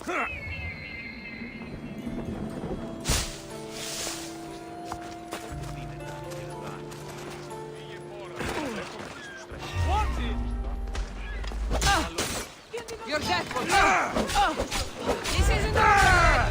You're dead. This isn't over.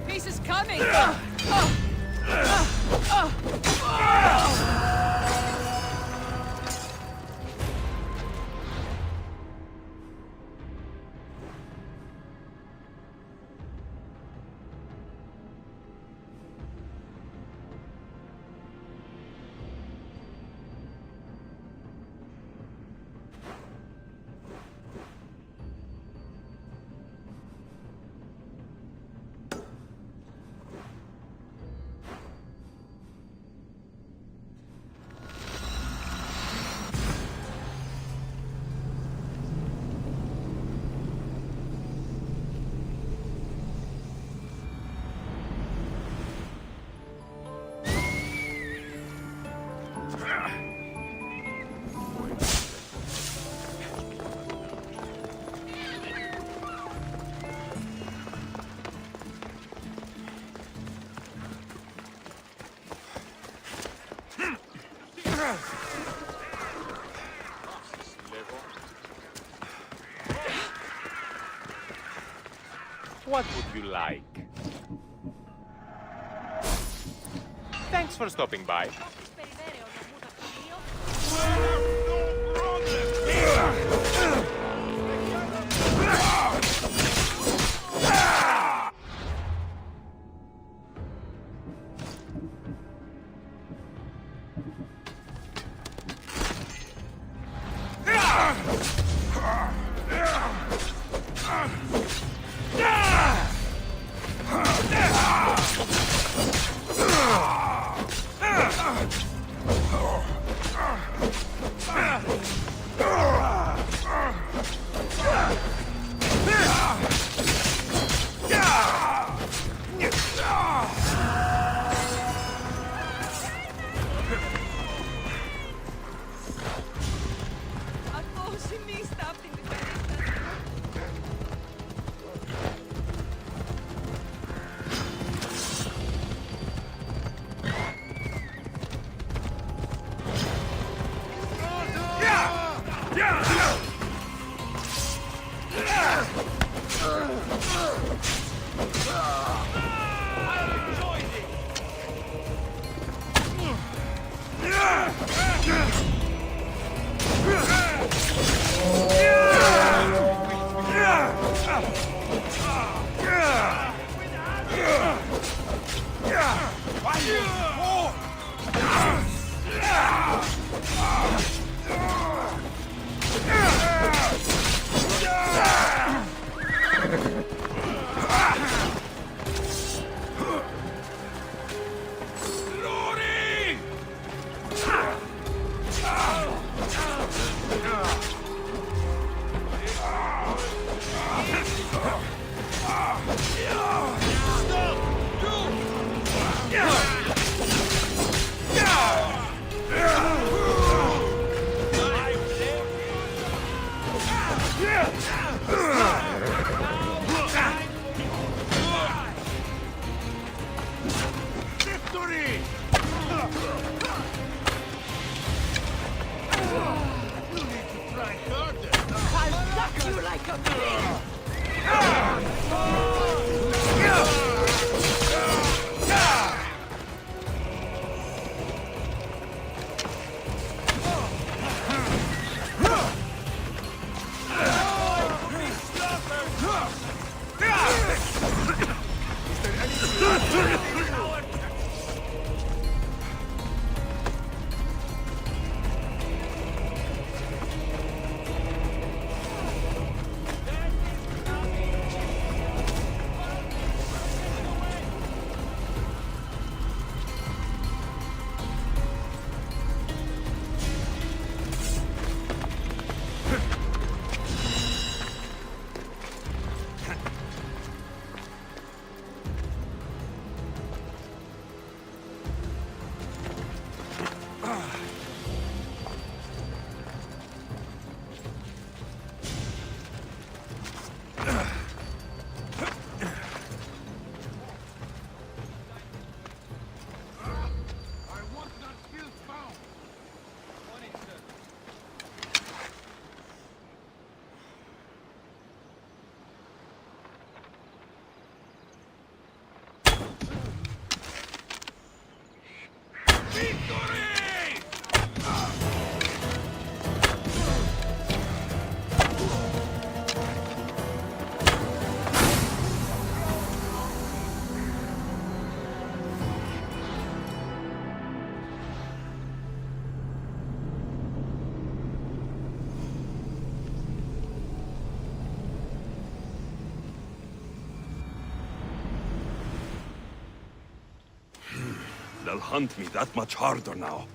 Peace is coming. What would you like? Thanks for stopping by. I'll suck you like a pig! They'll hunt me that much harder now.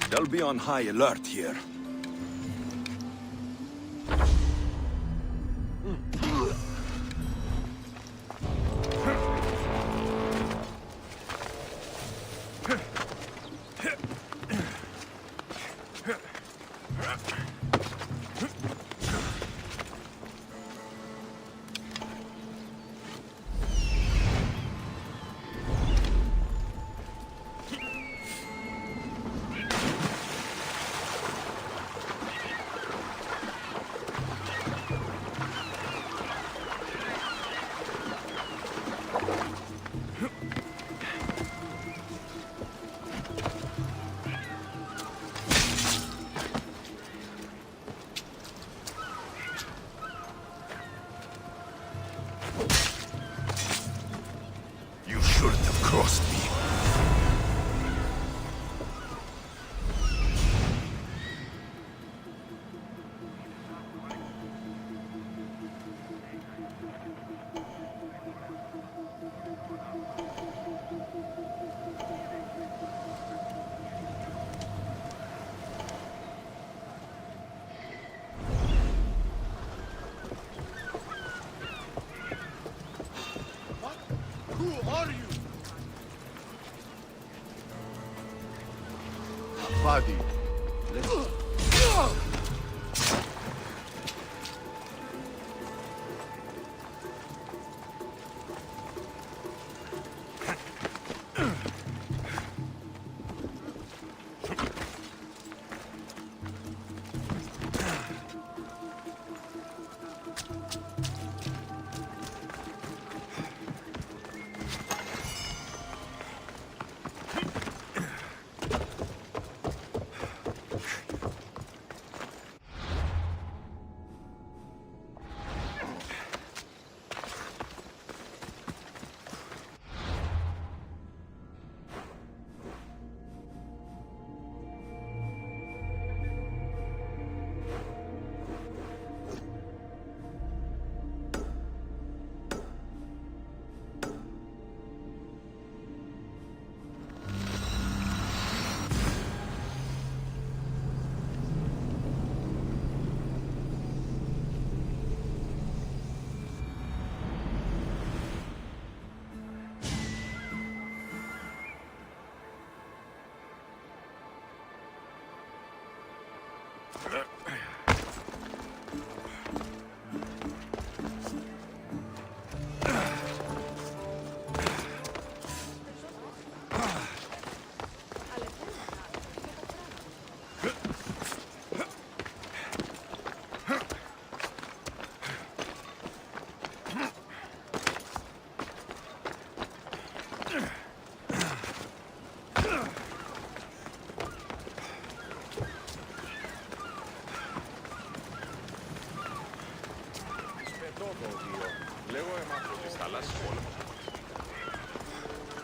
They'll be on high alert here. You shouldn't have crossed me. Who are you? Body.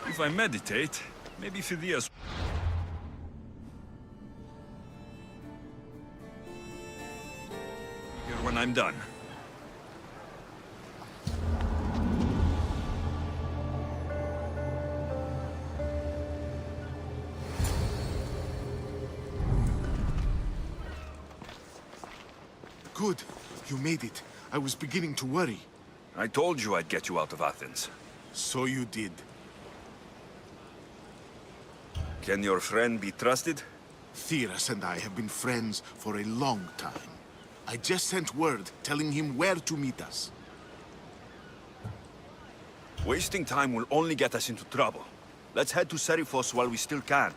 If I meditate, maybe Phidias... Here when I'm done. Good. You made it. I was beginning to worry. I told you I'd get you out of Athens. So you did. Can your friend be trusted? Theras and I have been friends for a long time. I just sent word telling him where to meet us. Wasting time will only get us into trouble. Let's head to Seriphos while we still can.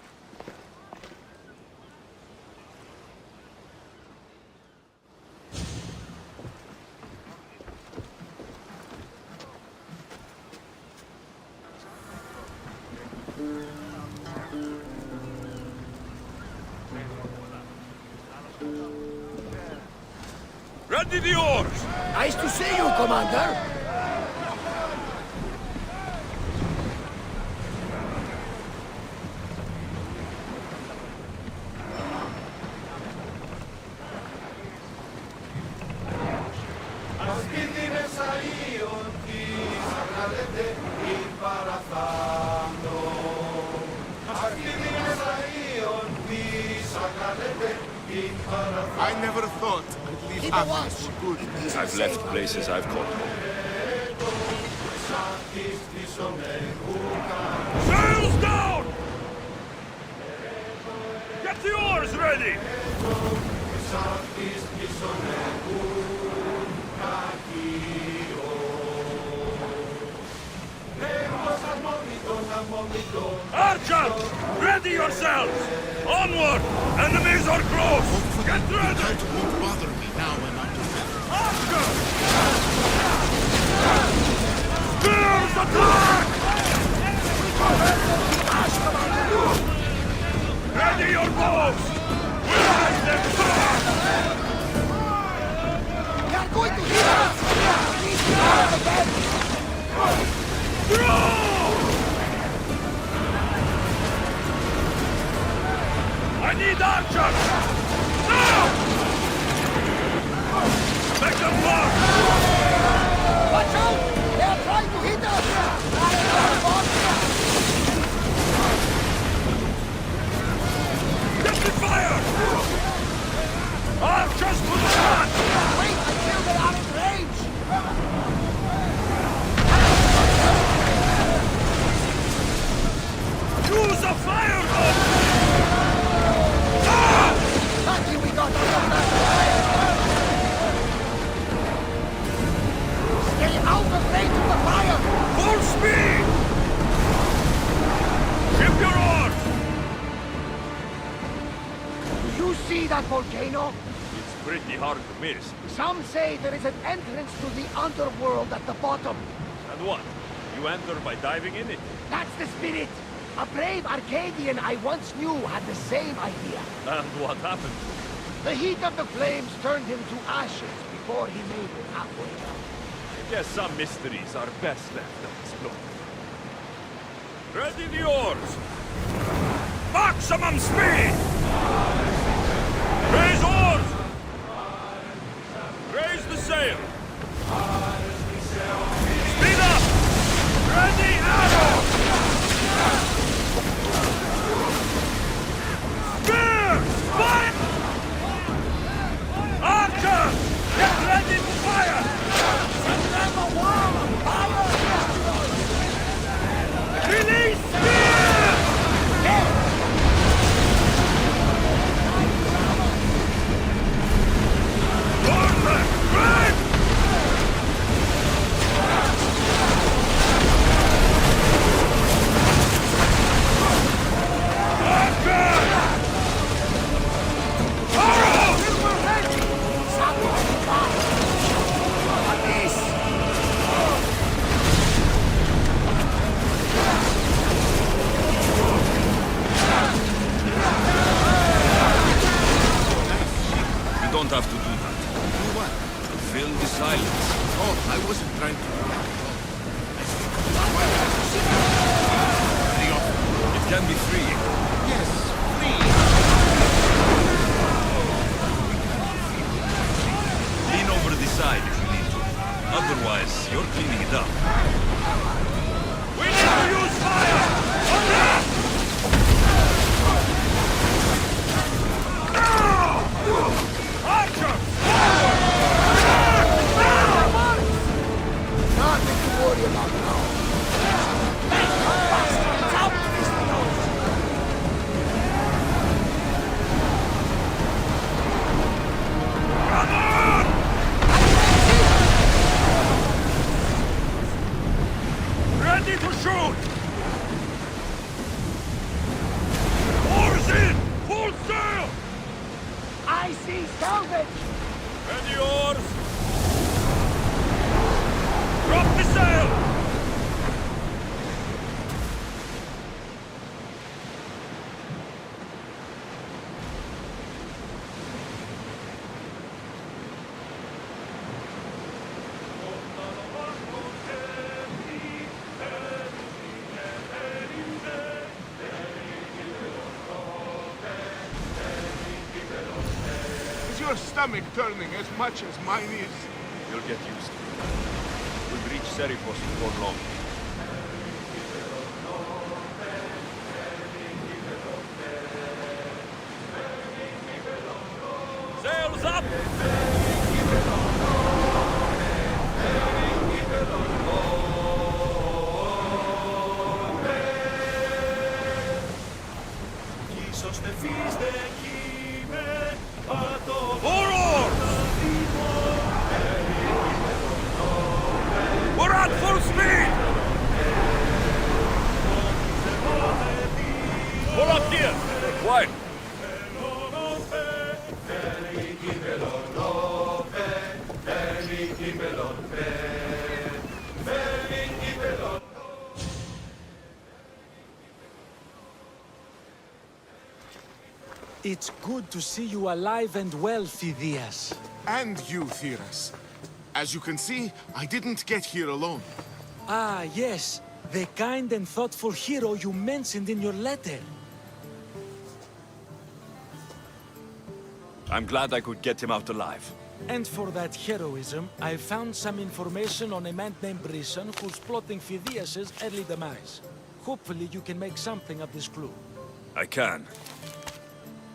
Ready the oars! Nice to see you, Commander. I never thought I'd leave Keep a Athens watch. for good. I've left places I've called home. Sails down! Get the oars ready! Archers! Ready yourselves! Onward! Enemies are close! Get The ready! kite won't bother me now I'm out of feathers. Archers! Spears attack! Ready your bows! We'll let them fire! They are going to hit us! Please get out of bed! Throw! I need archers! Now! Make them march! Watch out! They are trying to hit us! Get the fire! Archers to the front! Wait until they are in range! Use a fire gun! Lucky we got out of that! Stay out of range of the fire! Full speed! Ship your oars! Do you see that volcano? It's pretty hard to miss. Some say there is an entrance to the underworld at the bottom. And what? You enter by diving in it? That's the spirit! A brave Arcadian I once knew had the same idea. And what happened? The heat of the flames turned him to ashes before he made it halfway down. I guess some mysteries are best left unexplored. Ready the oars! Maximum speed! Raise oars! Raise the sail! Speed up! Ready arrows! Spear! Fire! Archers! Get ready to fire! Release spear! Order! Right! You don't have to do that. Do what? Fill the silence. Oh, I wasn't trying to do that at all. Very often. It can be freeing. Yes, free. Lean over the side if you need to. Otherwise, you're cleaning it up. We need to use fire! Attack! Archer! Nothing to worry about now. Bastards out of this nose! Come on! Ready to shoot! Oars in! Full sail! I see salvage! Ready oars! Drop the sail! your stomach turning as much as mine is? You'll get used to it. We'll reach Serifos before long. Sails up! We're at full speed! Pull up here! Quiet! It's good to see you alive and well, Phidias. And you, Theras. As you can see, I didn't get here alone. Ah, yes. The kind and thoughtful hero you mentioned in your letter. I'm glad I could get him out alive. And for that heroism, I found some information on a man named Brisson who's plotting Phidias' early demise. Hopefully you can make something of this clue. I can.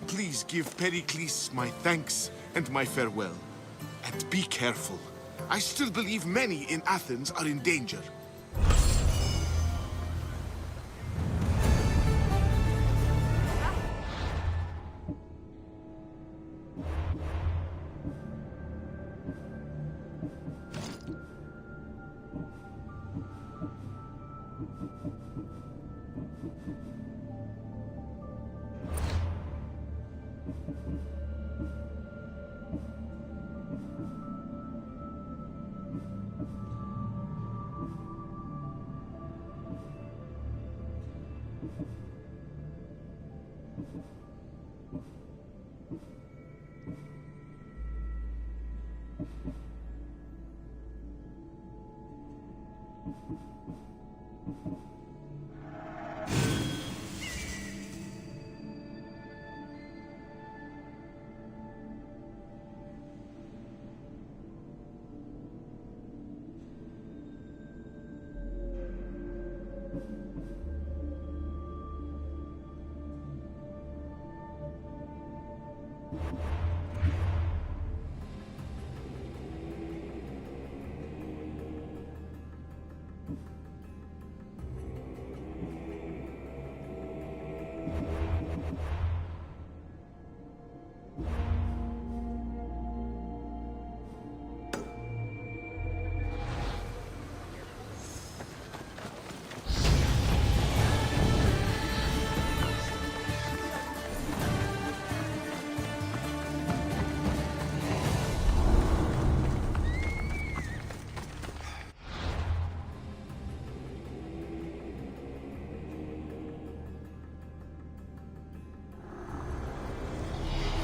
Please give Pericles my thanks and my farewell. And be careful. I still believe many in Athens are in danger.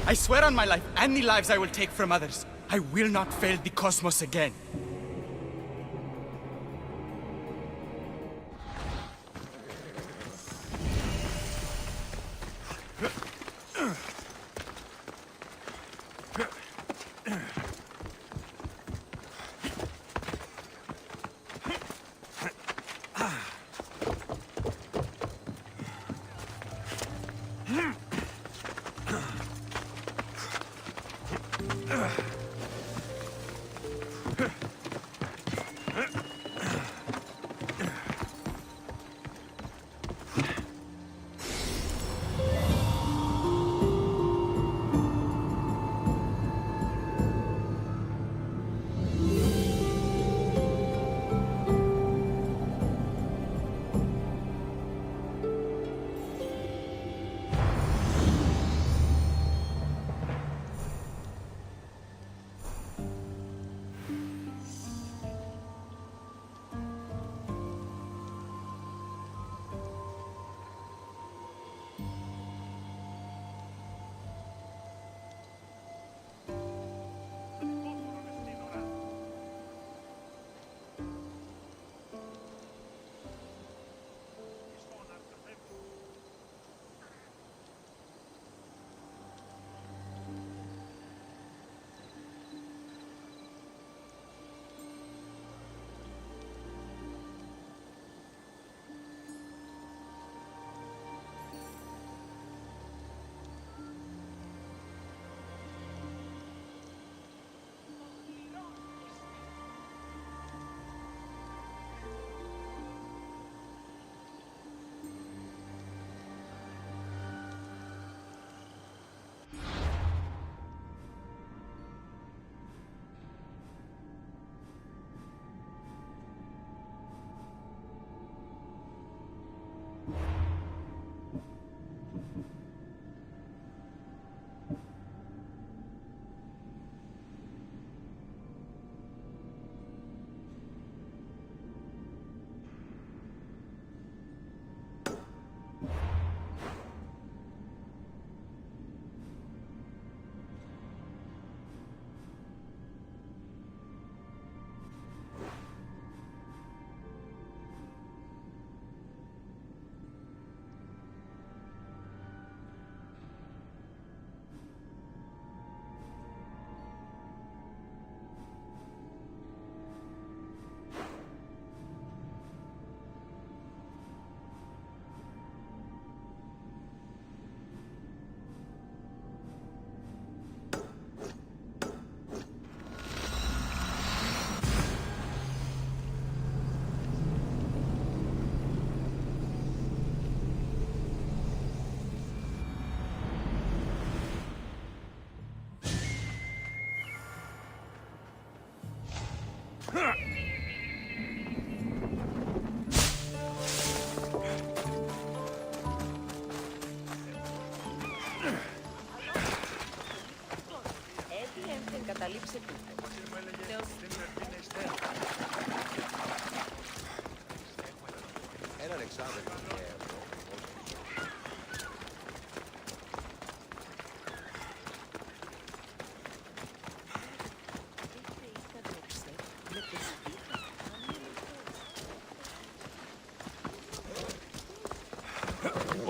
I swear on my life and the lives I will take from others, I will not fail the cosmos again. Καταλήψετε.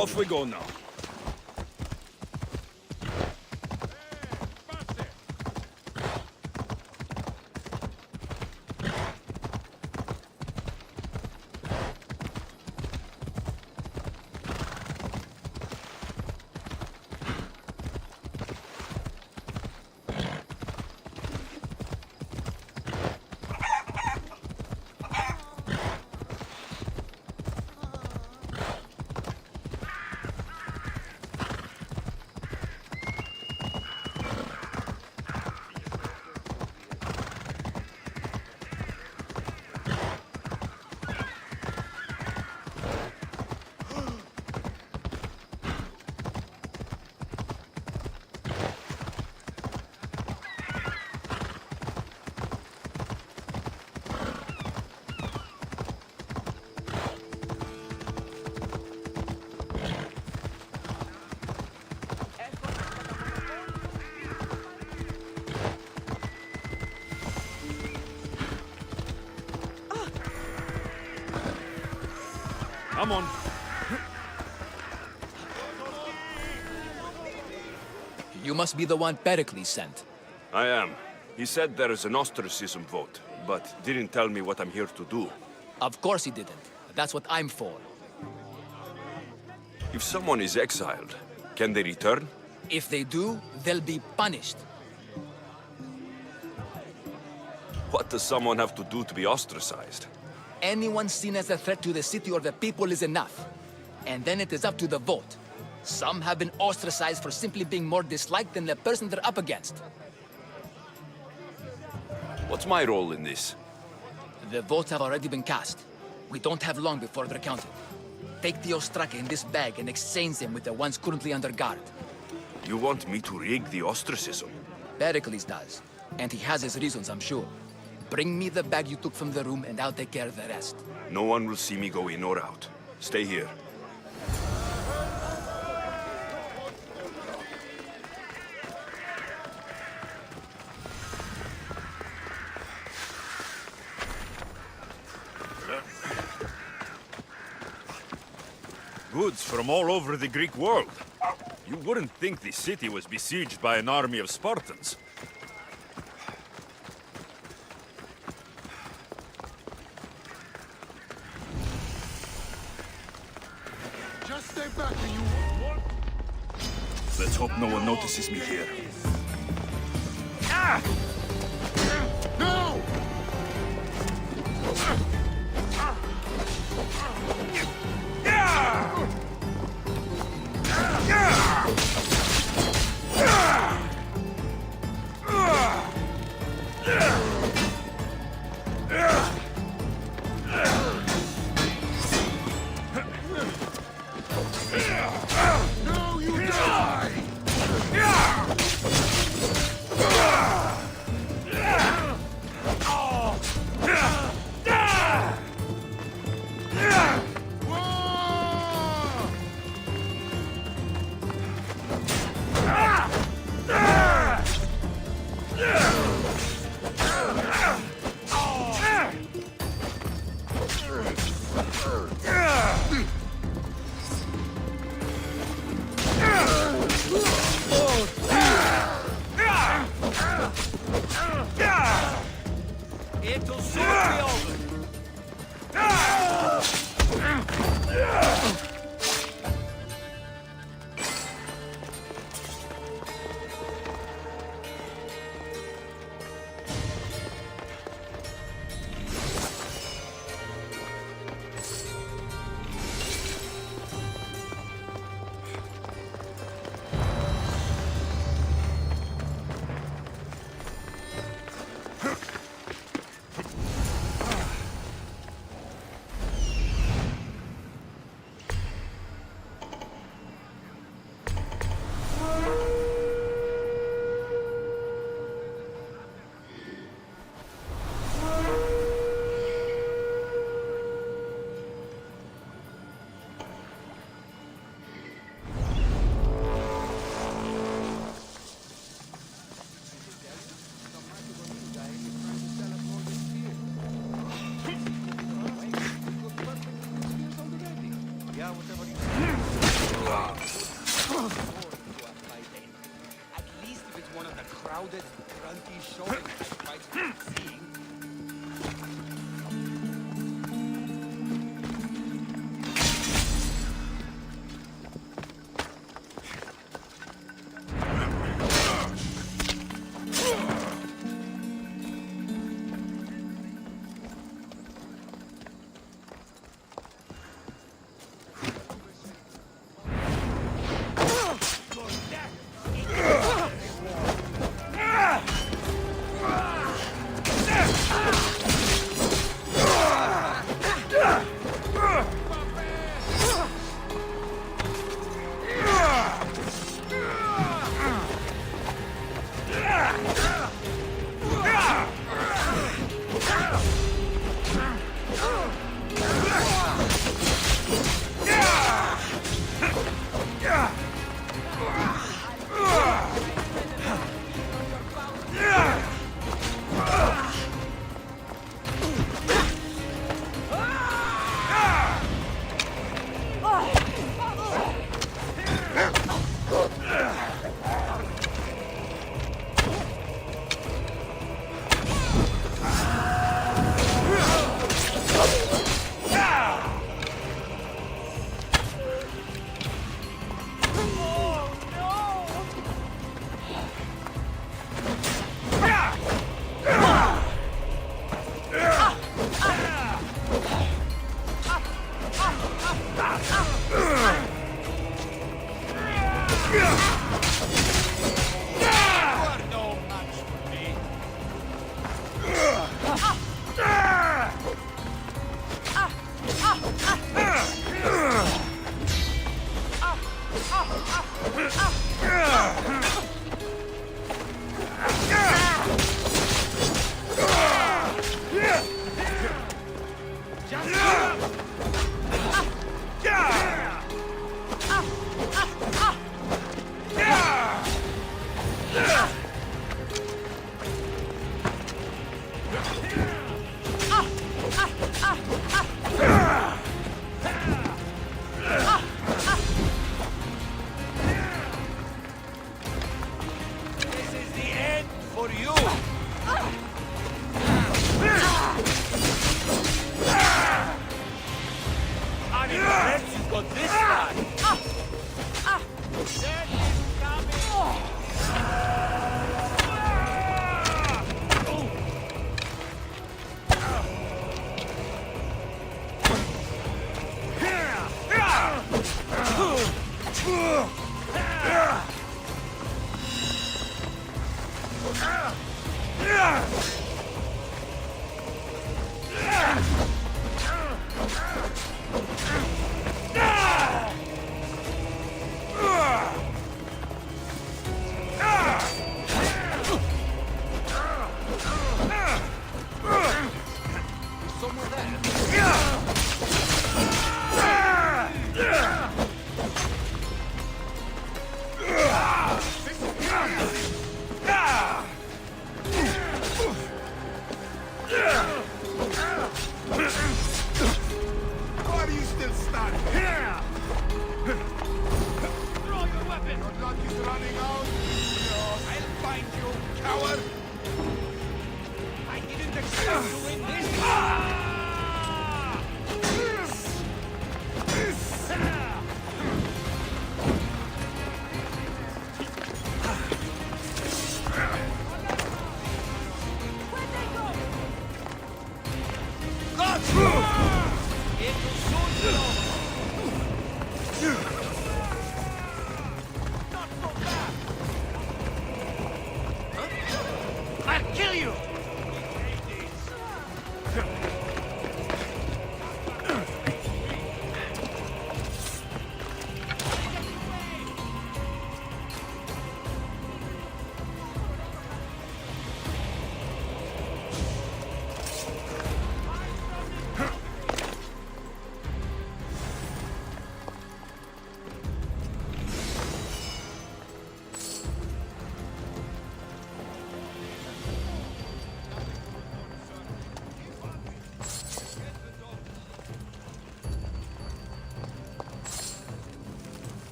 Off we go now. Come on. You must be the one Pericles sent. I am. He said there is an ostracism vote, but didn't tell me what I'm here to do. Of course he didn't. That's what I'm for. If someone is exiled, can they return? If they do, they'll be punished. What does someone have to do to be ostracized? Anyone seen as a threat to the city or the people is enough. And then it is up to the vote. Some have been ostracized for simply being more disliked than the person they're up against. What's my role in this? The votes have already been cast. We don't have long before they're counted. Take the ostraka in this bag and exchange them with the ones currently under guard. You want me to rig the ostracism? Pericles does. And he has his reasons, I'm sure. Bring me the bag you took from the room and I'll take care of the rest. No one will see me go in or out. Stay here. Goods from all over the Greek world. You wouldn't think the city was besieged by an army of Spartans. Just stay back and you... Let's hope no one notices me here. No! No, you die! crowded, grunty showing despite seeing.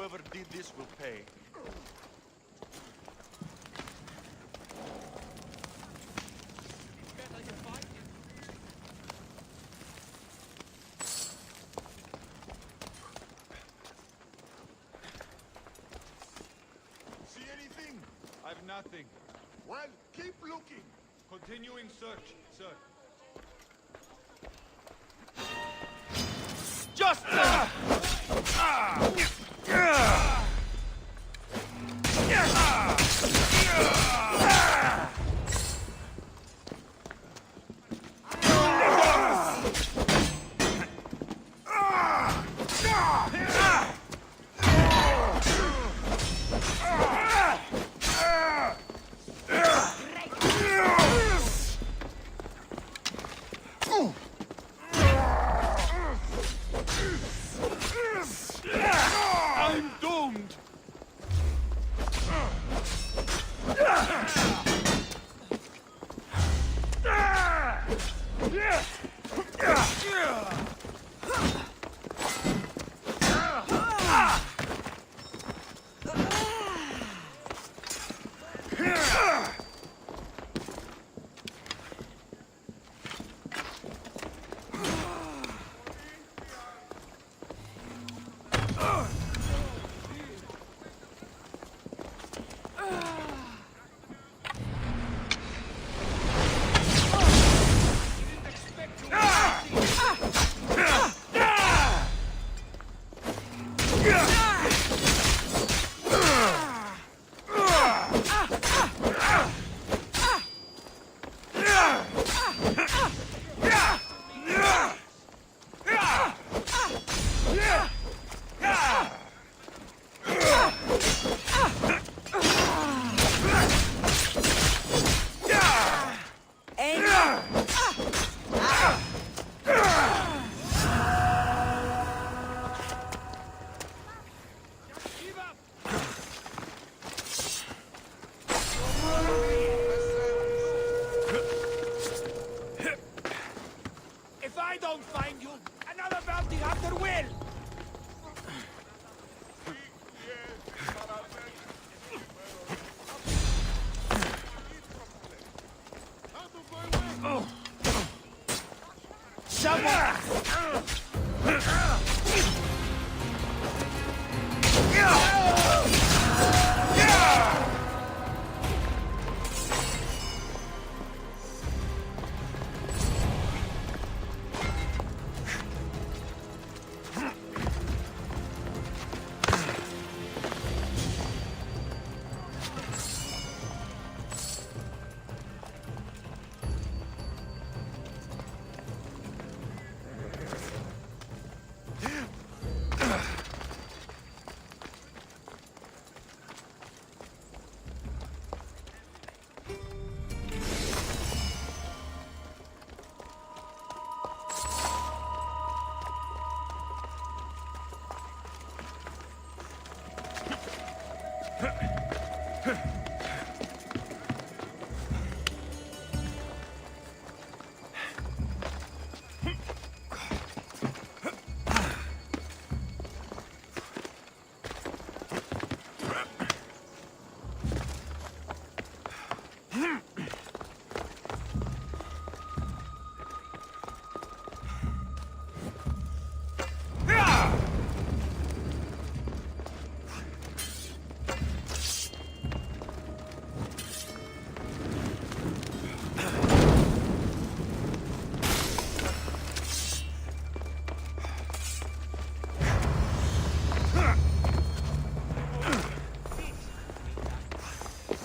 Whoever did this will pay. See anything? I've nothing. Well, keep looking. Continuing search, sir. I'm doomed. If I don't find you, another bounty hunter will!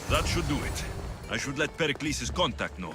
That should do it. I should let Pericles' contact know.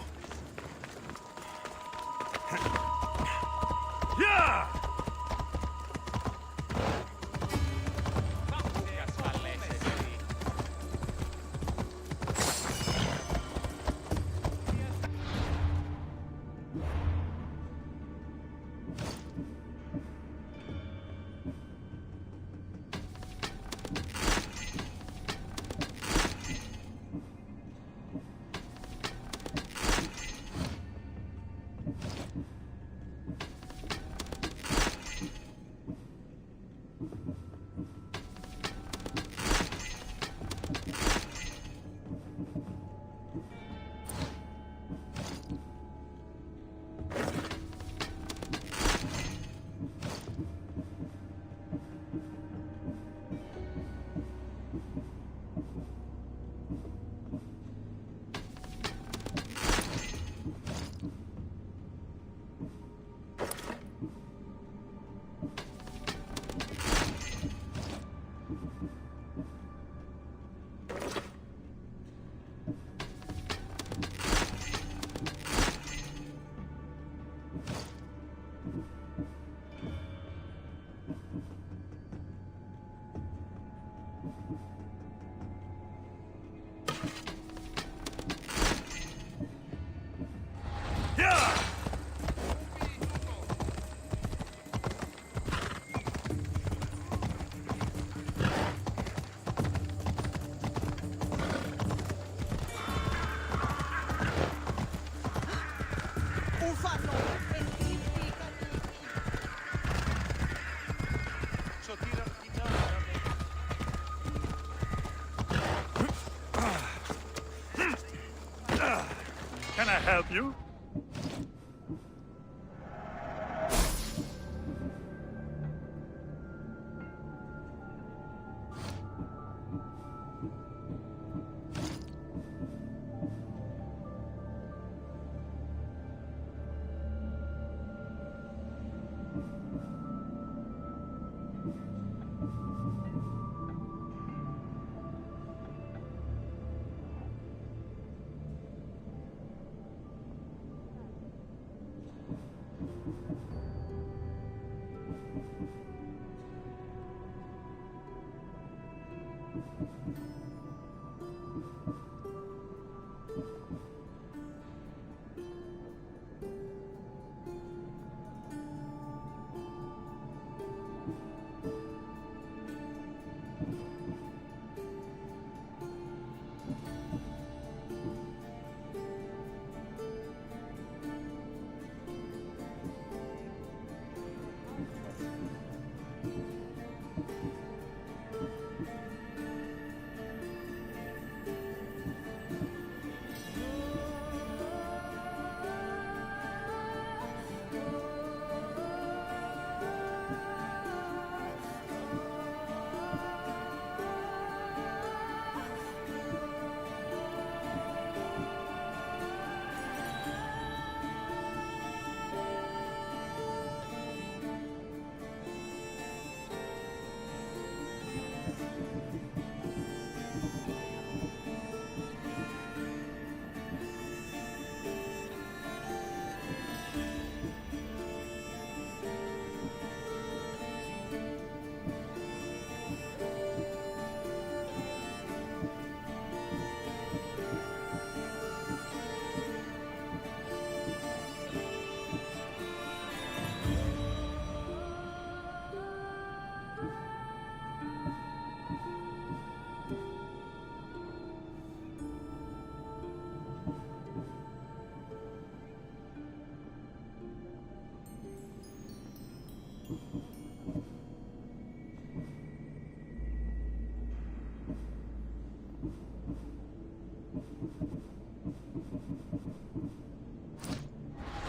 help you?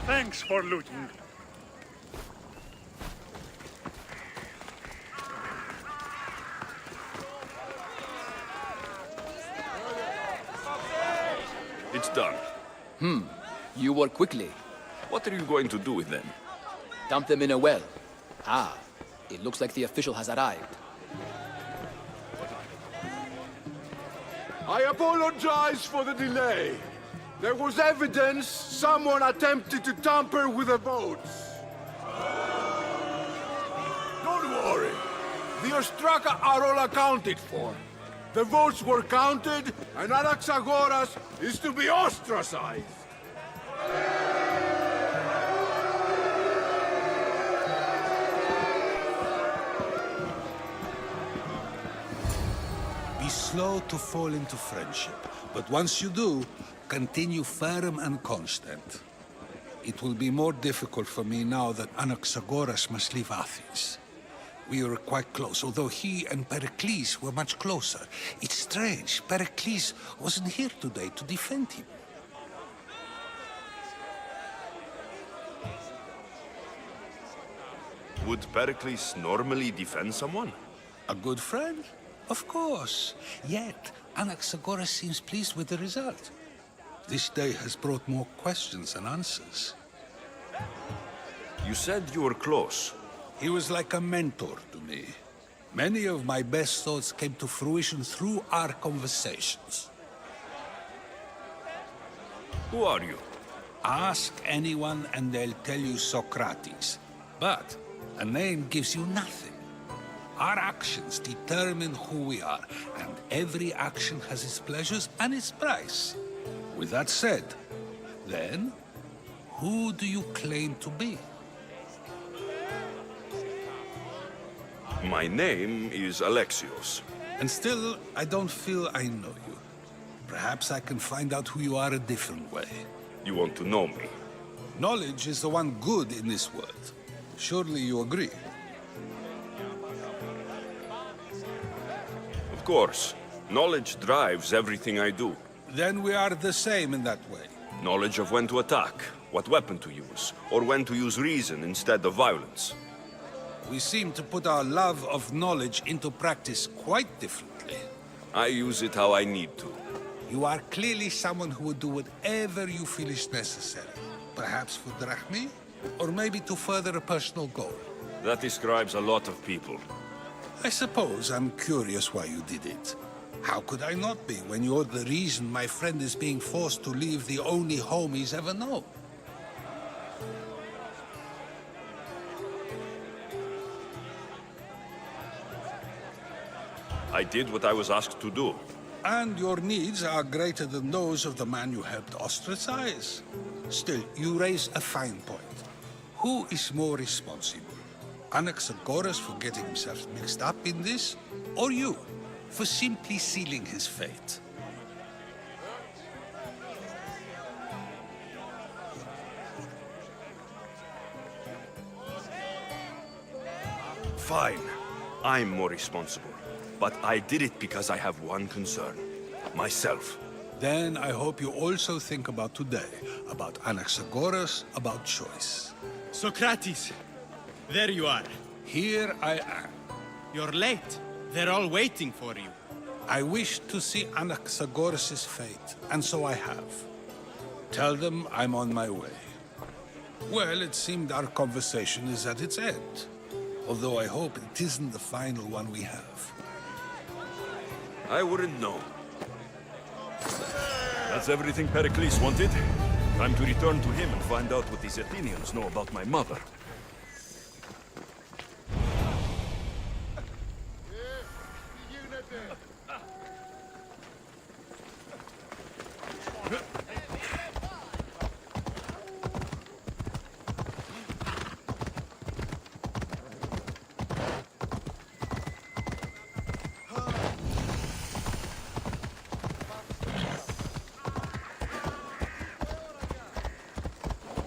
Thanks for looting. It's done. You work quickly. What are you going to do with them? Dump them in a well. Ah, it looks like the official has arrived. I apologize for the delay. There was evidence someone attempted to tamper with the votes. Don't worry. The Ostraka are all accounted for. The votes were counted, and Anaxagoras is to be ostracized. Be slow to fall into friendship, but once you do, continue firm and constant. It will be more difficult for me now that Anaxagoras must leave Athens. We were quite close, although he and Pericles were much closer. It's strange, Pericles wasn't here today to defend him. Would Pericles normally defend someone? A good friend? Of course. Yet, Anaxagoras seems pleased with the result. This day has brought more questions than answers. You said you were close. He was like a mentor to me. Many of my best thoughts came to fruition through our conversations. Who are you? Ask anyone and they'll tell you Socrates. But a name gives you nothing. Our actions determine who we are, and every action has its pleasures and its price. With that said, then, who do you claim to be? My name is Alexios. And still, I don't feel I know you. Perhaps I can find out who you are a different way. You want to know me? Knowledge is the one good in this world. Surely you agree? Of course. Knowledge drives everything I do. Then we are the same in that way. Knowledge of when to attack, what weapon to use, or when to use reason instead of violence. We seem to put our love of knowledge into practice quite differently. I use it how I need to. You are clearly someone who would do whatever you feel is necessary. Perhaps for drachmi, or maybe to further a personal goal. That describes a lot of people. I suppose I'm curious why you did it. How could I not be when you're the reason my friend is being forced to leave the only home he's ever known? I did what I was asked to do. And your needs are greater than those of the man you helped ostracize. Still, you raise a fine point. Who is more responsible? Anaxagoras for getting himself mixed up in this, or you, for simply sealing his fate? Fine. I'm more responsible. But I did it because I have one concern. Myself. Then I hope you also think about today, about Anaxagoras, about choice. Socrates, there you are. Here I am. You're late. They're all waiting for you. I wish to see Anaxagoras' fate, and so I have. Tell them I'm on my way. Well, it seemed our conversation is at its end. Although I hope it isn't the final one we have. I wouldn't know. That's everything Pericles wanted. Time to return to him and find out what these Athenians know about my mother.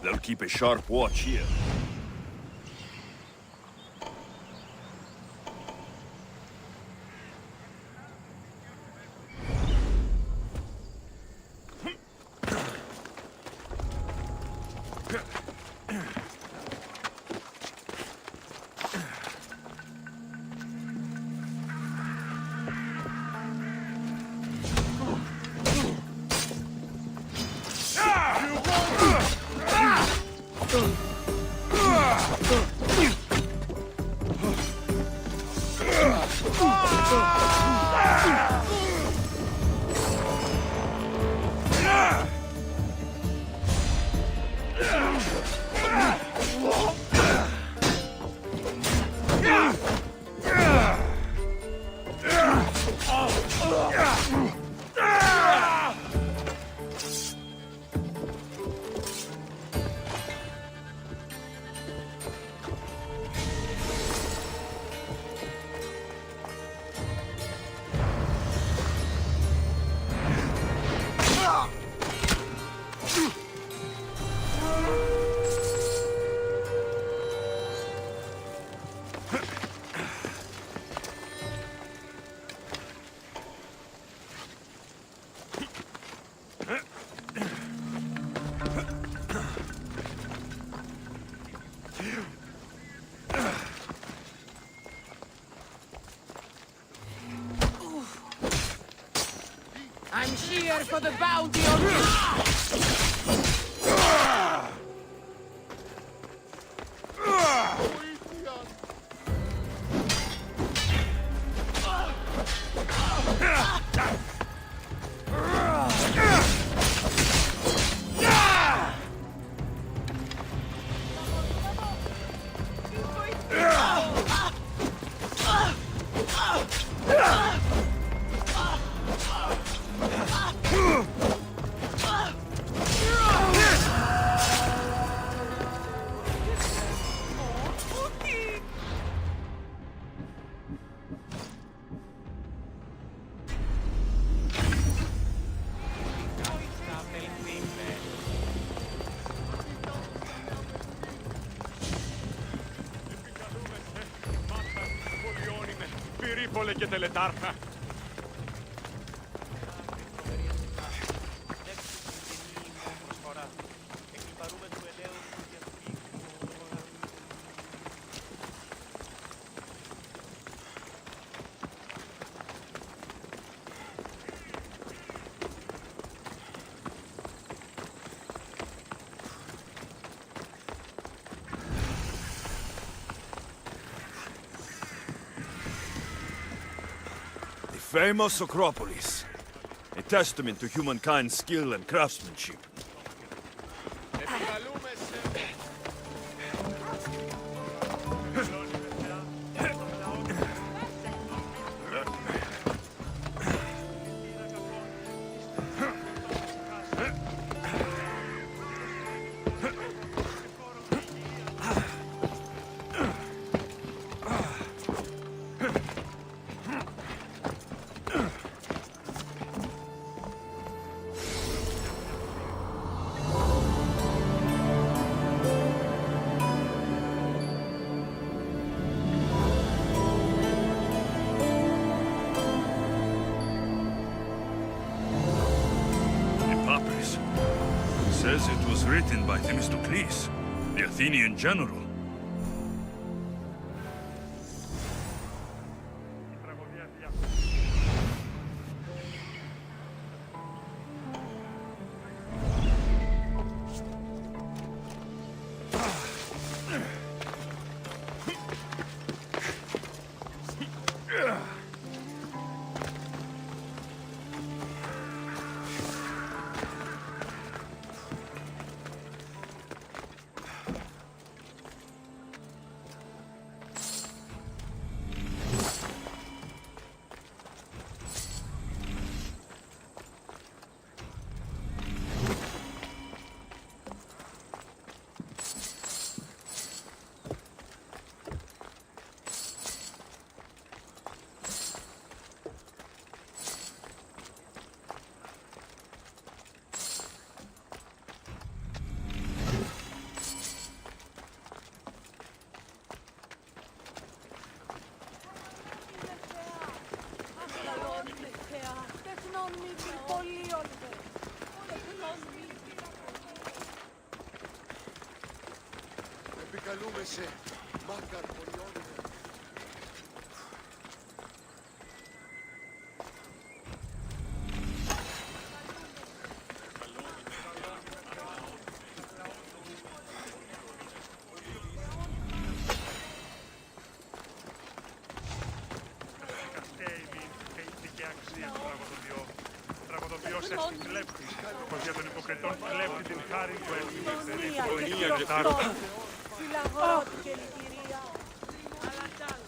They'll keep a sharp watch here. I'm here for the bounty of you. Πυρίπολε και τελετάρχα. famous Acropolis. A testament to humankind's skill and craftsmanship. Says it was written by Themistocles, the Athenian general. Επικαλούμεσαι, μάκαρ πολιόνικα. Τραγωδοποιώσες την κλέπτη, πως για τον υποκριτών κλέπτη την χάρη που έφυγε και τάρο. Φυλαγότη και λυτηρία. Αλλά τ' άλλο.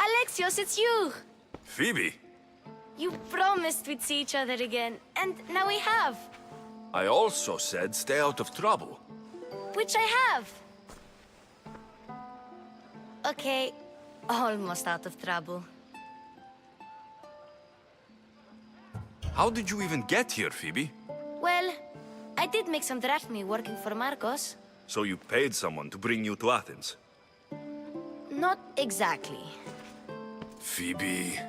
Alexios, it's you! Phoebe, You promised we'd see each other again, and now we have. I also said stay out of trouble. Which I have. Okay, almost out of trouble. How did you even get here, Phoebe? Well, I did make some drachmi working for Marcos. So you paid someone to bring you to Athens? Not exactly. Phoebe...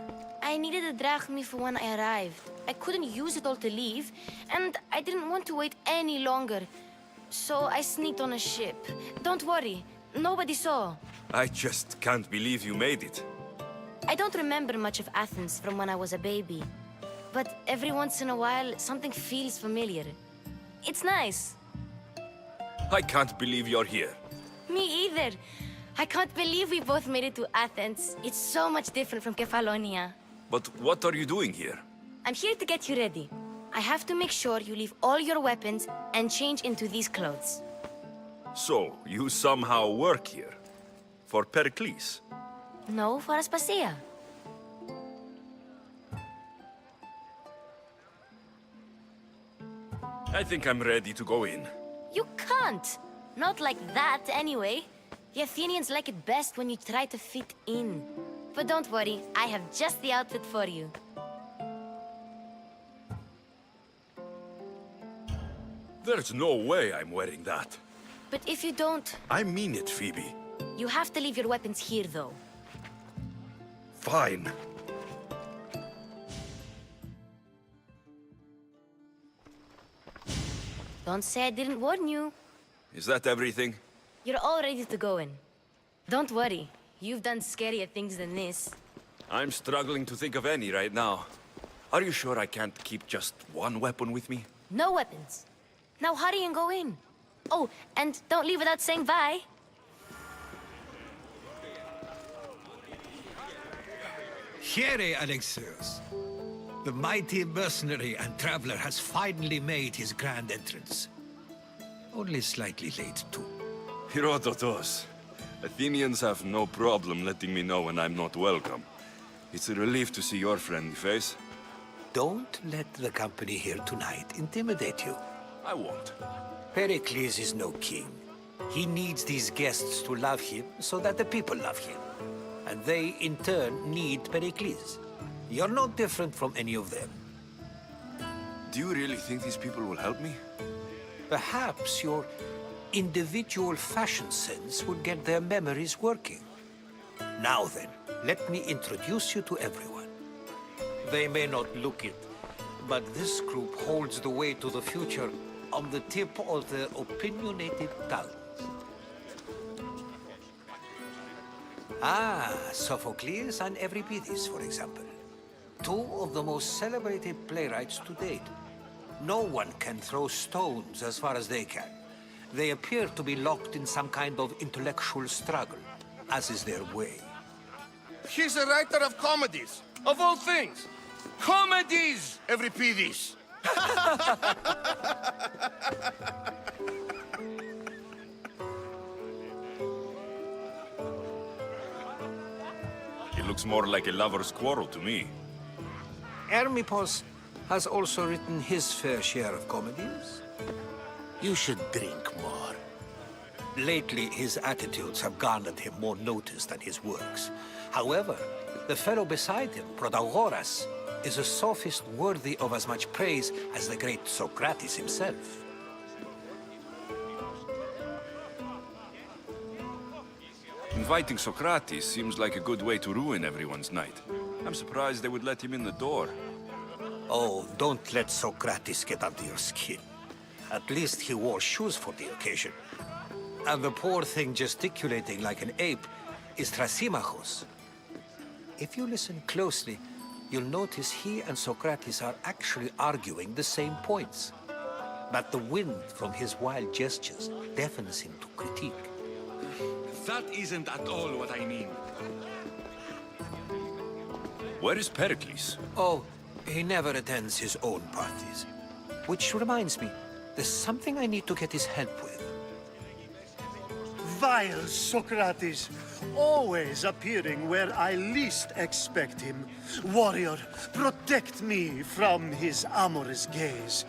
I needed a drachmi for when I arrived. I couldn't use it all to leave, and I didn't want to wait any longer. So I sneaked on a ship. Don't worry, nobody saw. I just can't believe you made it. I don't remember much of Athens from when I was a baby. But every once in a while, something feels familiar. It's nice. I can't believe you're here. Me either. I can't believe we both made it to Athens. It's so much different from Kefalonia. But what are you doing here? I'm here to get you ready. I have to make sure you leave all your weapons and change into these clothes. So, you somehow work here? For Pericles? No, for Aspasia. I think I'm ready to go in. You can't! Not like that, anyway. The Athenians like it best when you try to fit in. But don't worry, I have just the outfit for you. There's no way I'm wearing that. But if you don't, I mean it, Phoebe. you have to leave your weapons here, though. Fine. Don't say I didn't warn you. Is that everything? You're all ready to go in. Don't worry, you've done scarier things than this. I'm struggling to think of any right now. Are you sure I can't keep just one weapon with me? No weapons. Now hurry and go in. Oh, and don't leave without saying bye. Here, Alexios. The mighty mercenary and traveler has finally made his grand entrance. Only slightly late, too. Herodotus. Athenians have no problem letting me know when I'm not welcome. It's a relief to see your friendly face. Don't let the company here tonight intimidate you. I won't. Pericles is no king. He needs these guests to love him so that the people love him. And they, in turn, need Pericles. You're no different from any of them. Do you really think these people will help me? Perhaps your individual fashion sense would get their memories working. Now then, let me introduce you to everyone. They may not look it, but this group holds the way to the future on the tip of their opinionated tongues. Ah, Sophocles and Euripides, for example. Two of the most celebrated playwrights to date. No one can throw stones as far as they can. They appear to be locked in some kind of intellectual struggle, as is their way. He's a writer of comedies, of all things. Comedies, Euripides. It looks more like a lover's quarrel to me. Hermippos has also written his fair share of comedies. You should drink more. Lately, his attitudes have garnered him more notice than his works. However, the fellow beside him, Protagoras, is a sophist worthy of as much praise as the great Socrates himself. Inviting Socrates seems like a good way to ruin everyone's night. I'm surprised they would let him in the door. Oh, don't let Socrates get under your skin. At least he wore shoes for the occasion. And the poor thing gesticulating like an ape is Thrasymachos. If you listen closely, you'll notice he and Socrates are actually arguing the same points. But the wind from his wild gestures deafens him to critique. That isn't at all what I mean. Where is Pericles? Oh, he never attends his own parties. Which reminds me, there's something I need to get his help with. Vile Socrates, always appearing where I least expect him. Warrior, protect me from his amorous gaze.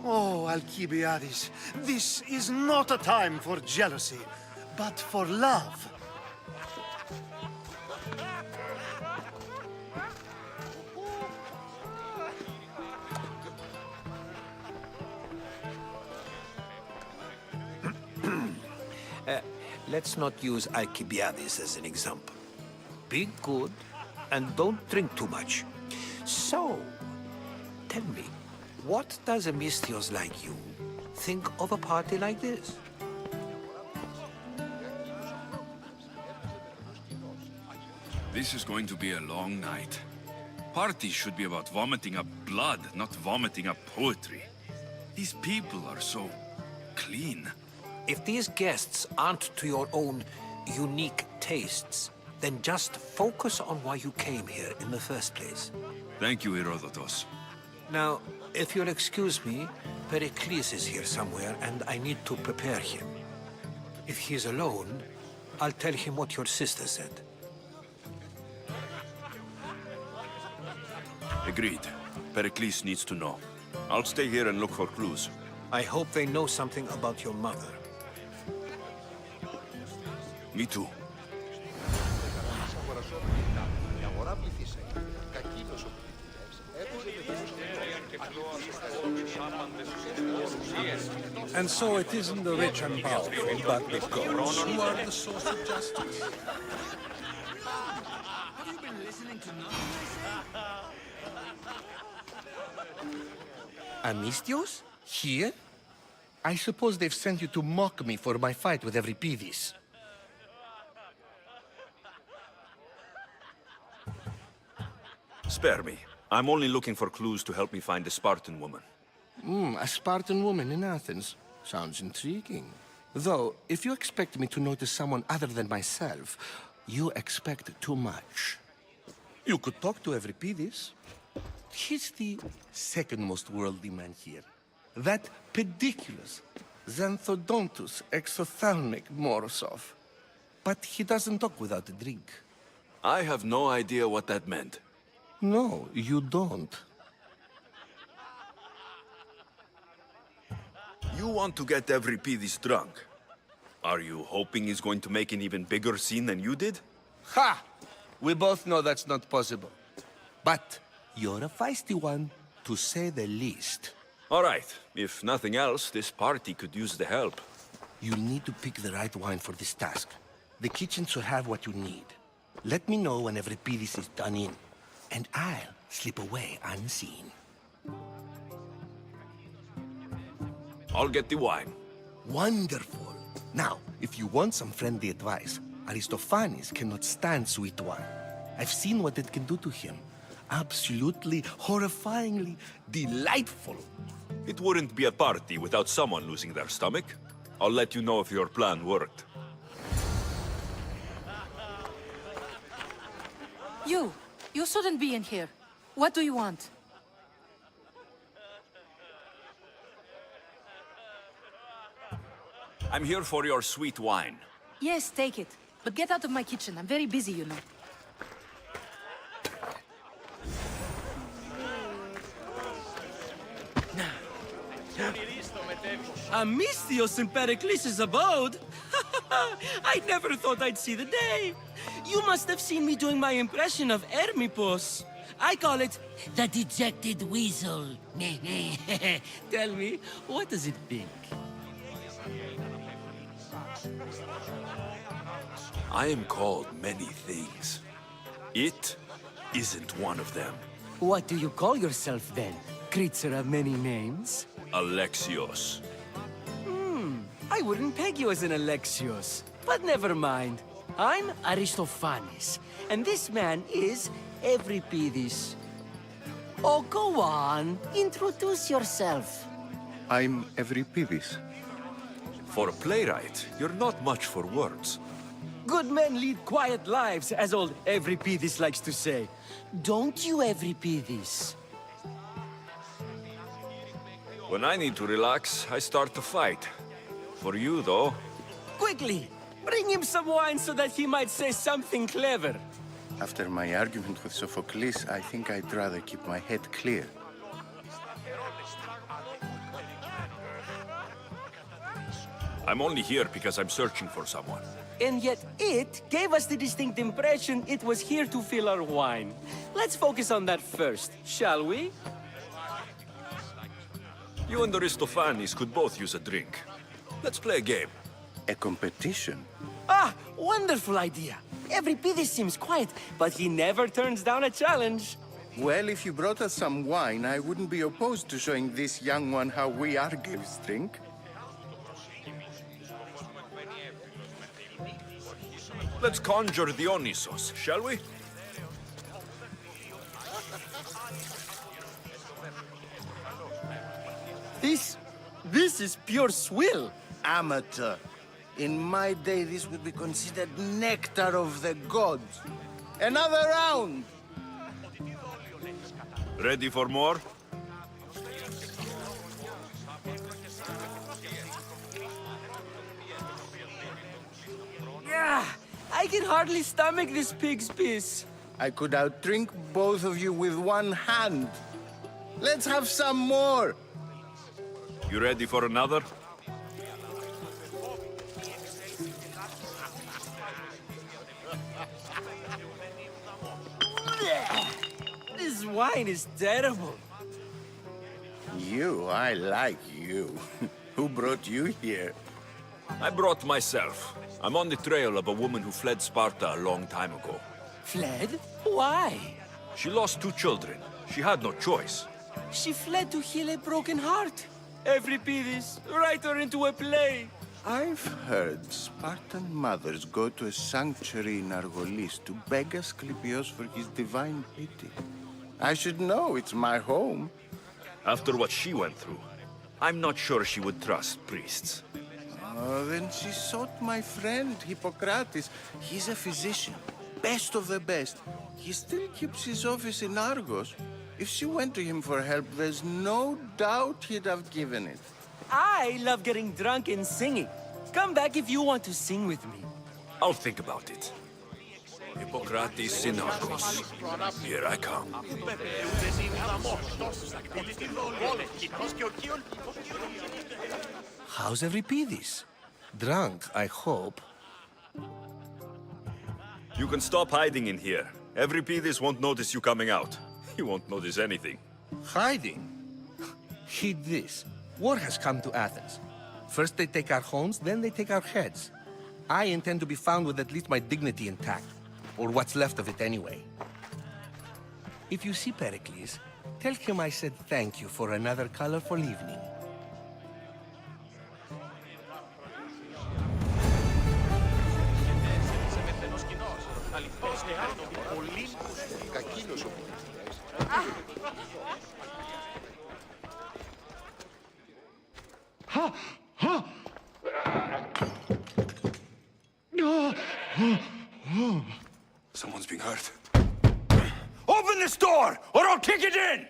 Oh, Alcibiades, this is not a time for jealousy, but for love. Let's not use Alcibiades as an example. Be good, and don't drink too much. So, tell me, what does a Misthios like you think of a party like this? This is going to be a long night. Parties should be about vomiting up blood, not vomiting up poetry. These people are so clean. If these guests aren't to your own unique tastes, then just focus on why you came here in the first place. Thank you, Herodotus. Now, if you'll excuse me, Pericles is here somewhere, and I need to prepare him. If he's alone, I'll tell him what your sister said. Agreed. Pericles needs to know. I'll stay here and look for clues. I hope they know something about your mother. Me too. And so it isn't the rich and powerful, but the gods who are the source of justice. Have you been listening to nothing I say? Amistios? Here? I suppose they've sent you to mock me for my fight with Euripides. Spare me. I'm only looking for clues to help me find a Spartan woman. A Spartan woman in Athens. Sounds intriguing. Though, if you expect me to notice someone other than myself, you expect too much. You could talk to Euripides. He's the second most worldly man here. That pediculous, xanthodontus exophthalmic Morosov. But he doesn't talk without a drink. I have no idea what that meant. No, you don't. You want to get Euripides drunk. Are you hoping he's going to make an even bigger scene than you did? Ha! We both know that's not possible. But you're a feisty one, to say the least. All right. If nothing else, this party could use the help. You'll need to pick the right wine for this task. The kitchen should have what you need. Let me know when Euripides is done in, and I'll slip away unseen. I'll get the wine. Wonderful. Now, if you want some friendly advice, Aristophanes cannot stand sweet wine. I've seen what it can do to him. Absolutely, horrifyingly delightful. It wouldn't be a party without someone losing their stomach. I'll let you know if your plan worked. You shouldn't be in here. What do you want? I'm here for your sweet wine. Yes, take it. But get out of my kitchen. I'm very busy, you know. Amistios in Pericles' abode? I never thought I'd see the day. You must have seen me doing my impression of Hermippos. I call it the dejected weasel. Tell me, what does it think? I am called many things. It isn't one of them. What do you call yourself then? Creature of many names? Alexios. I wouldn't peg you as an Alexios, but never mind. I'm Aristophanes, and this man is Euripides. Oh, go on. Introduce yourself. I'm Euripides. For a playwright, you're not much for words. Good men lead quiet lives, as old Euripides likes to say. Don't you, Euripides? When I need to relax, I start to fight. For you, though... Quickly! Bring him some wine so that he might say something clever. After my argument with Sophocles, I think I'd rather keep my head clear. I'm only here because I'm searching for someone. And yet it gave us the distinct impression it was here to fill our wine. Let's focus on that first, shall we? You and Aristophanes could both use a drink. Let's play a game. A competition? Ah, wonderful idea. Euripides seems quiet, but he never turns down a challenge. Well, if you brought us some wine, I wouldn't be opposed to showing this young one how we Argives drink. Let's conjure Dionysos, shall we? This is pure swill. Amateur. In my day, this would be considered nectar of the gods. Another round! Ready for more? Yeah, I can hardly stomach this pig's piss. I could outdrink both of you with one hand. Let's have some more! You ready for another? This wine is terrible. I like you. Who brought you here? I brought myself. I'm on the trail of a woman who fled Sparta a long time ago. Fled? Why? She lost 2 children. She had no choice. She fled to heal a broken heart. Euripides, write her into a play. I've heard Spartan mothers go to a sanctuary in Argolis to beg Asclepios for his divine pity. I should know, it's my home. After what she went through, I'm not sure she would trust priests. Oh, then she sought my friend, Hippocrates. He's a physician, best of the best. He still keeps his office in Argos. If she went to him for help, there's no doubt he'd have given it. I love getting drunk and singing. Come back if you want to sing with me. I'll think about it. Hippocrates in Argos. Here I come. How's Euripides? Drunk, I hope. You can stop hiding in here. Euripides won't notice you coming out. He won't notice anything. Hiding? Heed this. War has come to Athens. First they take our homes, then they take our heads. I intend to be found with at least my dignity intact. Or what's left of it anyway. If you see Pericles, tell him I said thank you for another colorful evening. Someone's being hurt. Open this door, or I'll kick it in!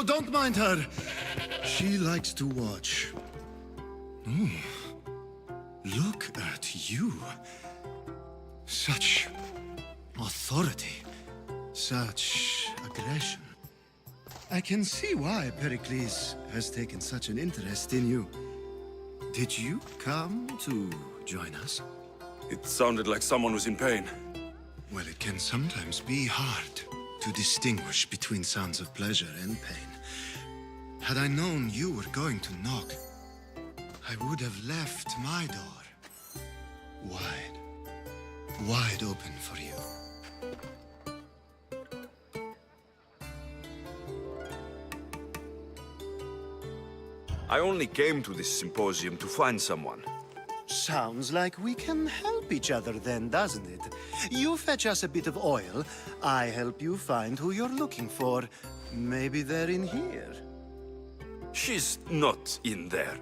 Don't mind her. She likes to watch. Look at you. Such authority. Such aggression. I can see why Pericles has taken such an interest in you. Did you come to join us? It sounded like someone was in pain. Well, it can sometimes be hard to distinguish between sounds of pleasure and pain. Had I known you were going to knock, I would have left my door wide open for you. I only came to this symposium to find someone. Sounds like we can help each other then, doesn't it? You fetch us a bit of oil, I help you find who you're looking for. Maybe they're in here. She's not in there.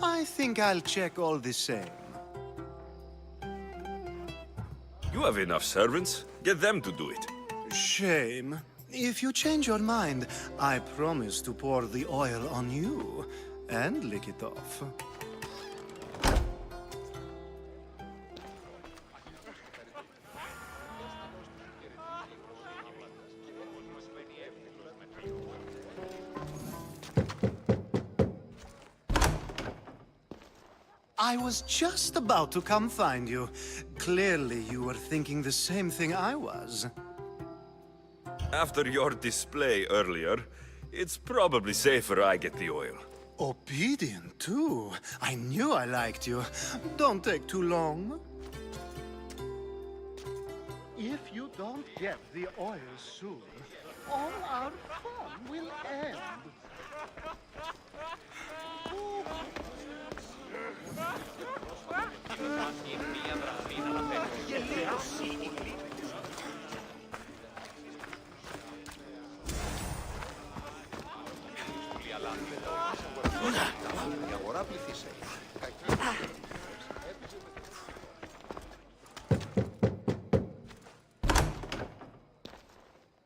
I think I'll check all the same. You have enough servants. Get them to do it. Shame. If you change your mind, I promise to pour the oil on you and lick it off. I was just about to come find you. Clearly, you were thinking the same thing I was. After your display earlier, it's probably safer I get the oil. Obedient, too. I knew I liked you. Don't take too long. If you don't get the oil soon, all our fun will end.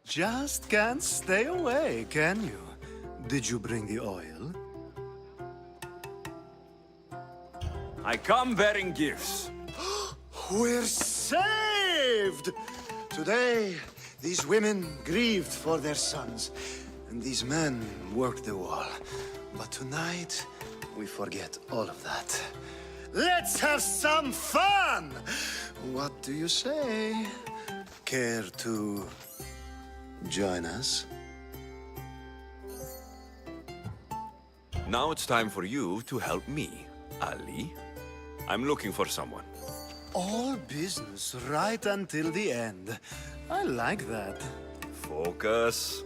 Just can't stay away, can you? Did you bring the oil? I come bearing gifts. We're saved! Today, these women grieved for their sons. and these men work the wall. But tonight, we forget all of that. Let's have some fun! What do you say? Care to join us? Now it's time for you to help me, Ali. I'm looking for someone. All business right until the end. I like that. Focus.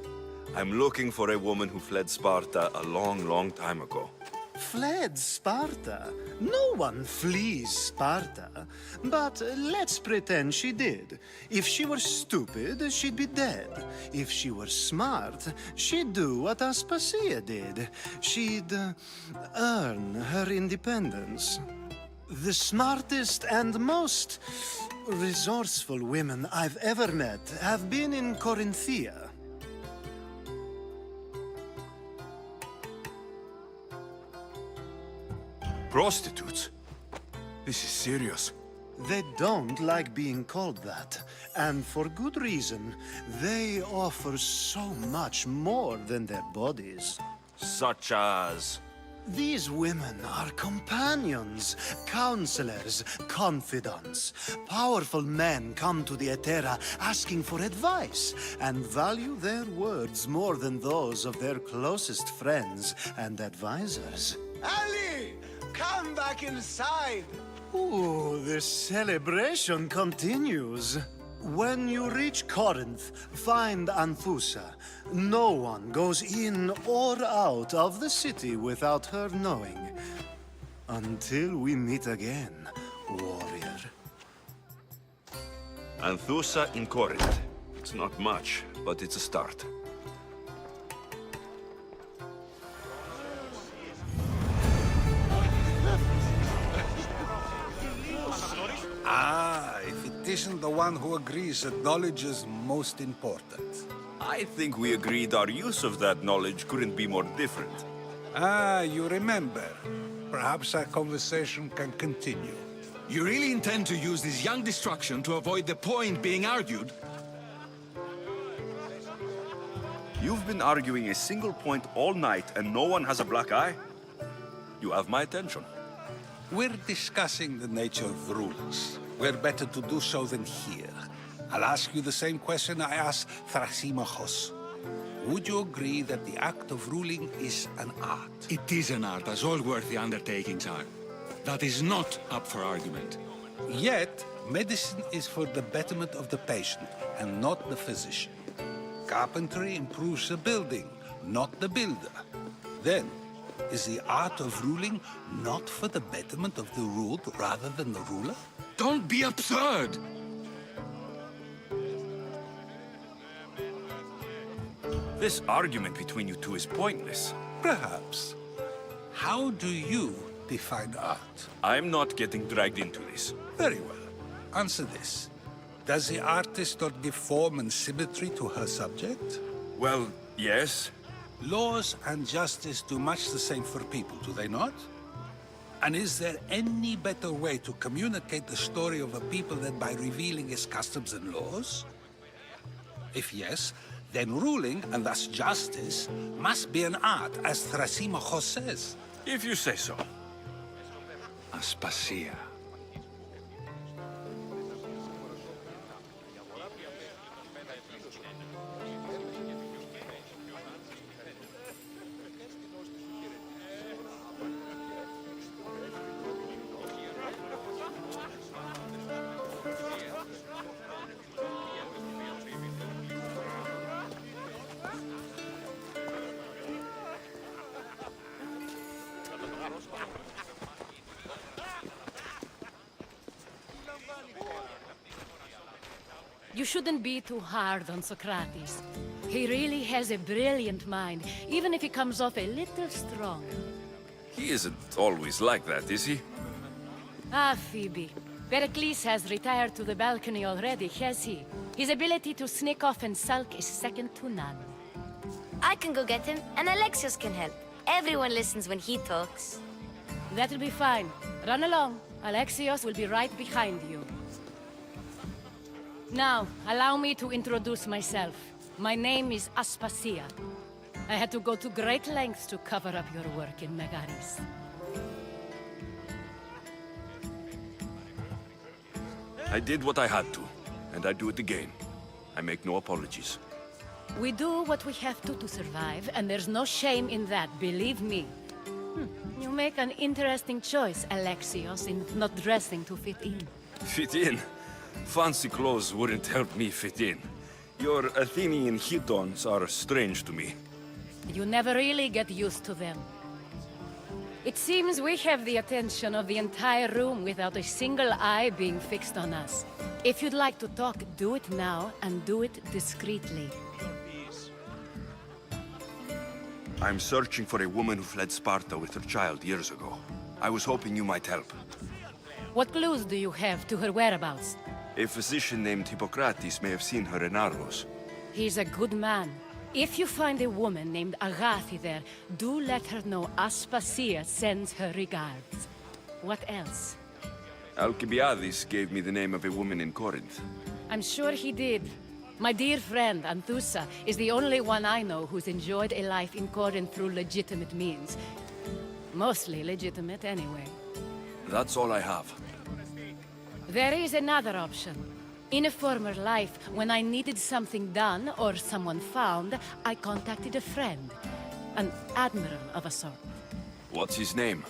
I'm looking for a woman who fled Sparta a long, long time ago. Fled Sparta? No one flees Sparta. But let's pretend she did. If she were stupid, she'd be dead. If she were smart, she'd do what Aspasia did. She'd earn her independence. The smartest and most resourceful women I've ever met have been in Corinthia. Prostitutes? This is serious. They don't like being called that, and for good reason. They offer so much more than their bodies. Such as? These women are companions, counselors, confidants. Powerful men come to the Etera asking for advice and value their words more than those of their closest friends and advisors. Ali! Come back inside! Ooh, the celebration continues. When you reach Corinth, find Anthusa. No one goes in or out of the city without her knowing. Until we meet again, warrior. Anthusa in Corinth. It's not much, but it's a start. Ah, if it isn't the one who agrees that knowledge is most important. I think we agreed our use of that knowledge couldn't be more different. Ah, you remember. Perhaps our conversation can continue. You really intend to use this young destruction to avoid the point being argued? You've been arguing a single point all night and no one has a black eye? You have my attention. We're discussing the nature of rulers. Where better to do so than here? I'll ask you the same question I asked Thrasymachos. Would you agree that the act of ruling is an art? It is an art, as all worthy undertakings are. That is not up for argument. Yet, medicine is for the betterment of the patient, and not the physician. Carpentry improves the building, not the builder. Then, is the art of ruling not for the betterment of the ruled rather than the ruler? Don't be absurd! This argument between you two is pointless. Perhaps. How do you define art? I'm not getting dragged into this. Very well. Answer this. Does the artist not give form and symmetry to her subject? Well, yes. Laws and justice do much the same for people, do they not? And is there any better way to communicate the story of a people than by revealing its customs and laws? If yes, then ruling, and thus justice, must be an art, as Thrasymachos says. If you say so. Aspasia. You shouldn't be too hard on Socrates. He really has a brilliant mind, even if he comes off a little strong. He isn't always like that, is he? Ah, Phoebe. Pericles has retired to the balcony already, has he? His ability to sneak off and sulk is second to none. I can go get him, and Alexios can help. Everyone listens when he talks. That'll be fine. Run along. Alexios will be right behind you. Now, allow me to introduce myself. My name is Aspasia. I had to go to great lengths to cover up your work in Megaris. I did what I had to, and I do it again. I make no apologies. We do what we have to survive, and there's no shame in that, believe me. You make an interesting choice, Alexios, in not dressing to fit in. Fit in? Fancy clothes wouldn't help me fit in. Your Athenian chitons are strange to me. You never really get used to them. It seems we have the attention of the entire room without a single eye being fixed on us. If you'd like to talk, do it now, and do it discreetly. I'm searching for a woman who fled Sparta with her child years ago. I was hoping you might help. What clues do you have to her whereabouts? A physician named Hippocrates may have seen her in Argos. He's a good man. If you find a woman named Agathi there, do let her know Aspasia sends her regards. What else? Alcibiades gave me the name of a woman in Corinth. I'm sure he did. My dear friend, Anthusa, is the only one I know who's enjoyed a life in Corinth through legitimate means. Mostly legitimate, anyway. That's all I have. There is another option. In a former life, when I needed something done or someone found, I contacted a friend. An admiral of a sort. What's his name?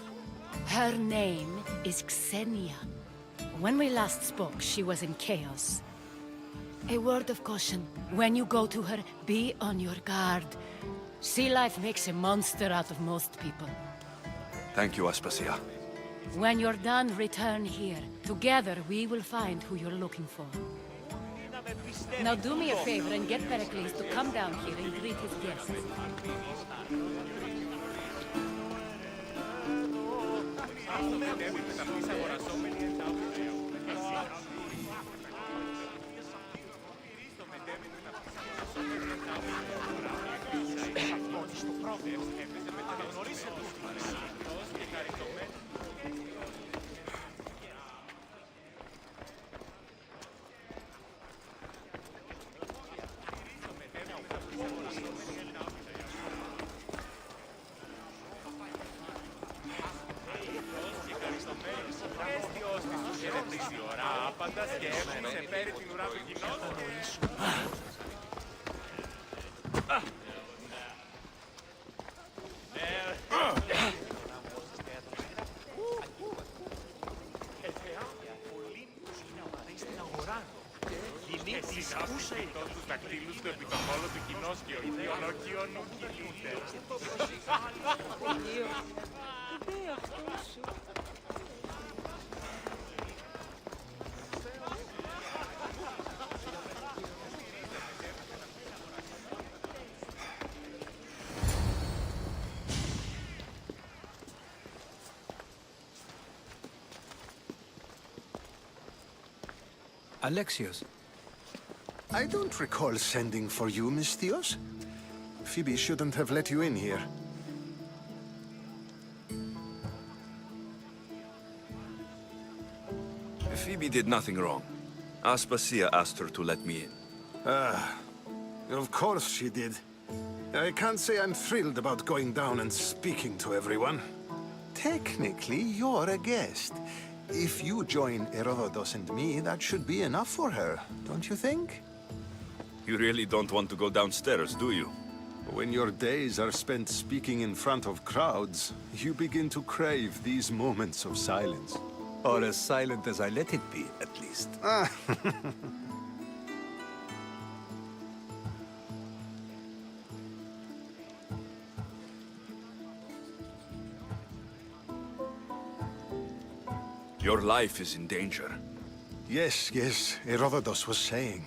Her name is Xenia. When we last spoke, she was in chaos. A word of caution. When you go to her, be on your guard. Sea life makes a monster out of most people. Thank you, Aspasia. When you're done, return here. Together, we will find who you're looking for. Now do me a favor and get Pericles to come down here and greet his guests. Τους δακτύλους του επιτομόλου του κοινός και ο ιδεολόγιο νου κυλούνται. Alexios. I don't recall sending for you, Misthios. Phoebe shouldn't have let you in here. Phoebe did nothing wrong. Aspasia asked her to let me in. Of course she did. I can't say I'm thrilled about going down and speaking to everyone. Technically, you're a guest. If you join Herodotus and me, that should be enough for her, don't you think? You really don't want to go downstairs, do you? When your days are spent speaking in front of crowds, you begin to crave these moments of silence. Or as silent as I let it be, at least. Your life is in danger. Yes, Herodotus was saying.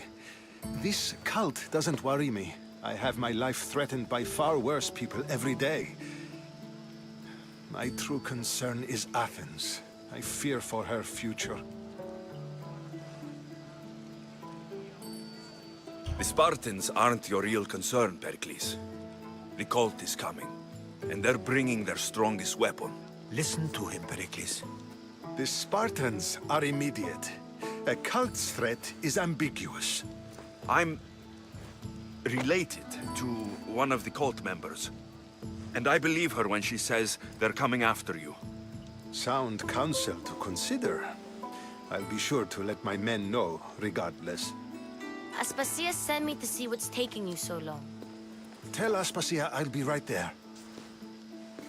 This cult doesn't worry me. I have my life threatened by far worse people every day. My true concern is Athens. I fear for her future. The Spartans aren't your real concern, Pericles. The cult is coming, and they're bringing their strongest weapon. Listen to him, Pericles. The Spartans are immediate. A cult's threat is ambiguous. related to one of the cult members. And I believe her when she says they're coming after you. Sound counsel to consider. I'll be sure to let my men know, regardless. Aspasia sent me to see what's taking you so long. Tell Aspasia I'll be right there.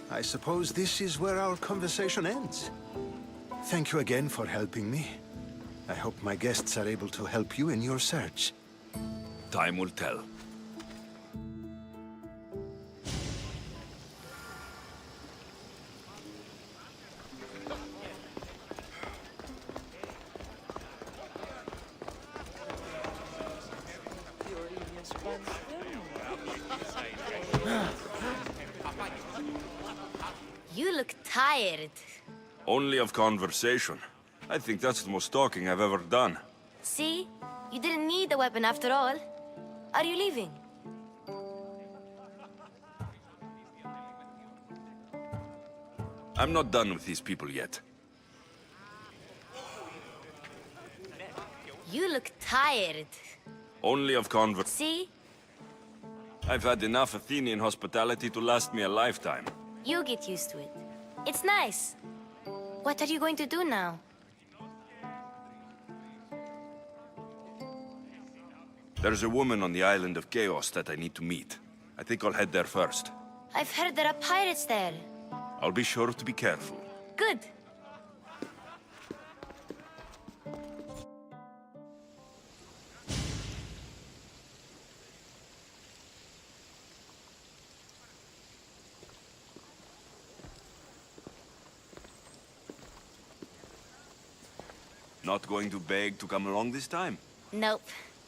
I suppose this is where our conversation ends. Thank you again for helping me. I hope my guests are able to help you in your search. Time will tell. You look tired. Only of conversation. I think that's the most talking I've ever done. See? You didn't need the weapon after all. Are you leaving? I'm not done with these people yet. You look tired. Only of See? I've had enough Athenian hospitality to last me a lifetime. You get used to it. It's nice. What are you going to do now? There's a woman on the island of Chaos that I need to meet. I think I'll head there first. I've heard there are pirates there. I'll be sure to be careful. Good. Not going to beg to come along this time? Nope.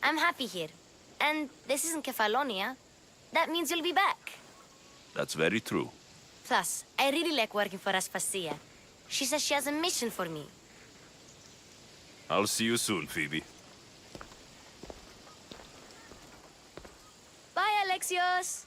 I'm happy here. And this isn't Kefalonia. That means you'll be back. That's very true. Plus, I really like working for Aspasia. She says she has a mission for me. I'll see you soon, Phoebe. Bye, Alexios!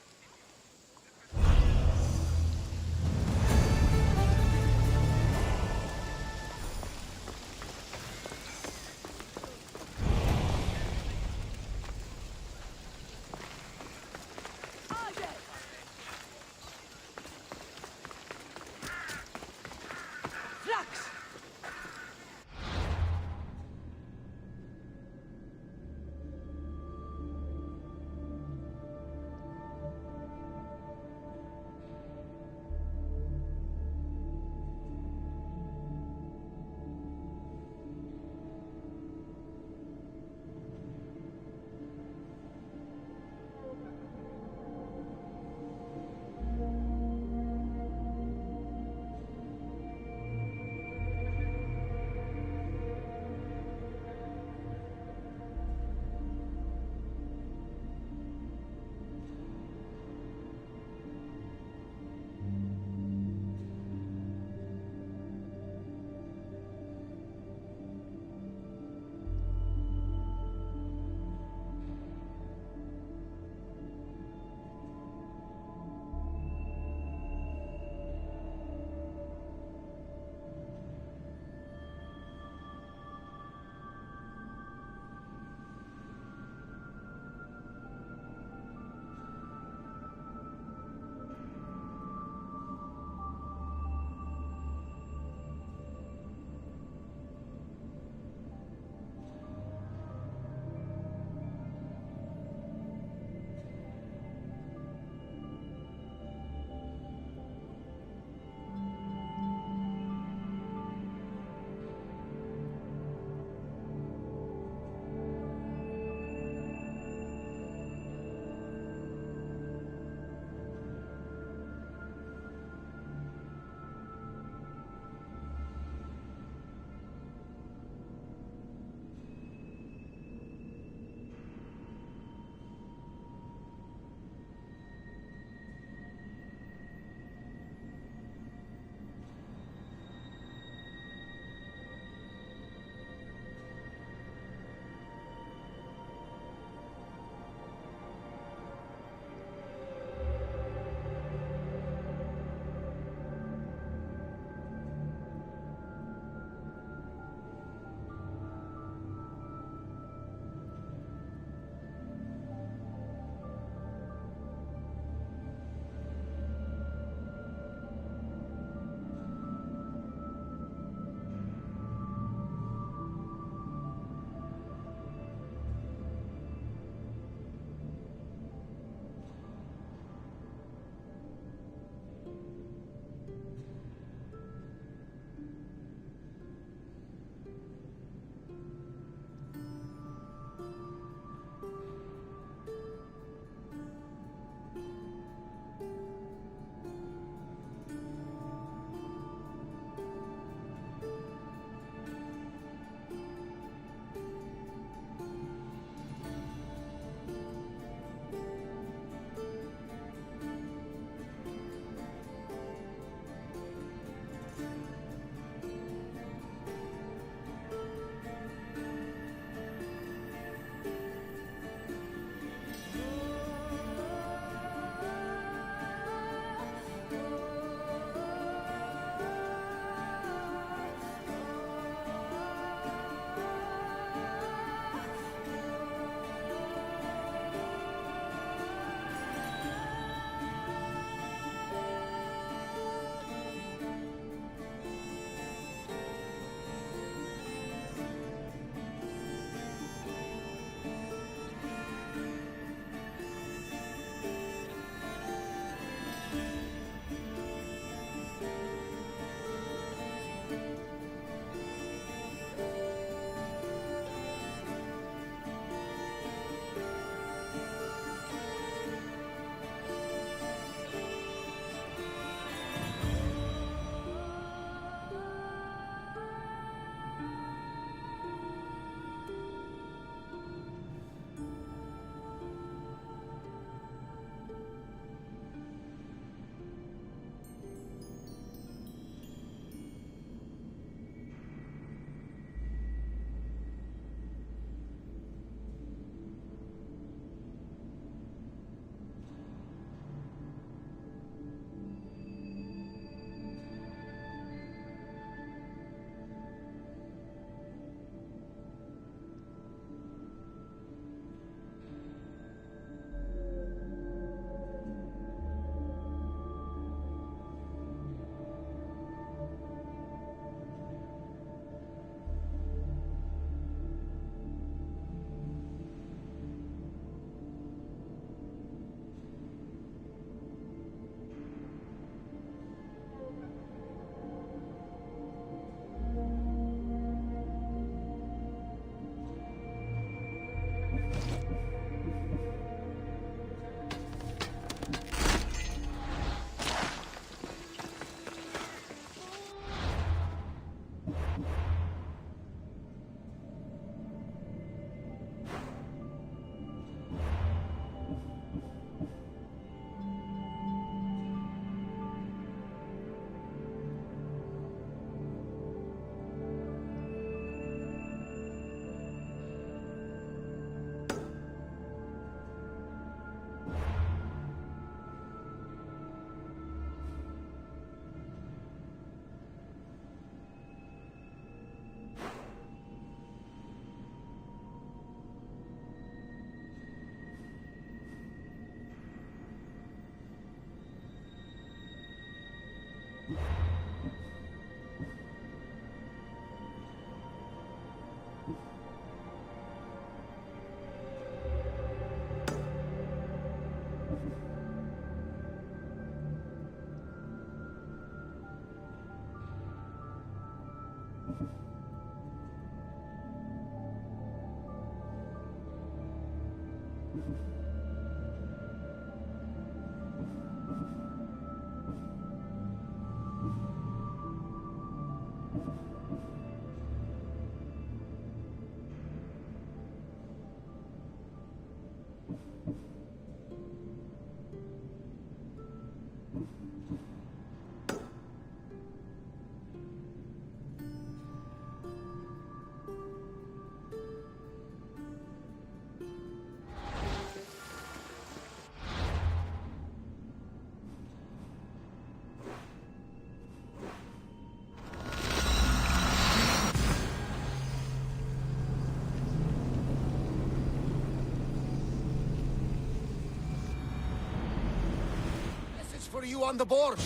For you on the board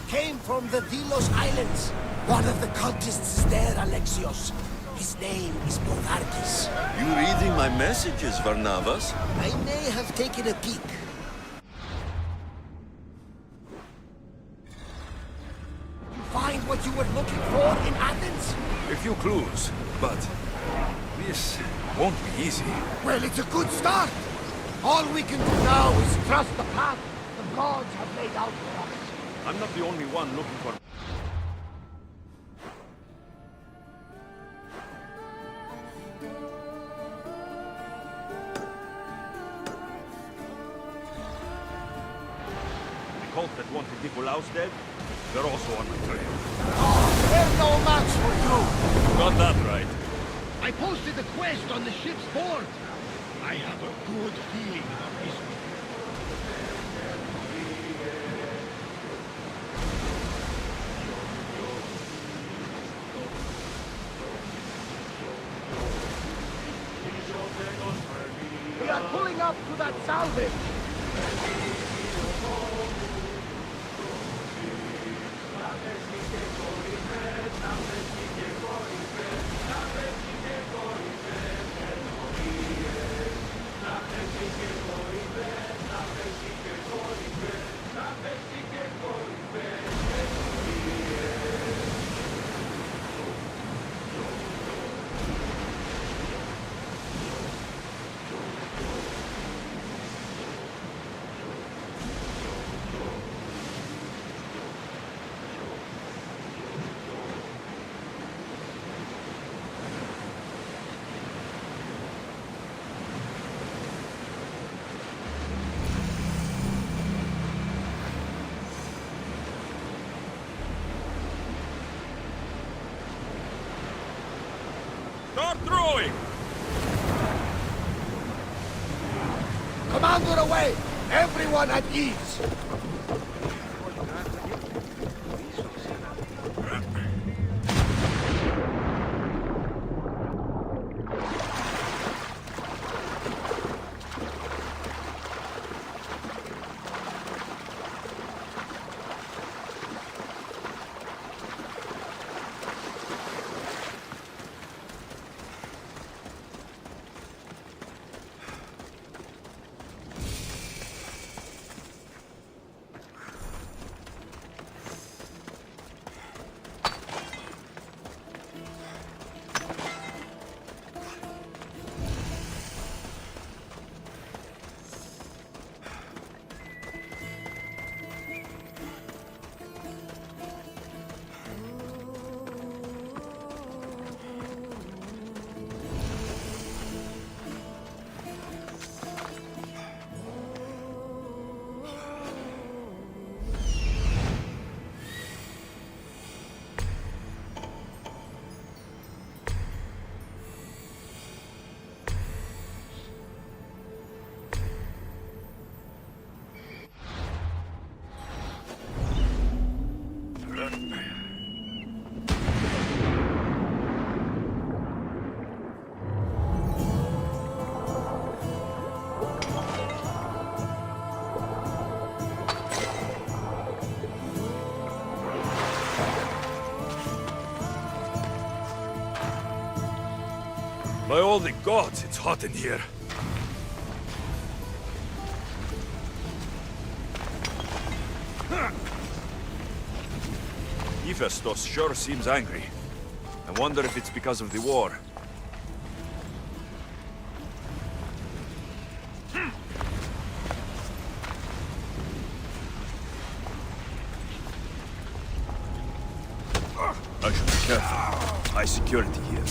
came from the Delos Islands. One of the cultists is there, Alexios. His name is Bogarkis. You reading my messages, Varnavas? I may have taken a peek. You find what you were looking for in Athens? A few clues, but this won't be easy. Well, it's a good start. All we can do now is trust the path the gods have laid out for us. I'm not the only one looking for... The cult that wanted Nicolaus dead, they're also on my trail. They're no match for you. Got that right. I posted the quest on the ship's board. I have a good feeling about this one. We are pulling up to that salvage. Start throwing! Commander away! Everyone at ease! By all the gods, it's hot in here. Hephaestus sure seems angry. I wonder if it's because of the war. I should be careful. High security here.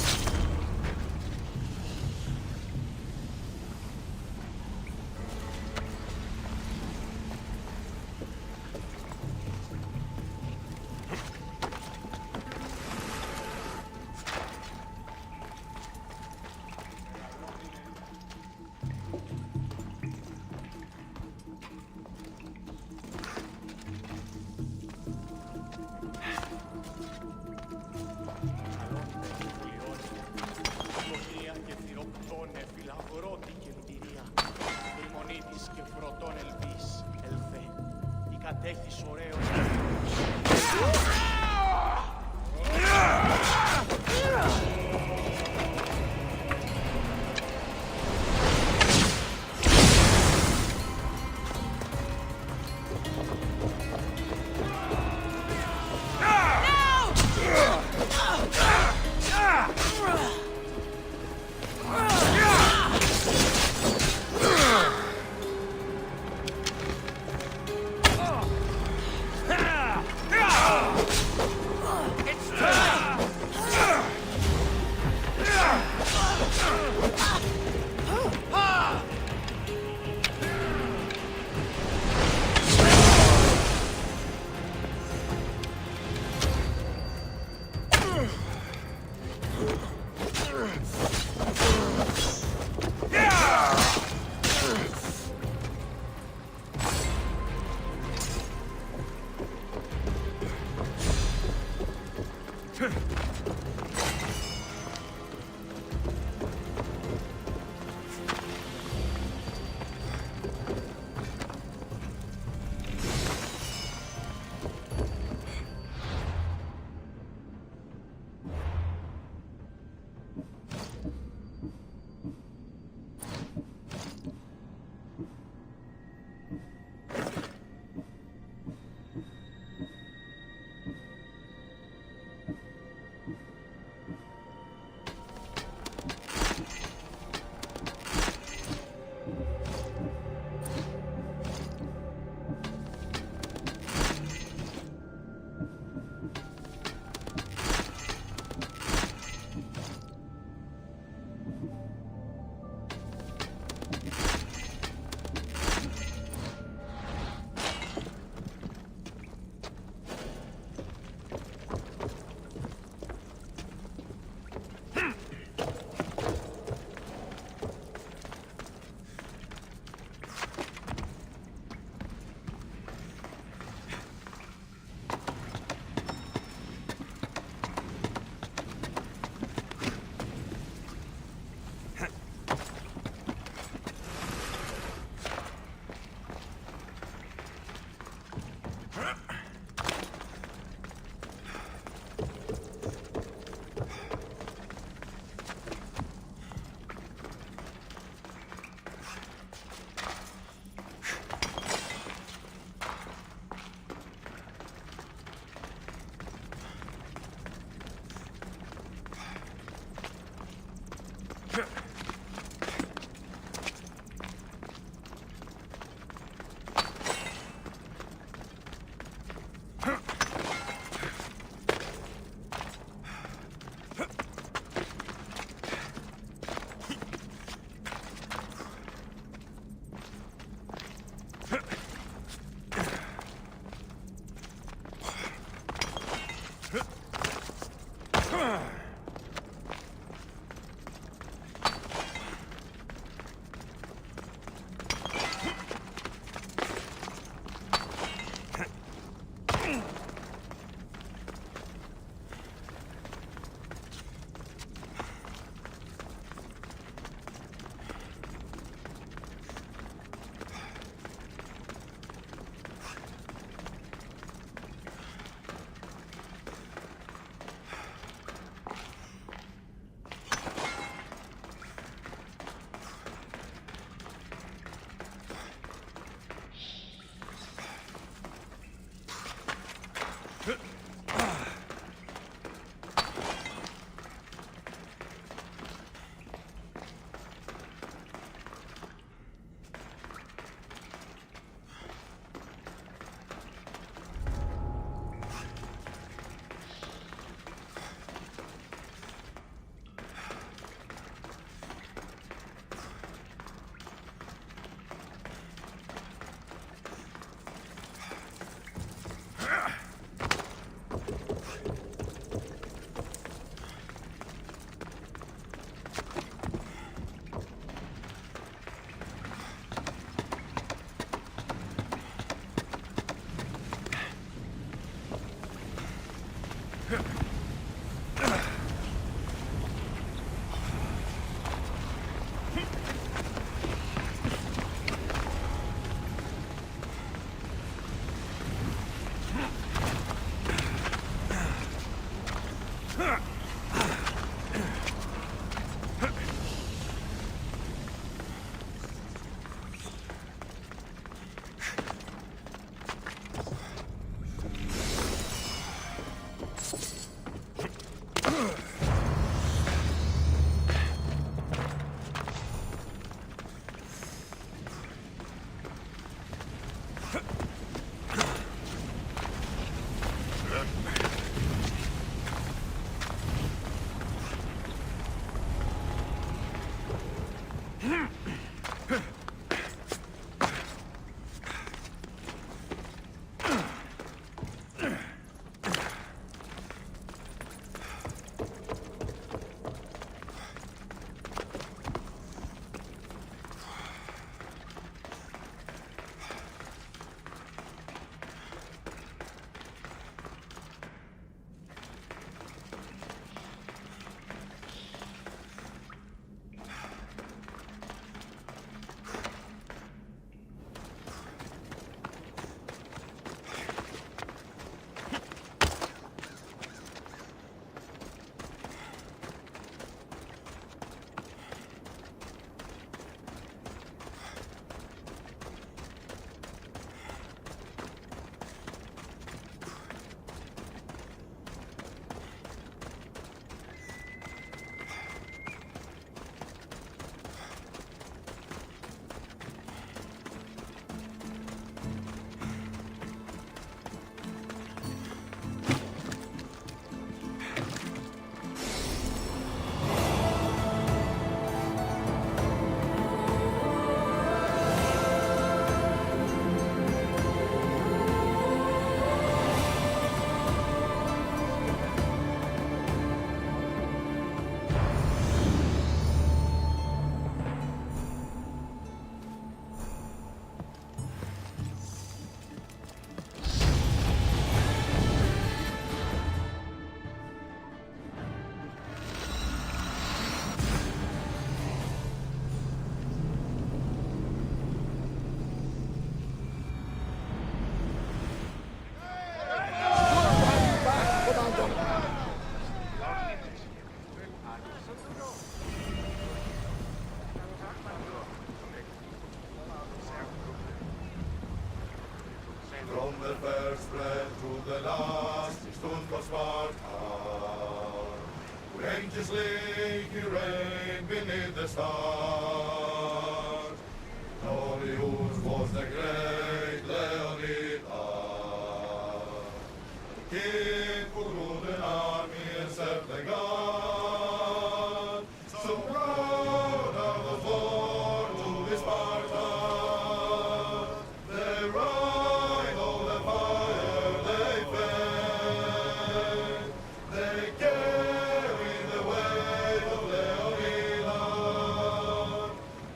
red through the last he stood for Sparta. Courageously he reigned beneath the stars. Glorious was the great Leonidas. The king who ruled an army and served the god. So proud of the fort to the Spartans. They ride over the fire they fed. They carry the weight of Leonidas.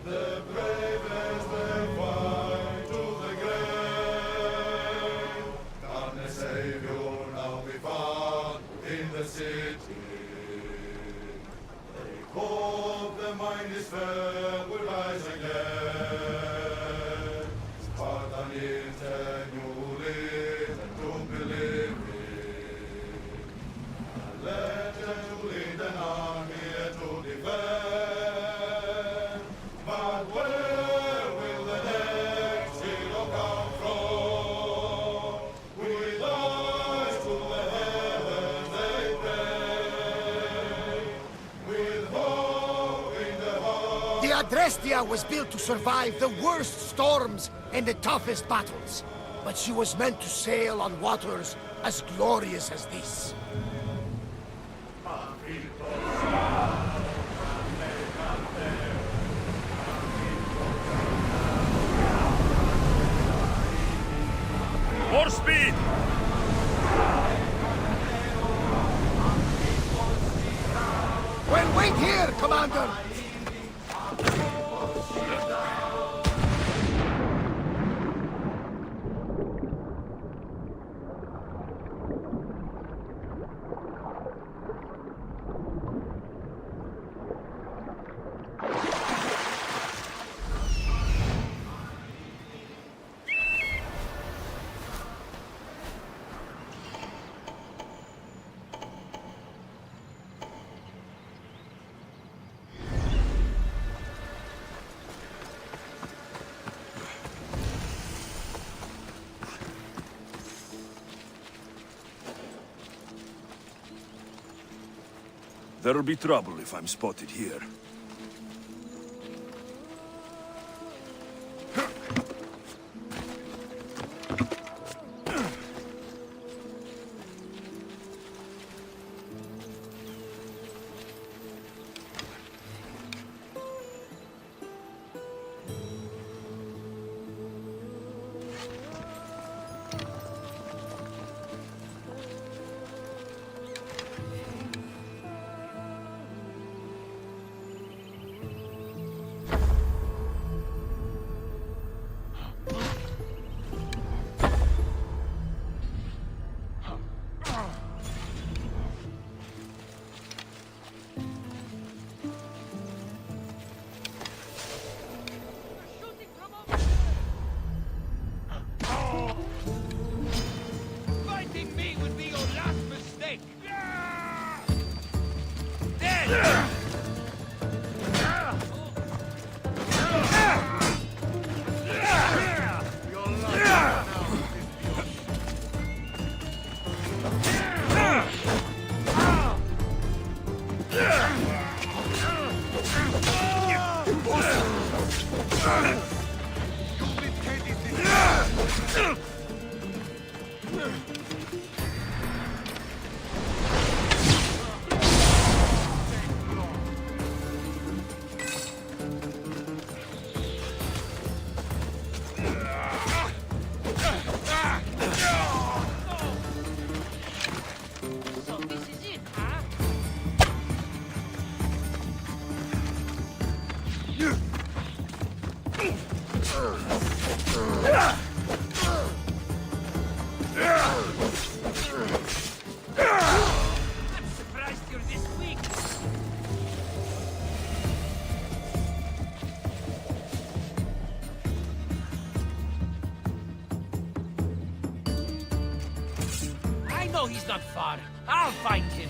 The bravest they fight to the grave. Can a savior now be found in the city? They hope the mind is fed will rise again. Spartan is a new lead and to believe in. A legend to lead an army and to defend. But where will the next hero come from? With eyes to the heavens they pray. With hope in the heart. The Adrestia was built to survive the worst storms and the toughest battles. But she was meant to sail on waters as glorious as this. More speed! Well, wait here, Commander! There'll be trouble if I'm spotted here. Fighting me would be your last mistake. So this is it, huh? I'm surprised you're this weak. I know he's not far. I'll find him.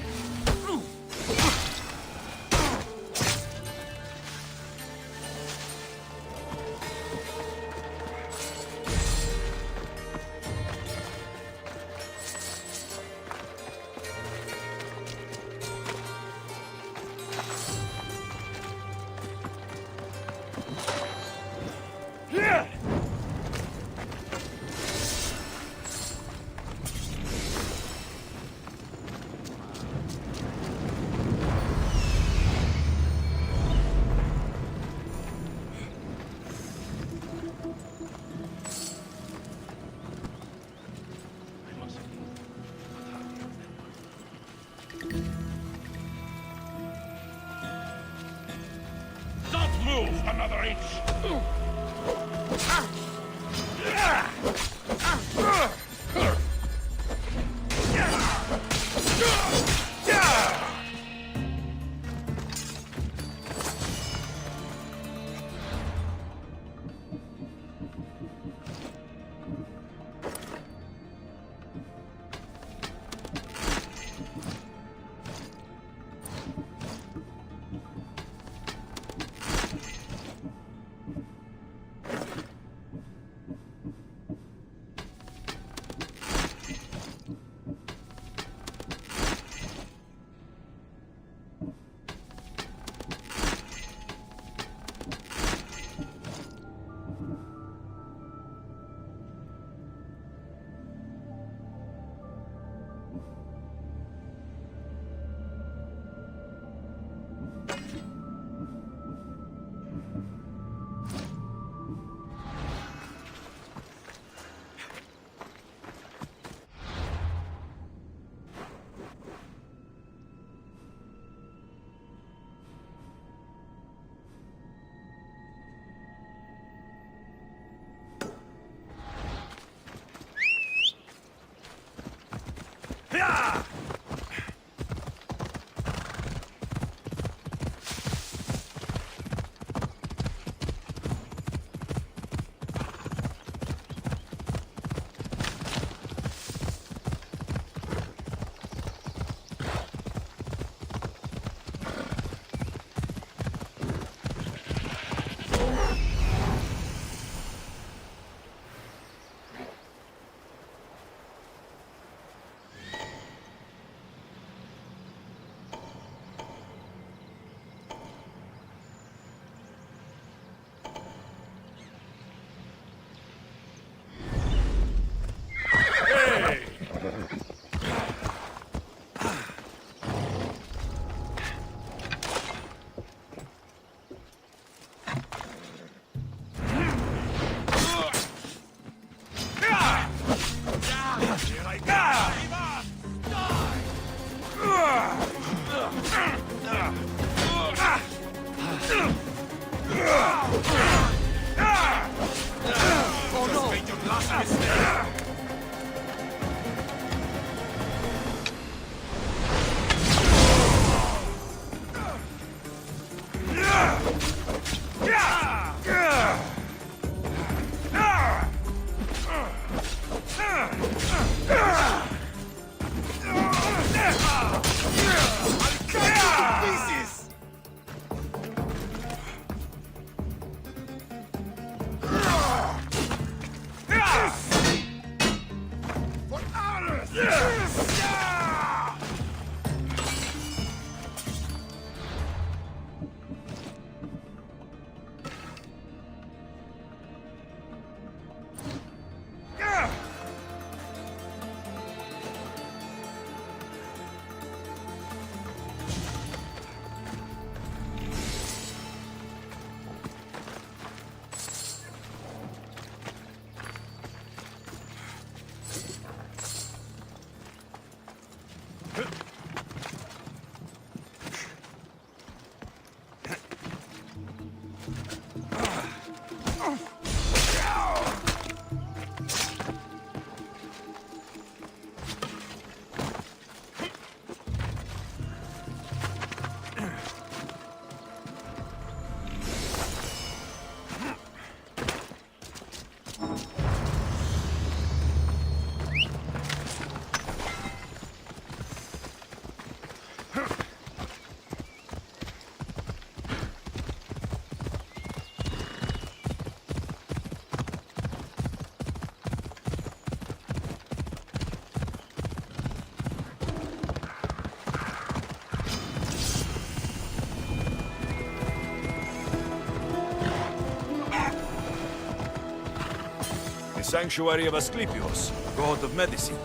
Sanctuary of Asclepios, god of medicine.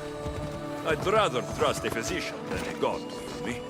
I'd rather trust a physician than a god to heal me.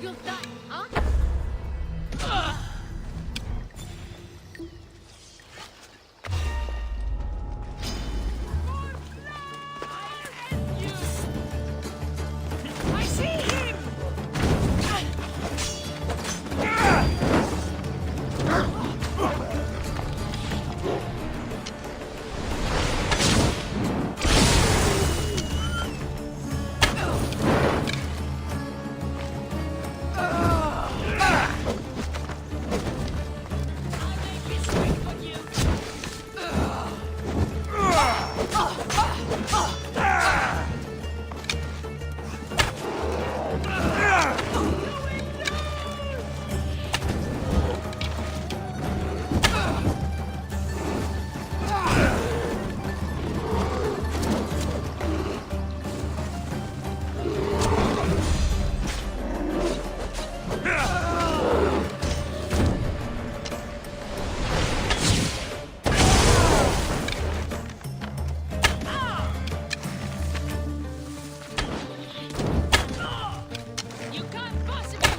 You'll die, huh? I see him! You can't possibly.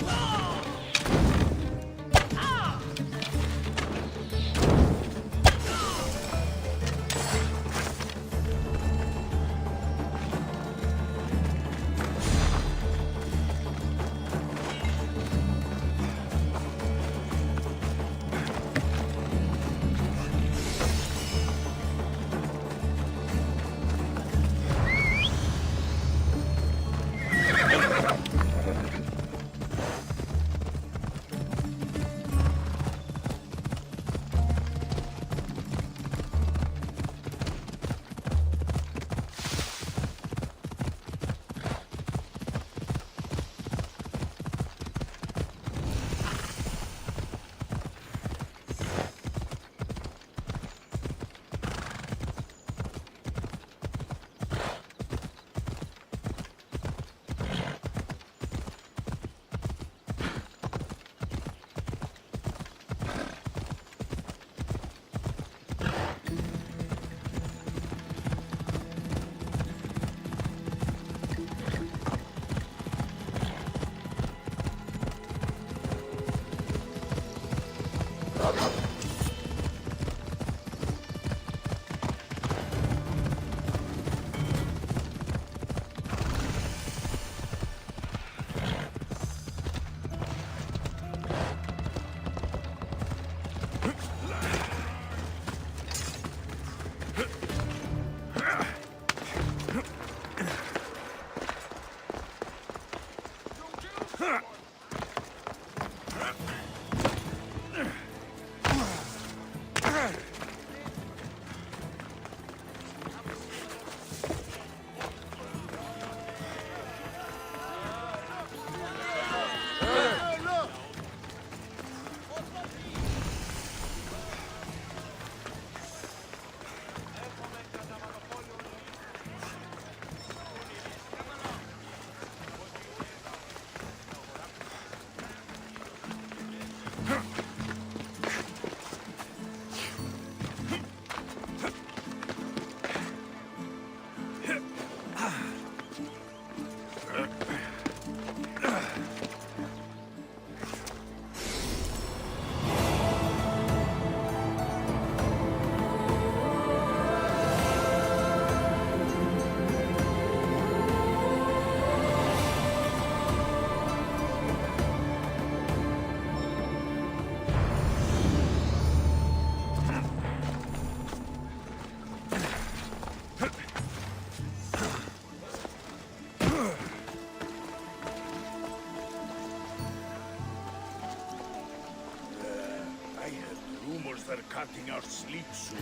imparting our sleep soon.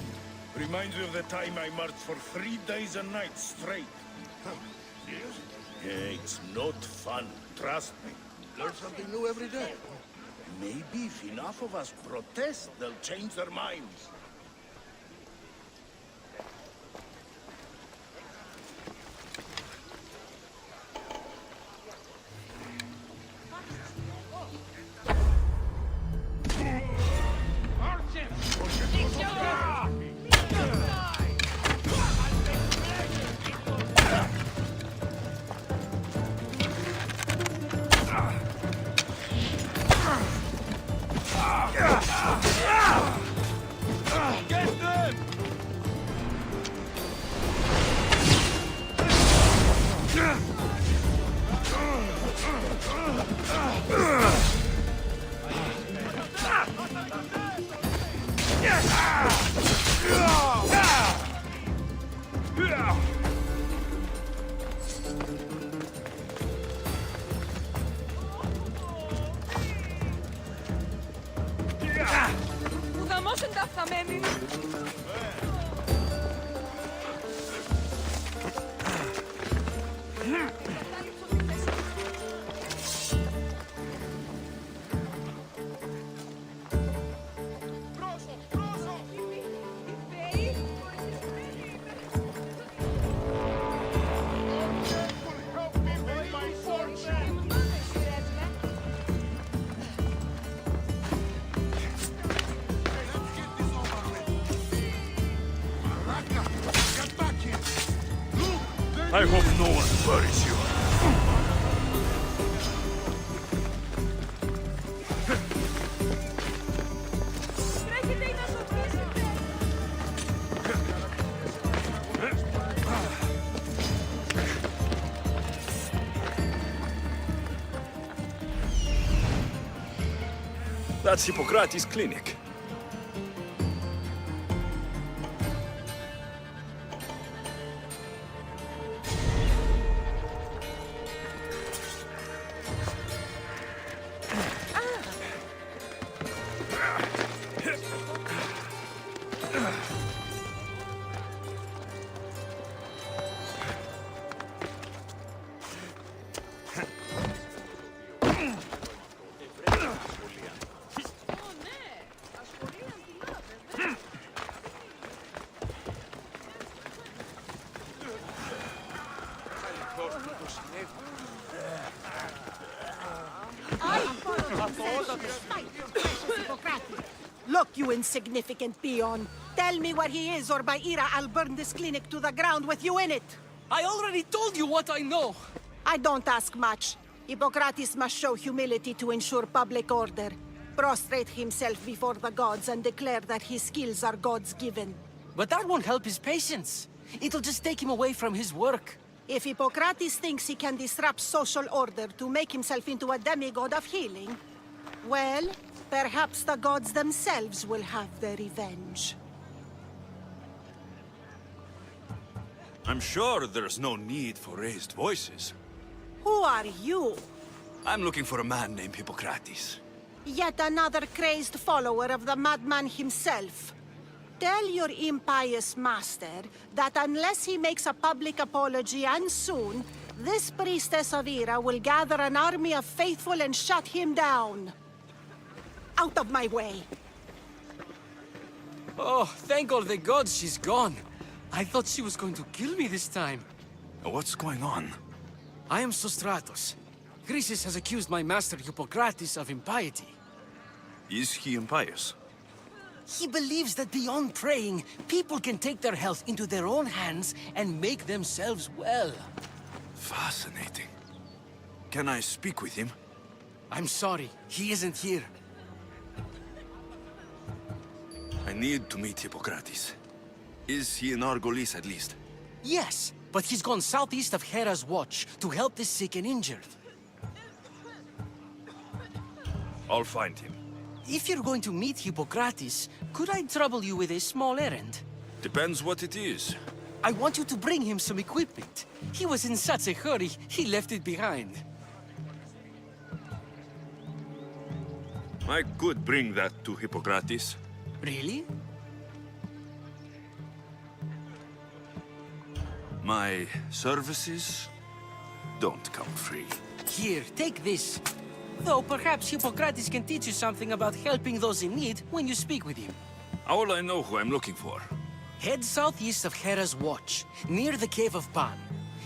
Reminds me of the time I marched for 3 days and nights straight. Yes? Yeah, it's not fun, trust me. Learn something new every day. Maybe if enough of us protest, they'll change their minds. Ο γαμός είναι ταφθαμένη. I hope no one buries you. That's Hippocrates' clinic. Look, you insignificant peon. Tell me where he is, or by Ira, I'll burn this clinic to the ground with you in it. I already told you what I know. I don't ask much. Hippocrates must show humility to ensure public order. Prostrate himself before the gods and declare that his skills are gods given. But that won't help his patients. It'll just take him away from his work. If Hippocrates thinks he can disrupt social order to make himself into a demigod of healing, well, perhaps the gods themselves will have their revenge. I'm sure there's no need for raised voices. Who are you? I'm looking for a man named Hippocrates. Yet another crazed follower of the madman himself. Tell your impious master that unless he makes a public apology, and soon, this priestess of Ira will gather an army of faithful and shut him down. Out of my way! Oh, thank all the gods she's gone. I thought she was going to kill me this time. What's going on? I am Sostratos. Chrysis has accused my master Hippocrates of impiety. Is he impious? He believes that beyond praying, people can take their health into their own hands and make themselves well. Fascinating. Can I speak with him? I'm sorry, he isn't here. I need to meet Hippocrates. Is he in Argolis at least? Yes, but he's gone southeast of Hera's Watch to help the sick and injured. I'll find him. If you're going to meet Hippocrates, could I trouble you with a small errand? Depends what it is. I want you to bring him some equipment. He was in such a hurry, he left it behind. I could bring that to Hippocrates. Really? My services don't come free. Here, take this. Though perhaps Hippocrates can teach you something about helping those in need when you speak with him. How will I know who I'm looking for? Head southeast of Hera's Watch, near the Cave of Pan.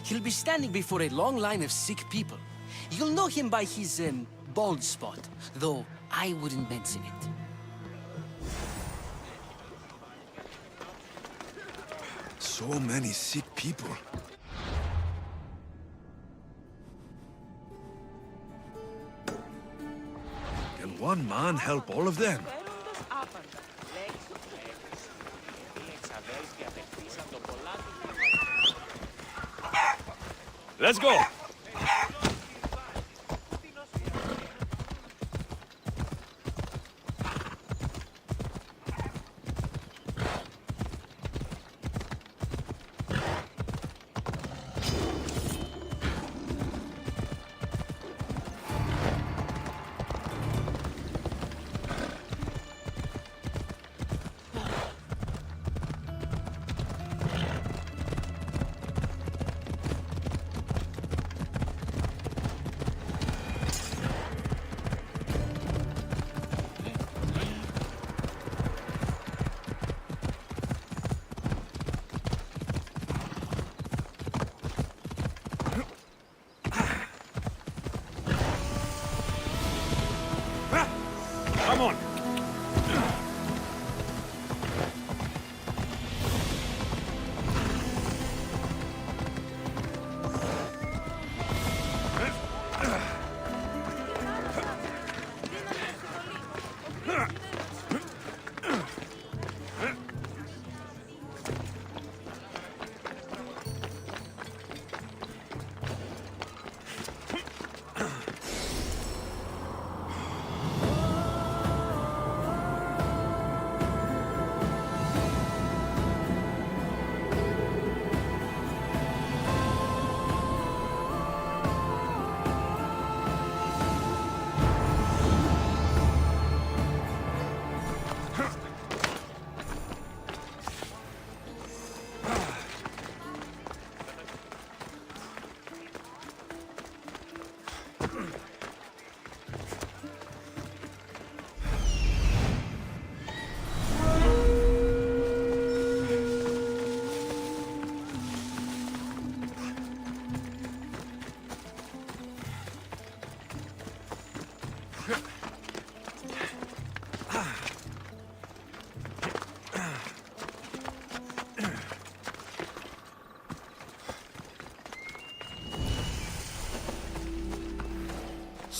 He'll be standing before a long line of sick people. You'll know him by his, bald spot, though I wouldn't mention it. So many sick people. Can one man help all of them? Let's go! Come on!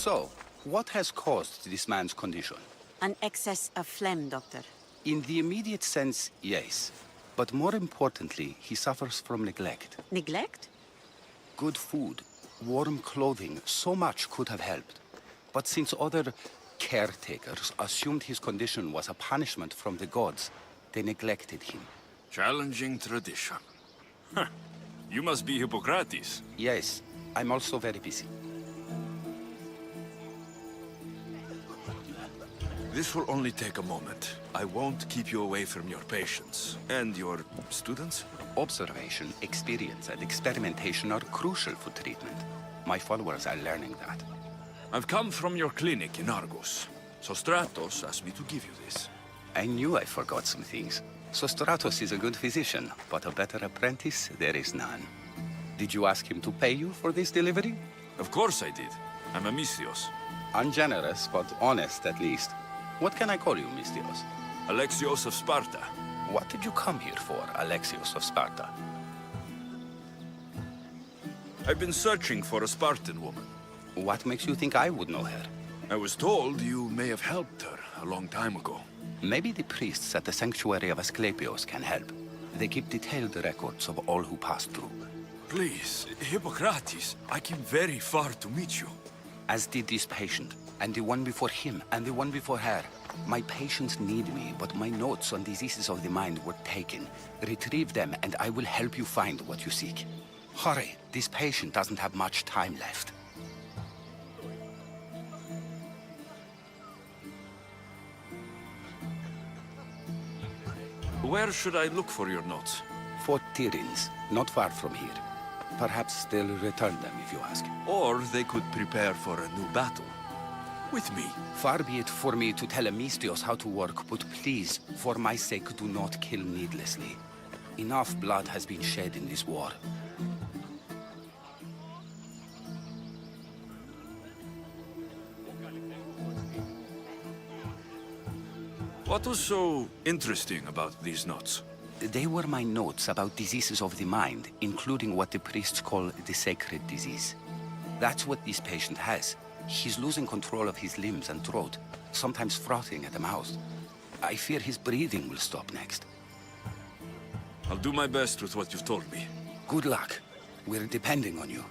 So, what has caused this man's condition? An excess of phlegm, Doctor. In the immediate sense, yes. But more importantly, he suffers from neglect. Neglect? Good food, warm clothing, so much could have helped. But since other caretakers assumed his condition was a punishment from the gods, they neglected him. Challenging tradition. Huh. You must be Hippocrates. Yes, I'm also very busy. This will only take a moment. I won't keep you away from your patients. And your students? Observation, experience, and experimentation are crucial for treatment. My followers are learning that. I've come from your clinic in Argos. Sostratos asked me to give you this. I knew I forgot some things. Sostratos is a good physician, but a better apprentice there is none. Did you ask him to pay you for this delivery? Of course I did. I'm a Misthios. Ungenerous, but honest at least. What can I call you, Misthios? Alexios of Sparta. What did you come here for, Alexios of Sparta? I've been searching for a Spartan woman. What makes you think I would know her? I was told you may have helped her a long time ago. Maybe the priests at the sanctuary of Asclepios can help. They keep detailed records of all who pass through. Please, Hippocrates, I came very far to meet you. As did this patient, and the one before him, and the one before her. My patients need me, but my notes on diseases of the mind were taken. Retrieve them, and I will help you find what you seek. Hurry, this patient doesn't have much time left. Where should I look for your notes? For Tyrins. Not far from here. Perhaps they'll return them if you ask. Or they could prepare for a new battle. With me. Far be it for me to tell Amistios how to work, but please, for my sake, do not kill needlessly. Enough blood has been shed in this war. What was so interesting about these notes? They were my notes about diseases of the mind, including what the priests call the sacred disease. That's what this patient has. He's losing control of his limbs and throat, sometimes frothing at the mouth. I fear his breathing will stop next. I'll do my best with what you've told me. Good luck. We're depending on you.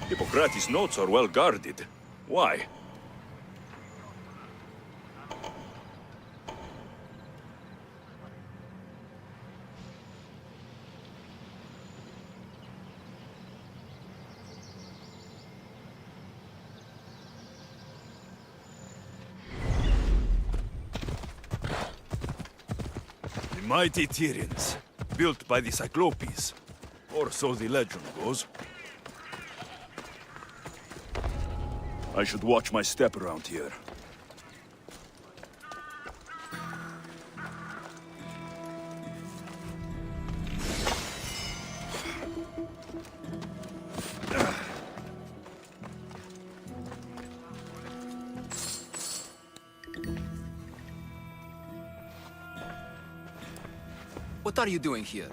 Hippocrates' notes are well guarded. Why? The mighty Tyrians, built by the Cyclopes, or so the legend goes. I should watch my step around here. What are you doing here?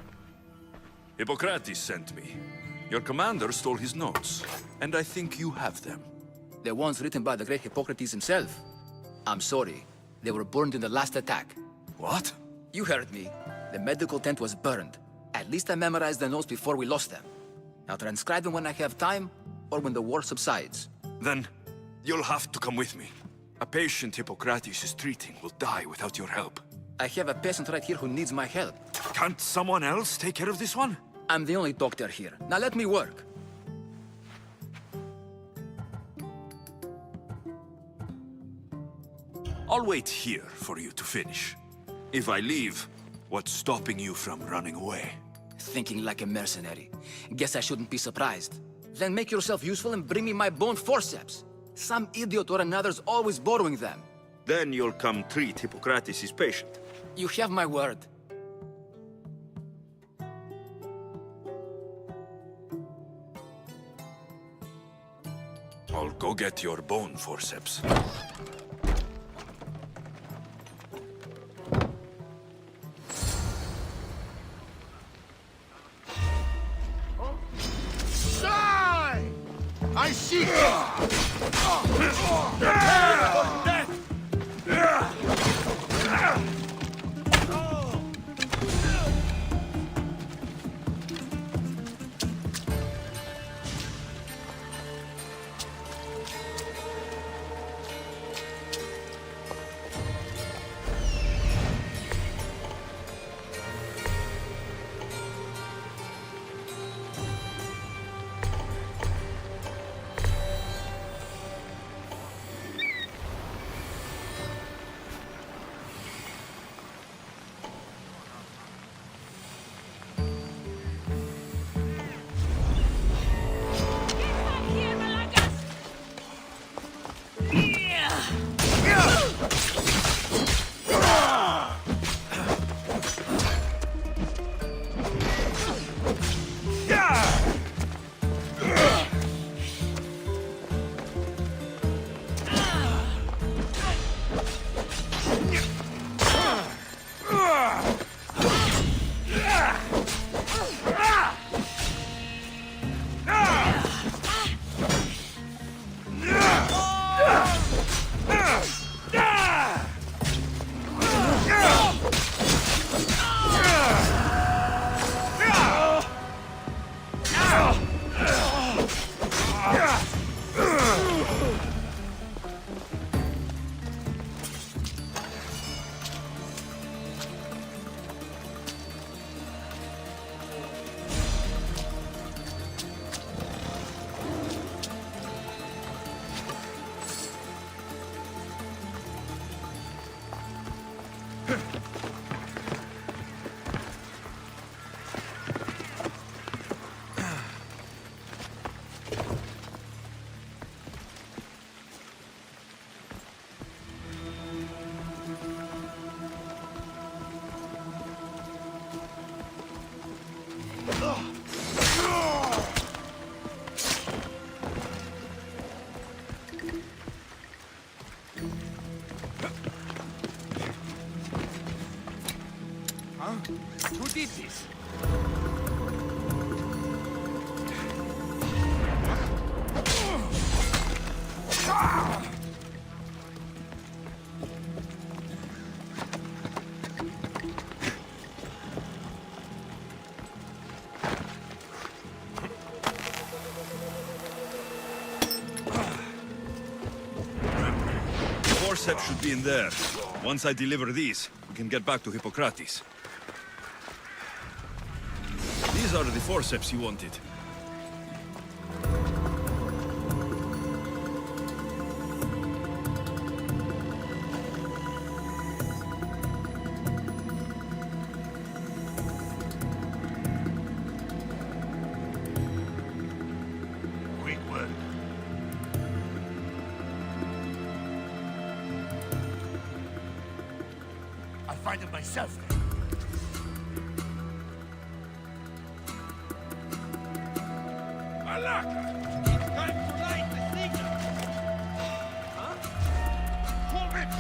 Hippocrates sent me. Your commander stole his notes, and I think you have them. The ones written by the great Hippocrates himself. I'm sorry. They were burned in the last attack. What? You heard me. The medical tent was burned. At least I memorized the notes before we lost them. I'll transcribe them when I have time, or when the war subsides. Then, you'll have to come with me. A patient Hippocrates is treating will die without your help. I have a patient right here who needs my help. Can't someone else take care of this one? I'm the only doctor here. Now let me work. I'll wait here for you to finish. If I leave, what's stopping you from running away? Thinking like a mercenary. Guess I shouldn't be surprised. Then make yourself useful and bring me my bone forceps. Some idiot or another's always borrowing them. Then you'll come treat Hippocrates' patient. You have my word. I'll go get your bone forceps. Die! I seek cities. Forceps should be in there. Once I deliver these, we can get back to Hippocrates. These are the forceps you wanted. Quick work. I'll find it myself. Alaka! It's time to light the signal! Huh? Hold it!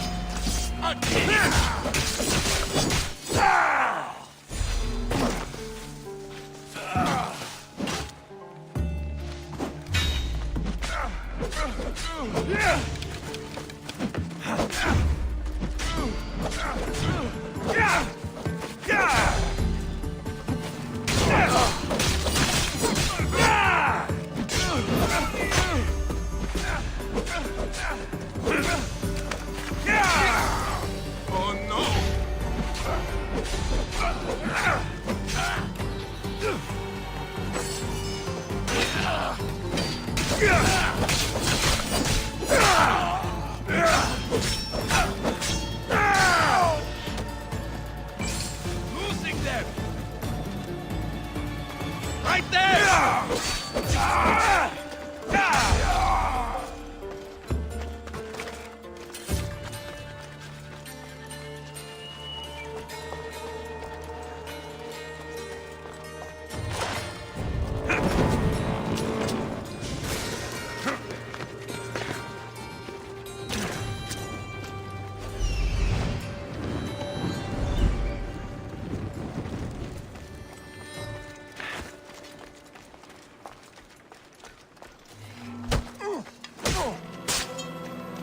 Oh no! Losing them! Right there!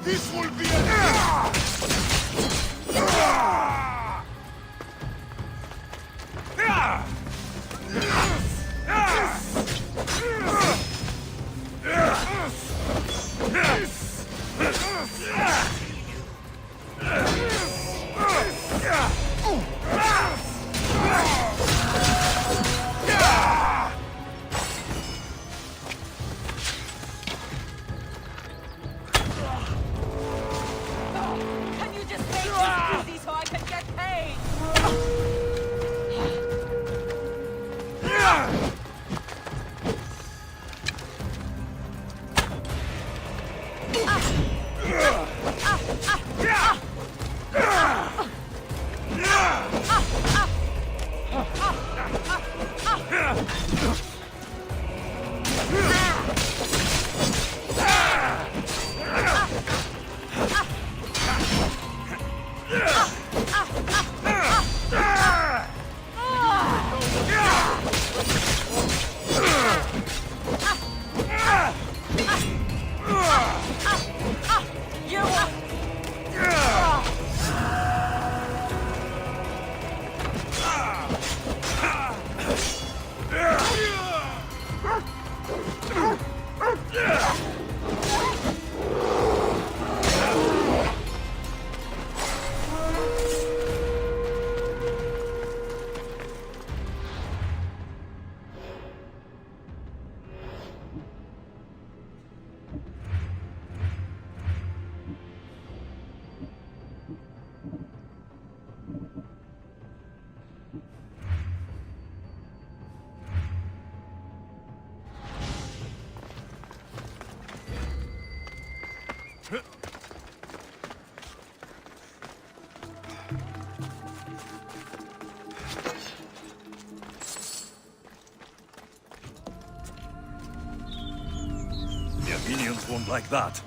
This will be a... Can you just make this easy so I can get paid? The Athenians won't like that.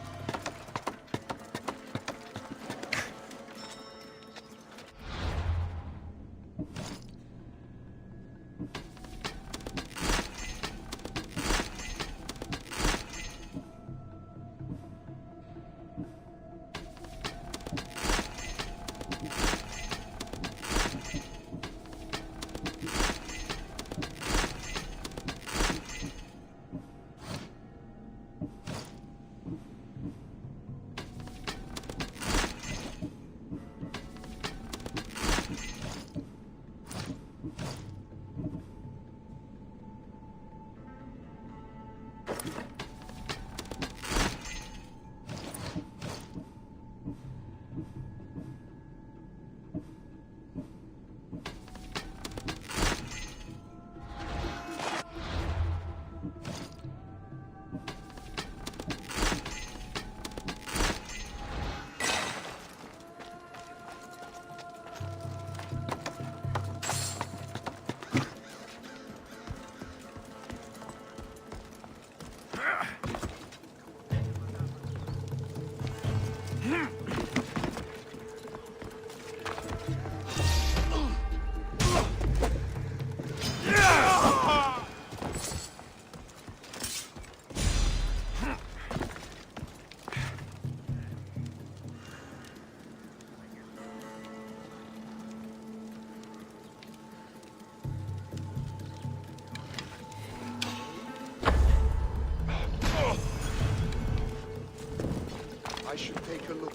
I should take a look.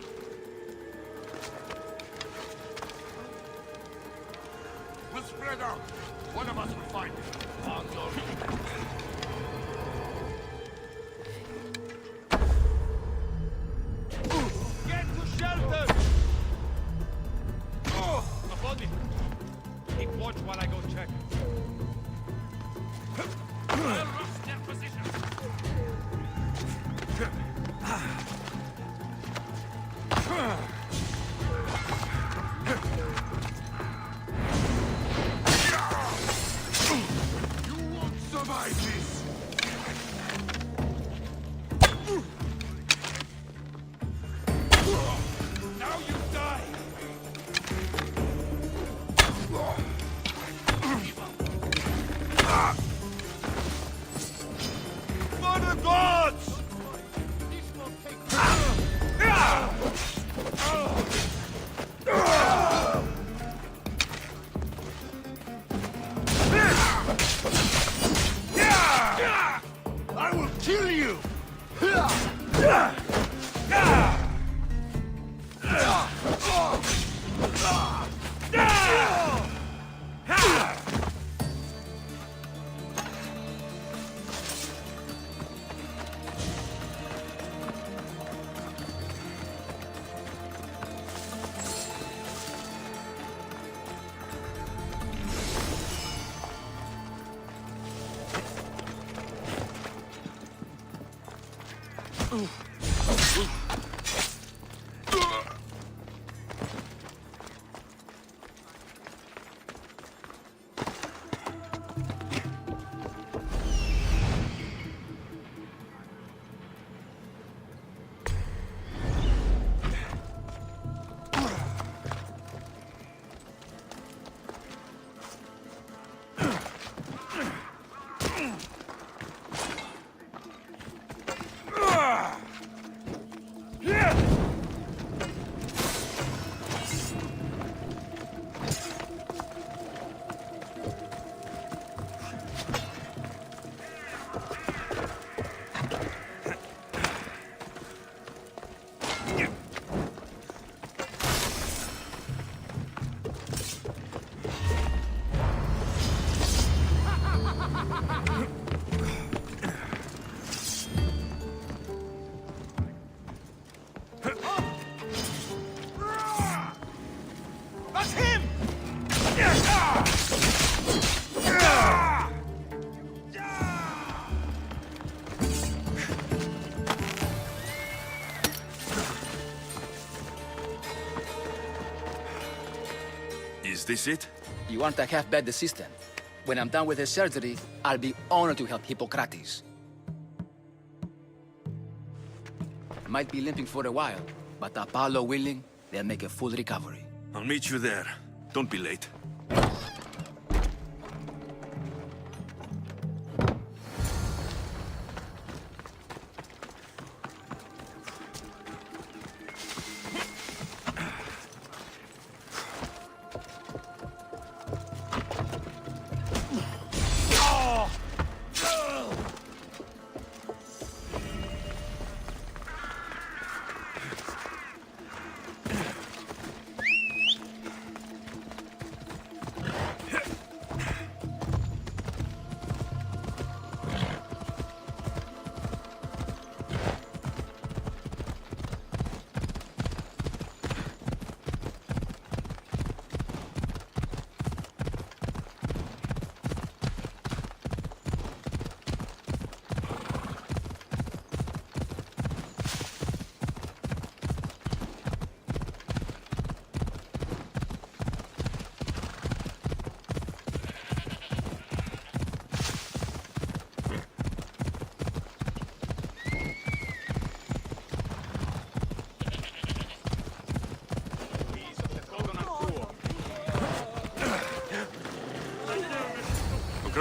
We'll spread out. One of us will find it. On your Get to shelter! A body. Keep watch while I go check. I'll rush their position. You won't survive this! Now you die! For the gods! I will kill you! That's him! Is this it? You aren't a half-bad assistant. When I'm done with his surgery, I'll be honored to help Hippocrates. Might be limping for a while, but Apollo willing, they'll make a full recovery. I'll meet you there. Don't be late.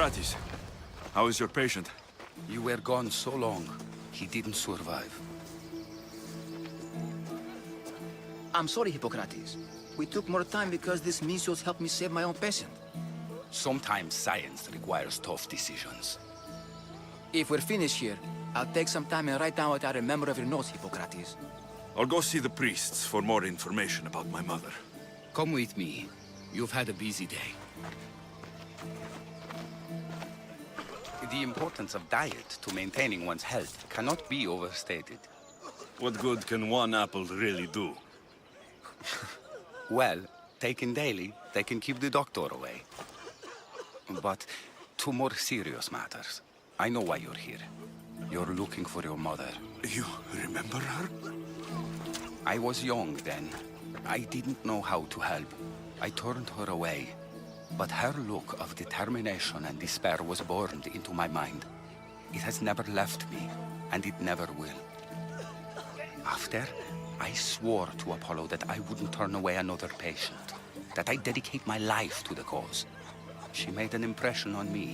Hippocrates, how is your patient? You were gone so long, he didn't survive. I'm sorry, Hippocrates. We took more time because this Misios helped me save my own patient. Sometimes science requires tough decisions. If we're finished here, I'll take some time and write down what I remember of your notes, Hippocrates. I'll go see the priests for more information about my mother. Come with me. You've had a busy day. The importance of diet to maintaining one's health cannot be overstated. What good can one apple really do? Well, taken daily, they can keep the doctor away. But to more serious matters, I know why you're here. You're looking for your mother. You remember her? I was young then. I didn't know how to help. I turned her away. But her look of determination and despair was burned into my mind. It has never left me, and it never will. After, I swore to Apollo that I wouldn't turn away another patient, that I'd dedicate my life to the cause. She made an impression on me.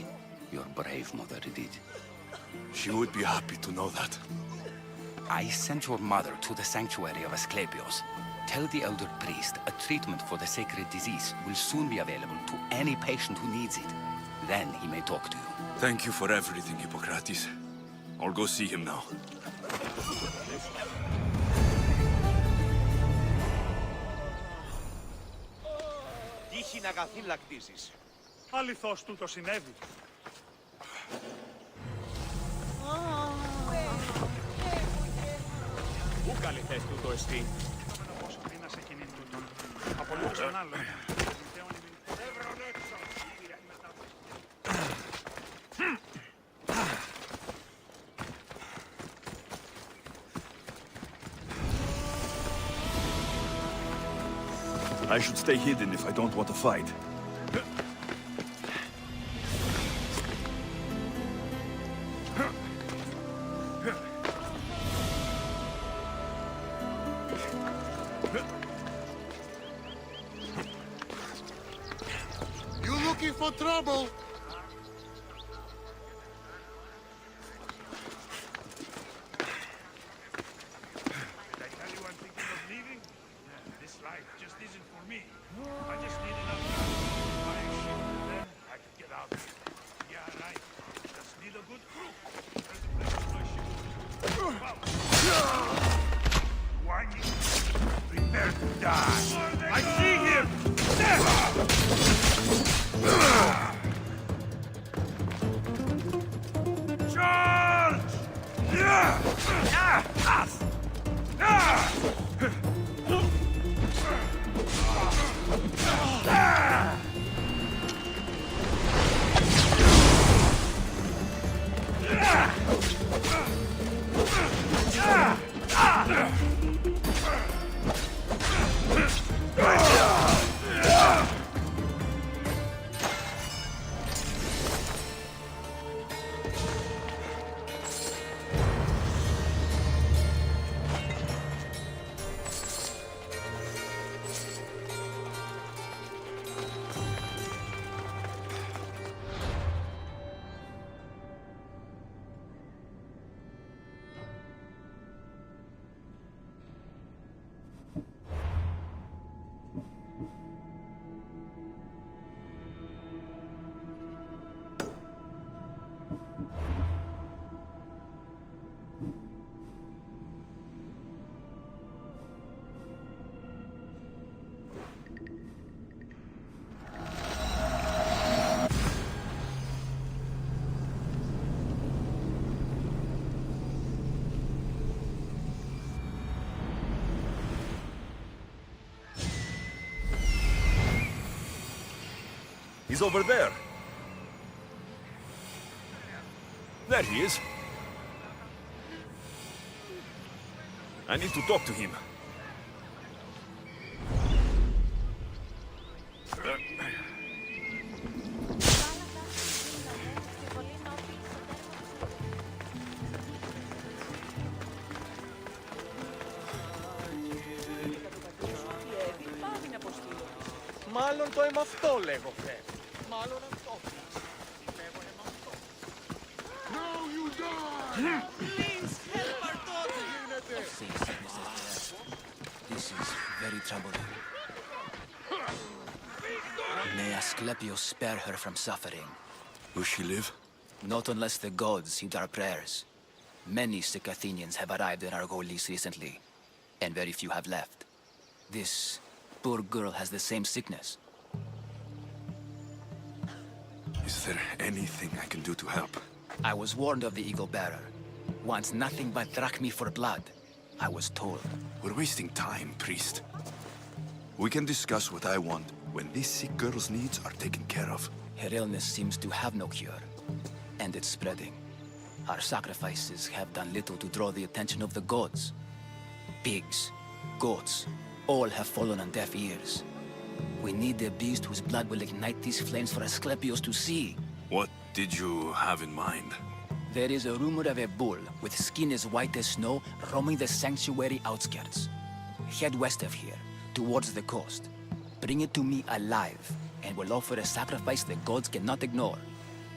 Your brave mother did. She would be happy to know that. I sent your mother to the sanctuary of Asclepios. Tell the elder priest a treatment for the sacred disease will soon be available to any patient who needs it. Then he may talk to you. Thank you for everything, Hippocrates. I'll go see him now. Τύχη να καθήλακτήσεις. Αληθώς τούτο συνέβη. Πού καλή θες τούτο εστί? Πόσο μήνας εκείνη τούτον. Από λίγο ξανά λέω. I should stay hidden if I don't want to fight. You looking for trouble? Did I tell you I'm thinking of leaving? This life just isn't for me. I just need enough time to buy a ship, and then I can get out. Yeah, right. Just need a good crew. There's a place my ship will be. Whining. Prepare to die. I see him! Charge! He's over there. There he is. I need to talk to him. Μάλλον το αίμα αυτό λέγω, Φρέντ. Μάλλον αυτό. very troubling. May Asclepius spare her from suffering. Will she live? Not unless the gods heed our prayers. Many sick Athenians have arrived in Argolis recently, and very few have left. This poor girl has the same sickness. Is there anything I can do to help? I was warned of the Eagle Bearer. Wants nothing but drachmi for blood. I was told. We're wasting time, priest. We can discuss what I want when this sick girl's needs are taken care of. Her illness seems to have no cure, and it's spreading. Our sacrifices have done little to draw the attention of the gods. Pigs, goats, all have fallen on deaf ears. We need a beast whose blood will ignite these flames for Asclepius to see. What did you have in mind? There is a rumor of a bull with skin as white as snow roaming the sanctuary outskirts. Head west of here, towards the coast. Bring it to me alive, and we'll offer a sacrifice the gods cannot ignore.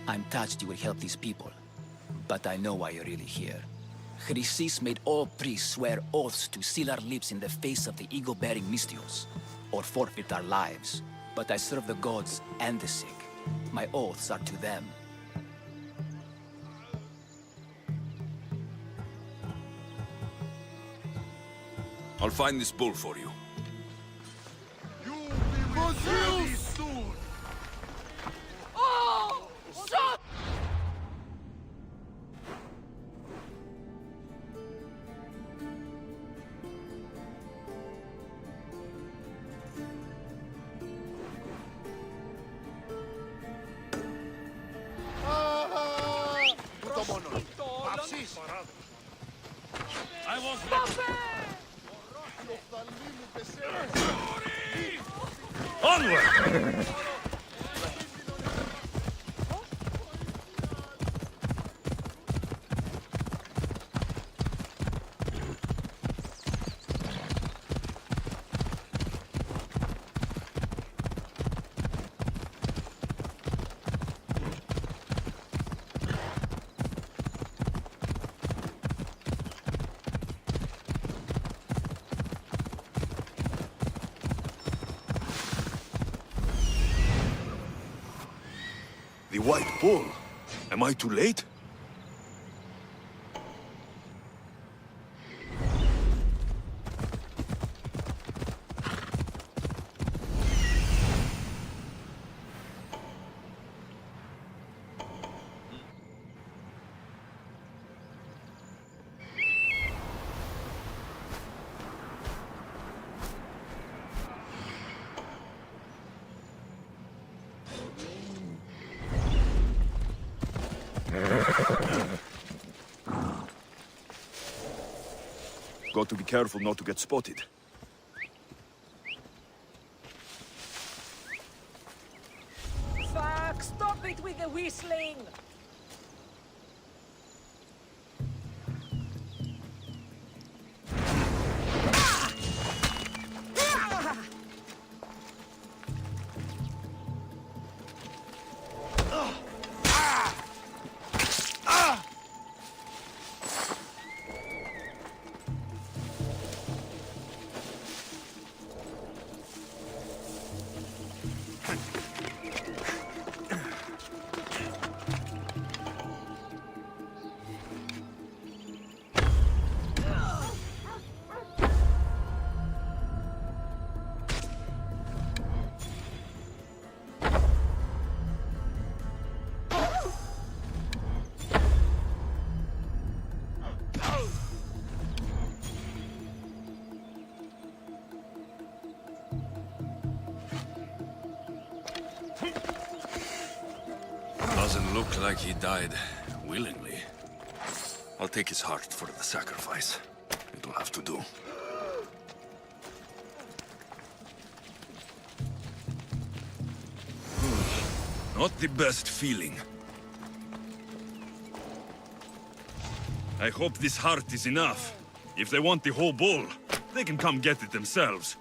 I'm touched you will help these people, but I know why you're really here. Chrysis made all priests swear oaths to seal our lips in the face of the eagle-bearing Mystios, or forfeit our lives. But I serve the gods and the sick. My oaths are to them. I'll find this bull for you. Oh! Shut! I won't Onward! The White Bull. Am I too late? Got to be careful not to get spotted. Fuck! Stop it with the whistling! Doesn't look like he died willingly. I'll take his heart for the sacrifice. It'll have to do. Not the best feeling. I hope this heart is enough. If they want the whole bull, they can come get it themselves.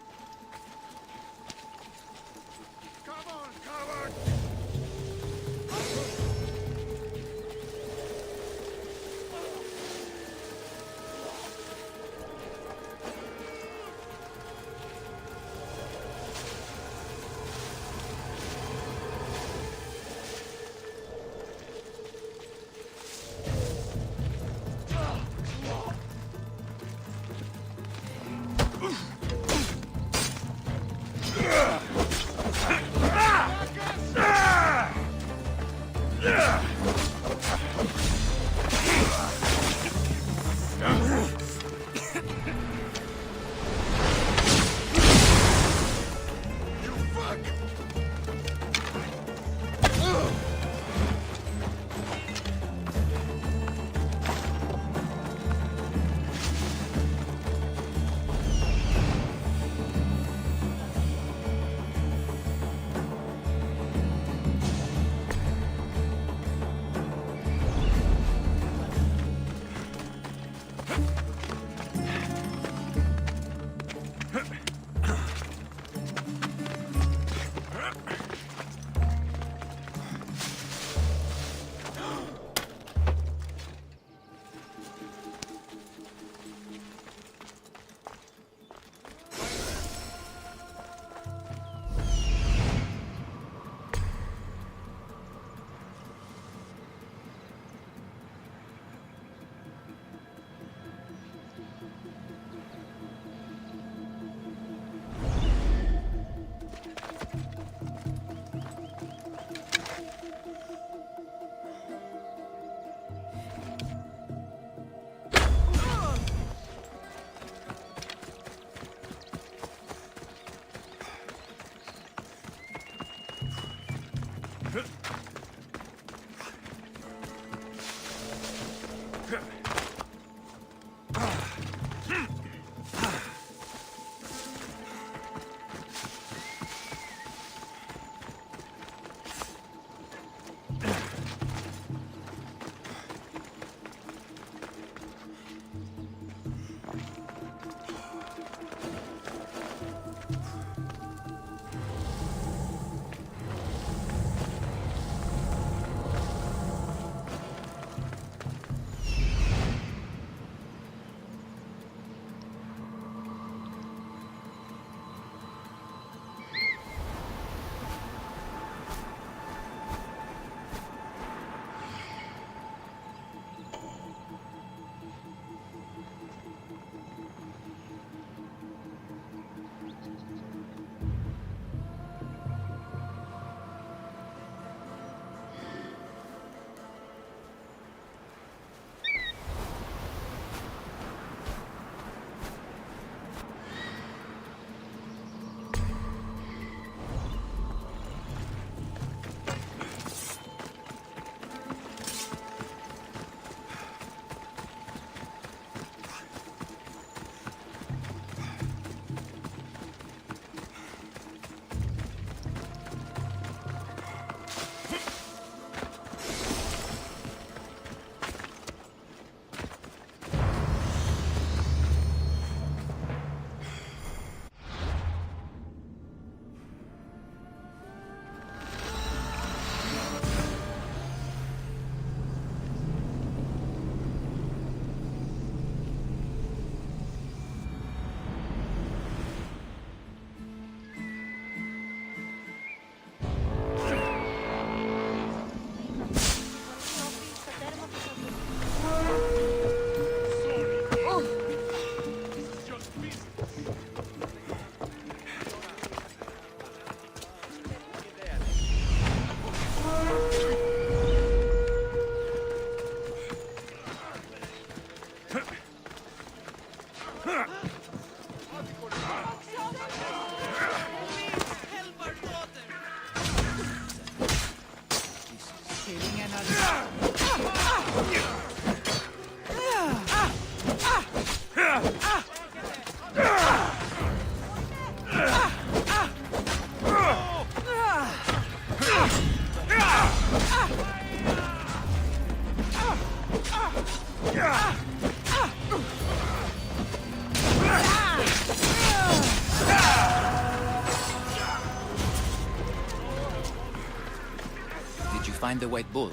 Find the White Bull.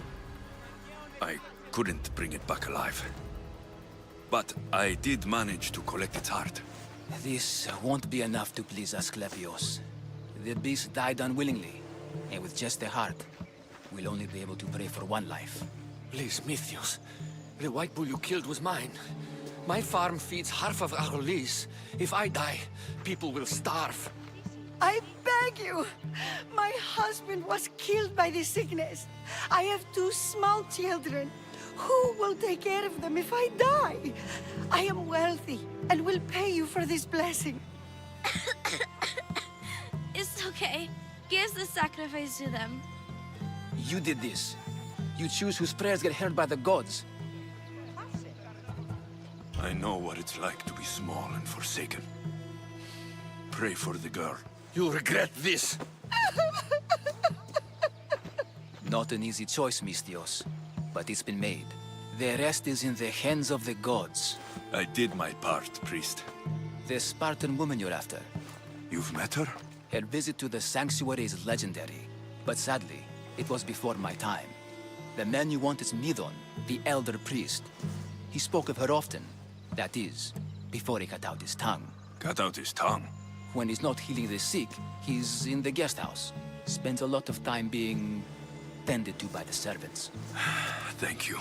I couldn't bring it back alive. But I did manage to collect its heart. This won't be enough to please Asclepios. The beast died unwillingly, and with just the heart, we'll only be able to pray for one life. Please, Mythios. The White Bull you killed was mine. My farm feeds half of Argolis. If I die, people will starve. I beg you! My husband was killed by the sickness. I have 2 small children. Who will take care of them if I die? I am wealthy and will pay you for this blessing. It's okay. Give the sacrifice to them. You did this. You choose whose prayers get heard by the gods. I know what it's like to be small and forsaken. Pray for the girl. You'll regret this. Not an easy choice, Mystios, but it's been made. The rest is in the hands of the gods. I did my part, priest. The Spartan woman you're after. You've met her? Her visit to the sanctuary is legendary, but sadly, it was before my time. The man you want is Midon, the elder priest. He spoke of her often. That is, before he cut out his tongue. Cut out his tongue? When he's not healing the sick, he's in the guest house. Spends a lot of time being tended to by the servants. Thank you.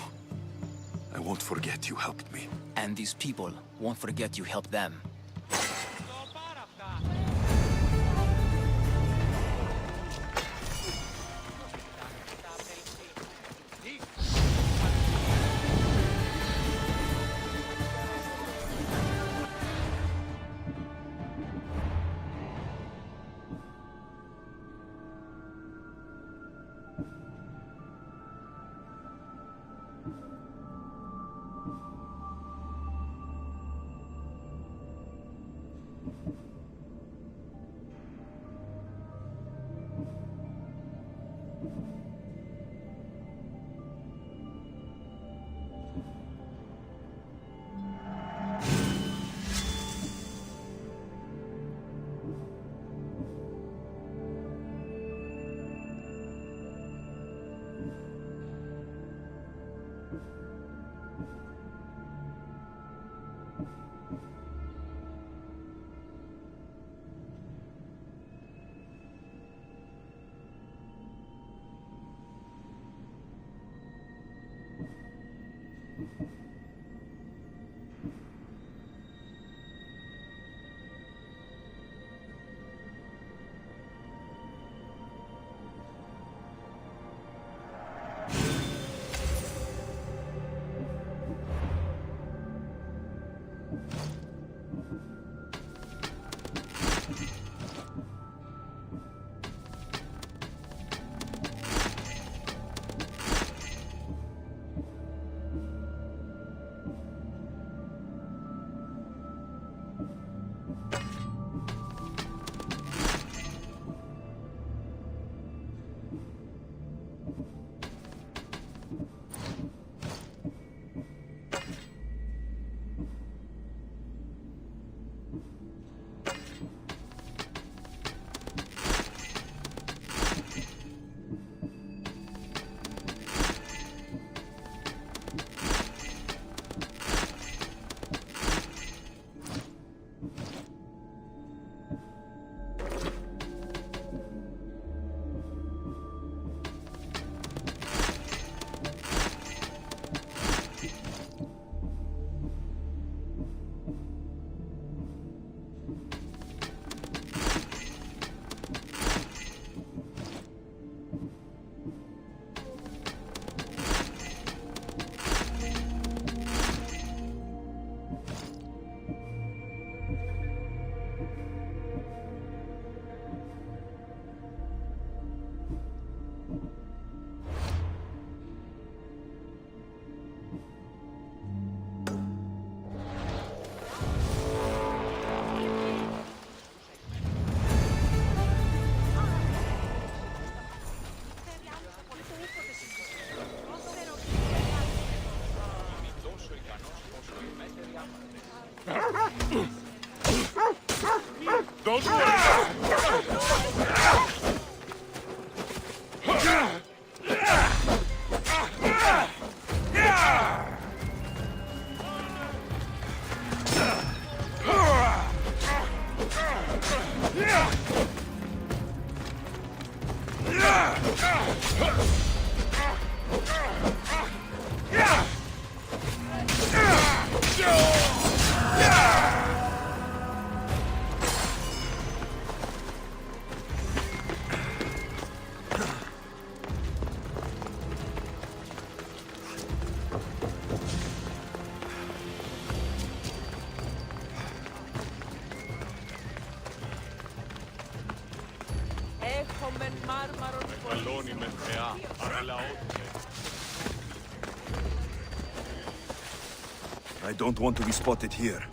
I won't forget you helped me. And these people won't forget you helped them. Don't worry! I don't want to be spotted here.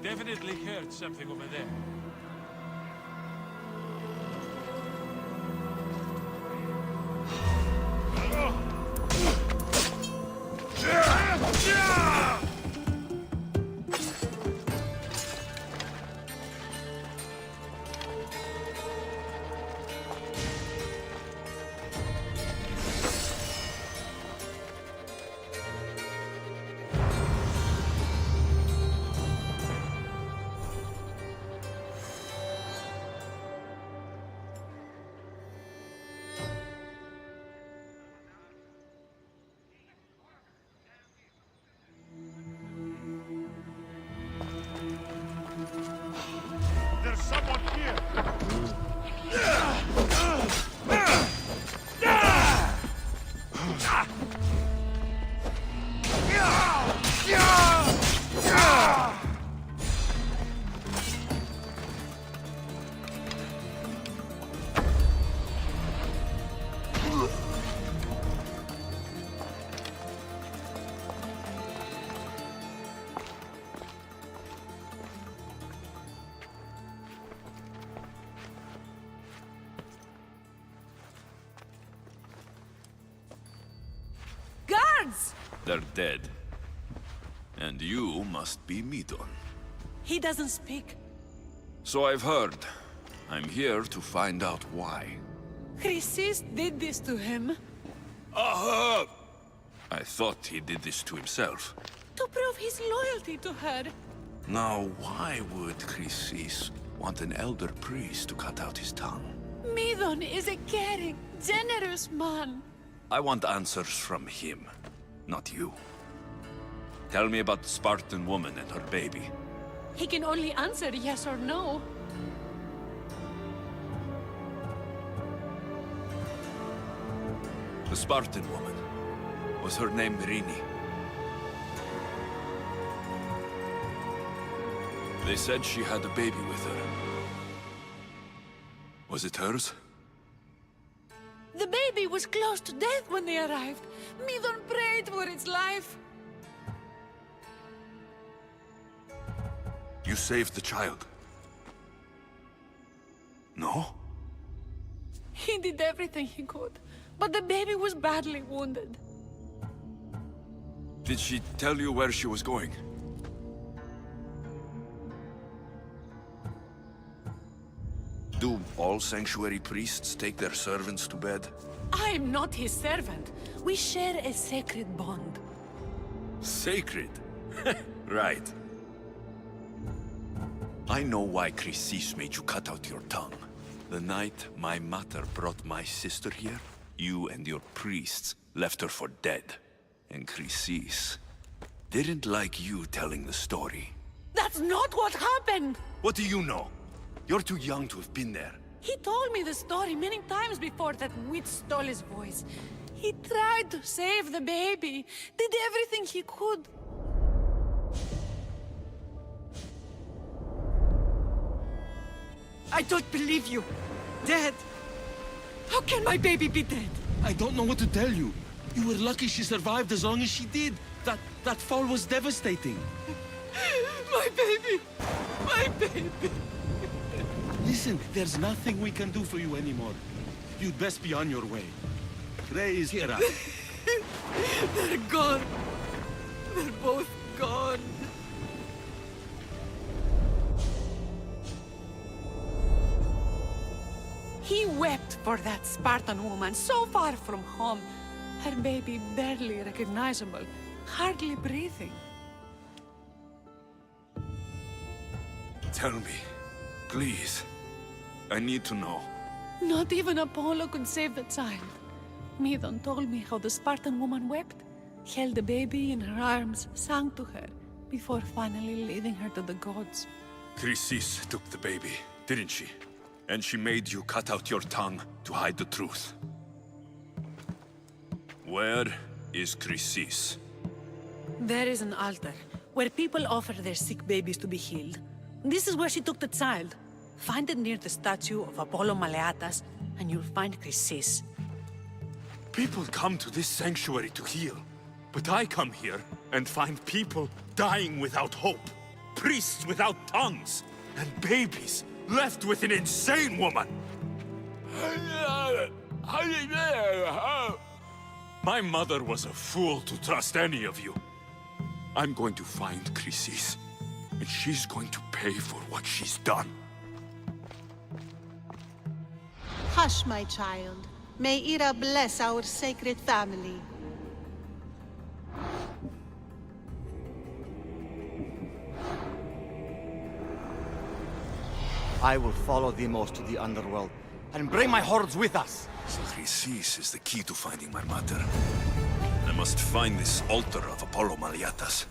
Definitely heard something over there. There's someone here! Guards! They're dead. And you must be Midon. He doesn't speak. So I've heard. I'm here to find out why. Chrysis did this to him. I thought he did this to himself. To prove his loyalty to her. Now, why would Chrysis want an elder priest to cut out his tongue? Midon is a caring, generous man. I want answers from him, not you. Tell me about the Spartan woman and her baby. He can only answer yes or no. The Spartan woman. Was her name Rini? They said she had a baby with her. Was it hers? The baby was close to death when they arrived. Midon prayed for its life. You saved the child. No? He did everything he could, but the baby was badly wounded. Did she tell you where she was going? Do all sanctuary priests take their servants to bed? I am not his servant. We share a sacred bond. Sacred? Right. I know why Chrysis made you cut out your tongue. The night my mother brought my sister here, you and your priests left her for dead. And Chrysis didn't like you telling the story. That's not what happened! What do you know? You're too young to have been there. He told me the story many times before that witch stole his voice. He tried to save the baby, did everything he could. I don't believe you. Dead. How can my baby be dead? I don't know what to tell you. You were lucky she survived as long as she did. That fall was devastating. My baby! My baby! Listen, there's nothing we can do for you anymore. You'd best be on your way. Praise Hera. They're gone. They're both gone. He wept for that Spartan woman so far from home. Her baby barely recognizable, hardly breathing. Tell me, please. I need to know. Not even Apollo could save the child. Midon told me how the Spartan woman wept, held the baby in her arms, sang to her, before finally leading her to the gods. Chrysis took the baby, didn't she? And she made you cut out your tongue to hide the truth. Where is Chrysis? There is an altar, where people offer their sick babies to be healed. This is where she took the child. Find it near the statue of Apollo Maleatas, and you'll find Chrysis. People come to this sanctuary to heal. But I come here and find people dying without hope. Priests without tongues. And babies left with an insane woman. My mother was a fool to trust any of you. I'm going to find Chrysis, and she's going to pay for what she's done. Hush, my child. May Ira bless our sacred family. I will follow Demos to the underworld, and bring my hordes with us. So Chrysis is the key to finding my mother. I must find this altar of Apollo Maliatas.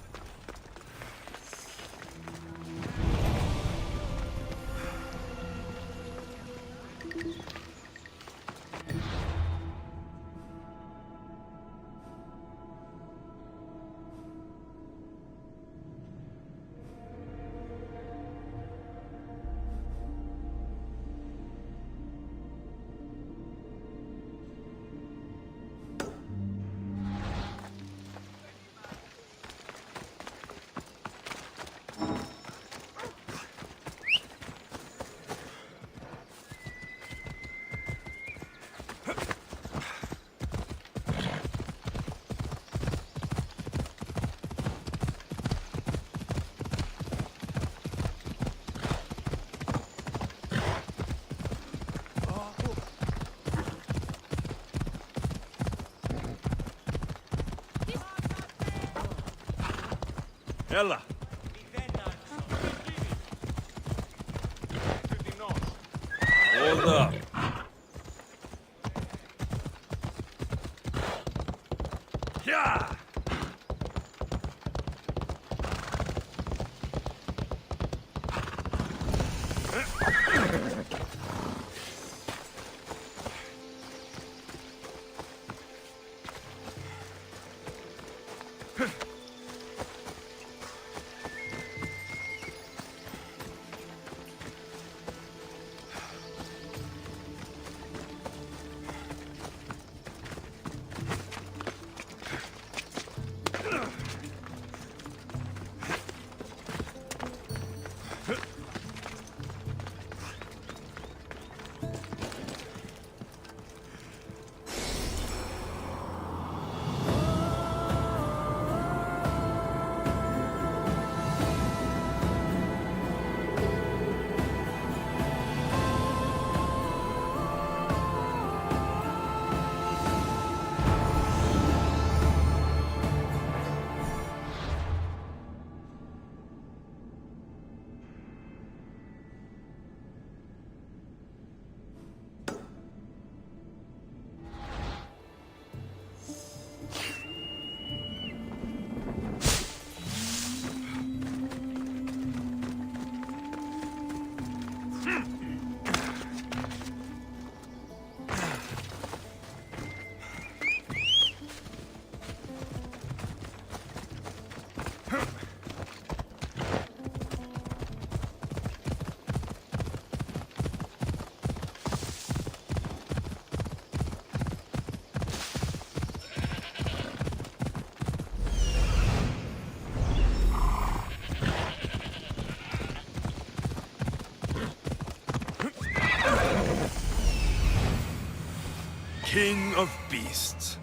Ella! Hold up. Yeah! King of Beasts.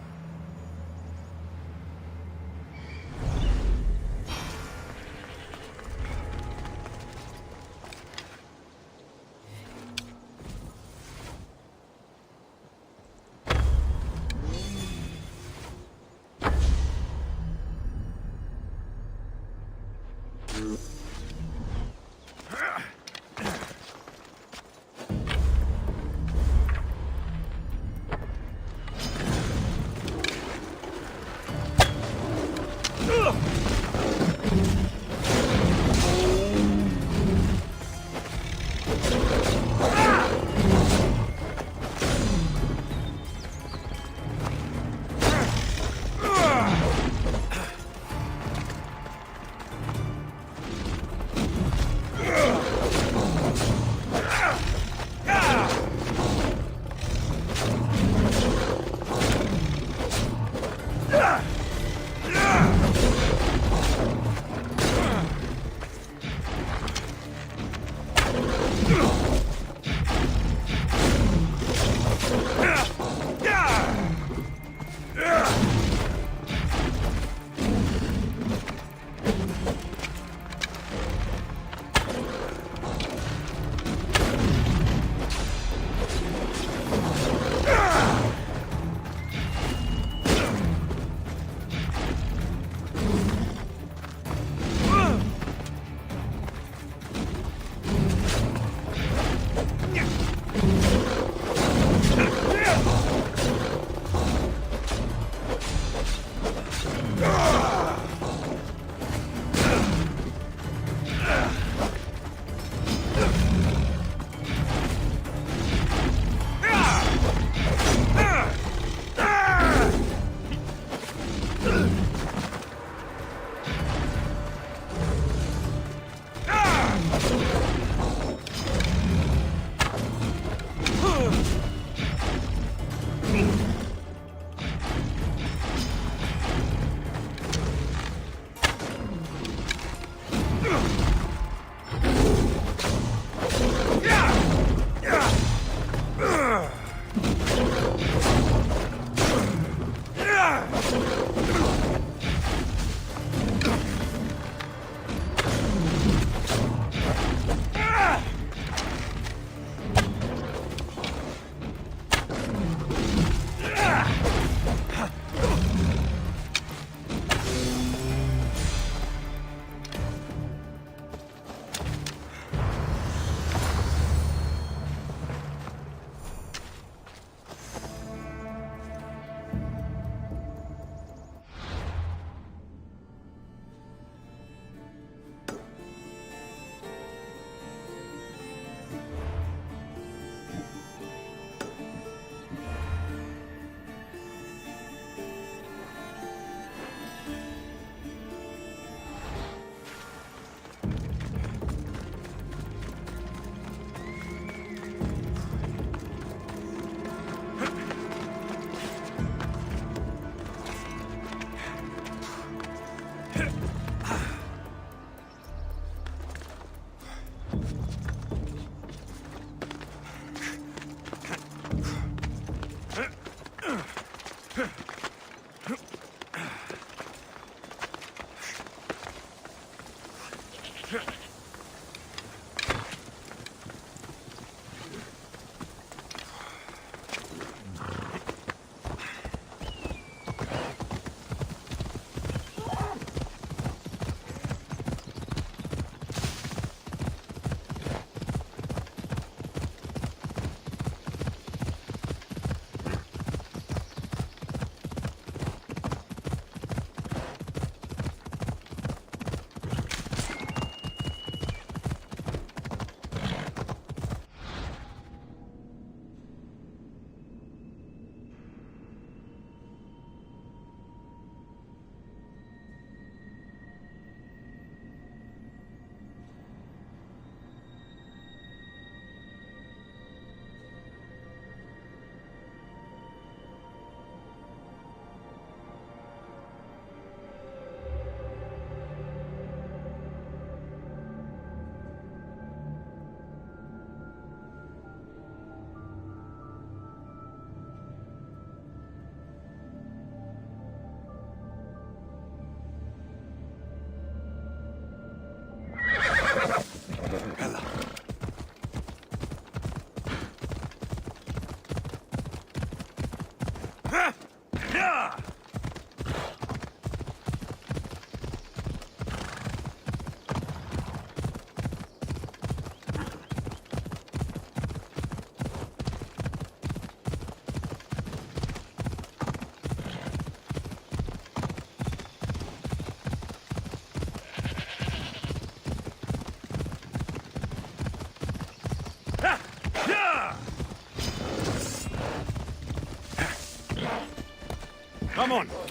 Come on!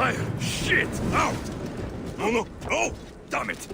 Fire! Shit! Out! No, no, no! Damn it!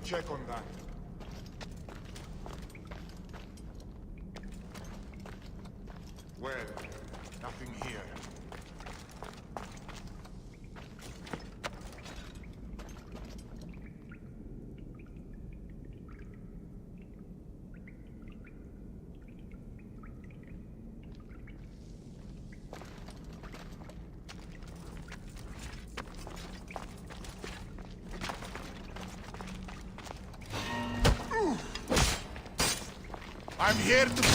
check on that. Well, nothing here. I'm here to...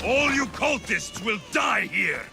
All you cultists will die here!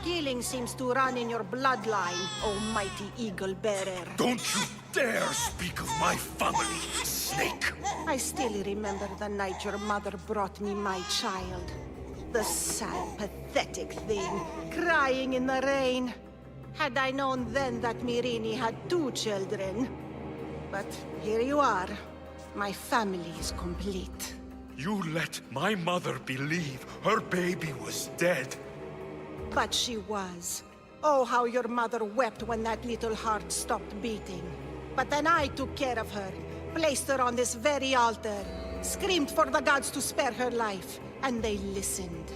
Killing seems to run in your bloodline, almighty eagle bearer. Don't you dare speak of my family, snake! I still remember the night your mother brought me my child. The sad, pathetic thing, crying in the rain. Had I known then that Myrini had 2 children. But here you are. My family is complete. You let my mother believe her baby was dead. But she was. Oh, how your mother wept when that little heart stopped beating. But then I took care of her, placed her on this very altar, screamed for the gods to spare her life, and they listened.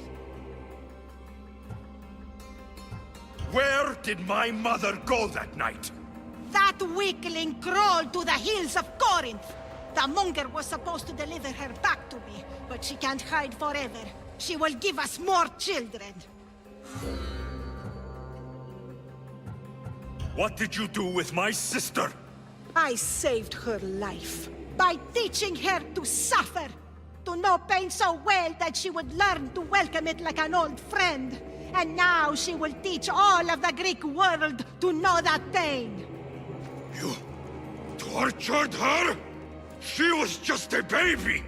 Where did my mother go that night? That weakling crawled to the hills of Corinth. The monger was supposed to deliver her back to me, but she can't hide forever. She will give us more children. What did you do with my sister? I saved her life by teaching her to suffer, to know pain so well that she would learn to welcome it like an old friend. And now she will teach all of the Greek world to know that pain. You tortured her? She was just a baby!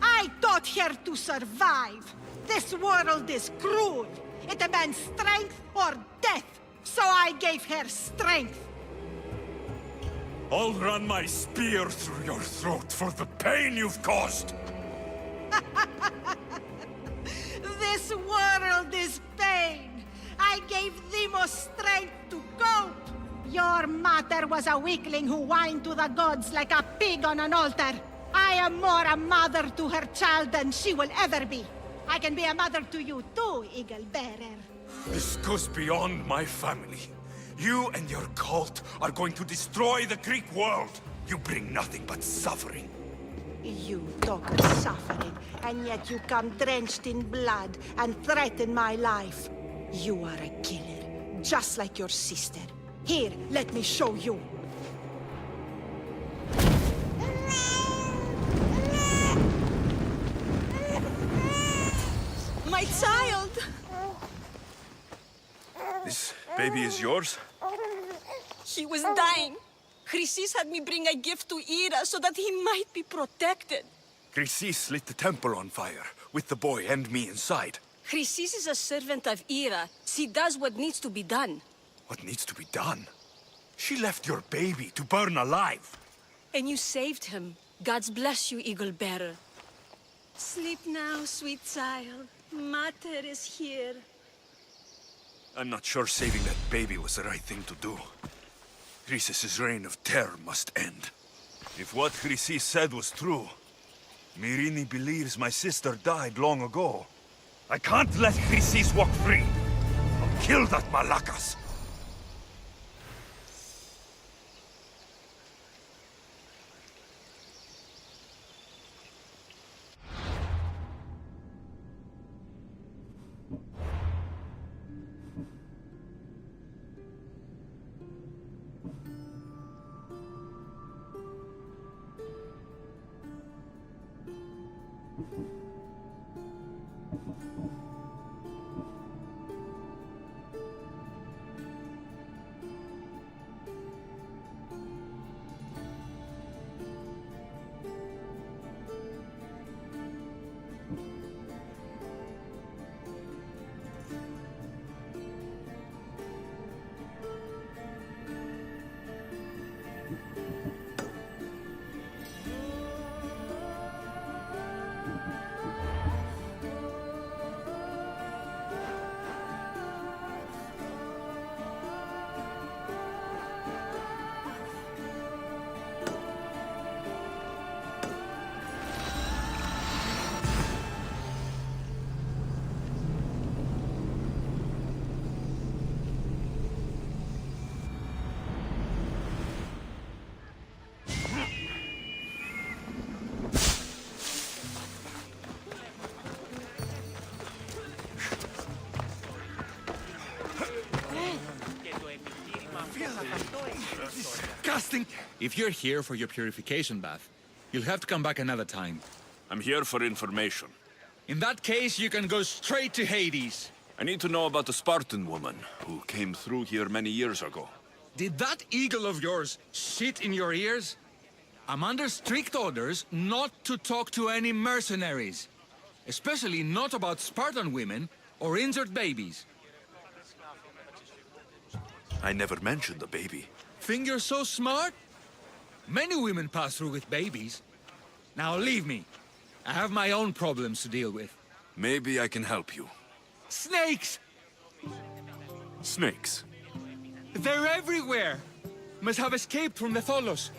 I taught her to survive. This world is cruel. It demands strength or death. So I gave her strength. I'll run my spear through your throat for the pain you've caused! This world is pain. I gave Demos strength to cope. Your mother was a weakling who whined to the gods like a pig on an altar. I am more a mother to her child than she will ever be. I can be a mother to you too, Eagle Bearer. This goes beyond my family. You and your cult are going to destroy the Greek world. You bring nothing but suffering. You talk of suffering, and yet you come drenched in blood and threaten my life. You are a killer, just like your sister. Here, let me show you. My child! This baby is yours? He was dying. Chrysis had me bring a gift to Ira so that he might be protected. Chrysis lit the temple on fire, with the boy and me inside. Chrysis is a servant of Ira. She does what needs to be done. What needs to be done? She left your baby to burn alive. And you saved him. Gods bless you, Eagle Bearer. Sleep now, sweet child. Mater is here. I'm not sure saving that baby was the right thing to do. Chrysis' reign of terror must end. If what Chrysis said was true, Myrini believes my sister died long ago. I can't let Chrysis walk free. I'll kill that Malakas. Disgusting! If you're here for your purification bath, you'll have to come back another time. I'm here for information. In that case, you can go straight to Hades. I need to know about the Spartan woman who came through here many years ago. Did that eagle of yours shit in your ears? I'm under strict orders not to talk to any mercenaries. Especially not about Spartan women or injured babies. I never mentioned the baby. Think you're so smart? Many women pass through with babies. Now leave me. I have my own problems to deal with. Maybe I can help you. Snakes! Snakes? They're everywhere! Must have escaped from the Tholos.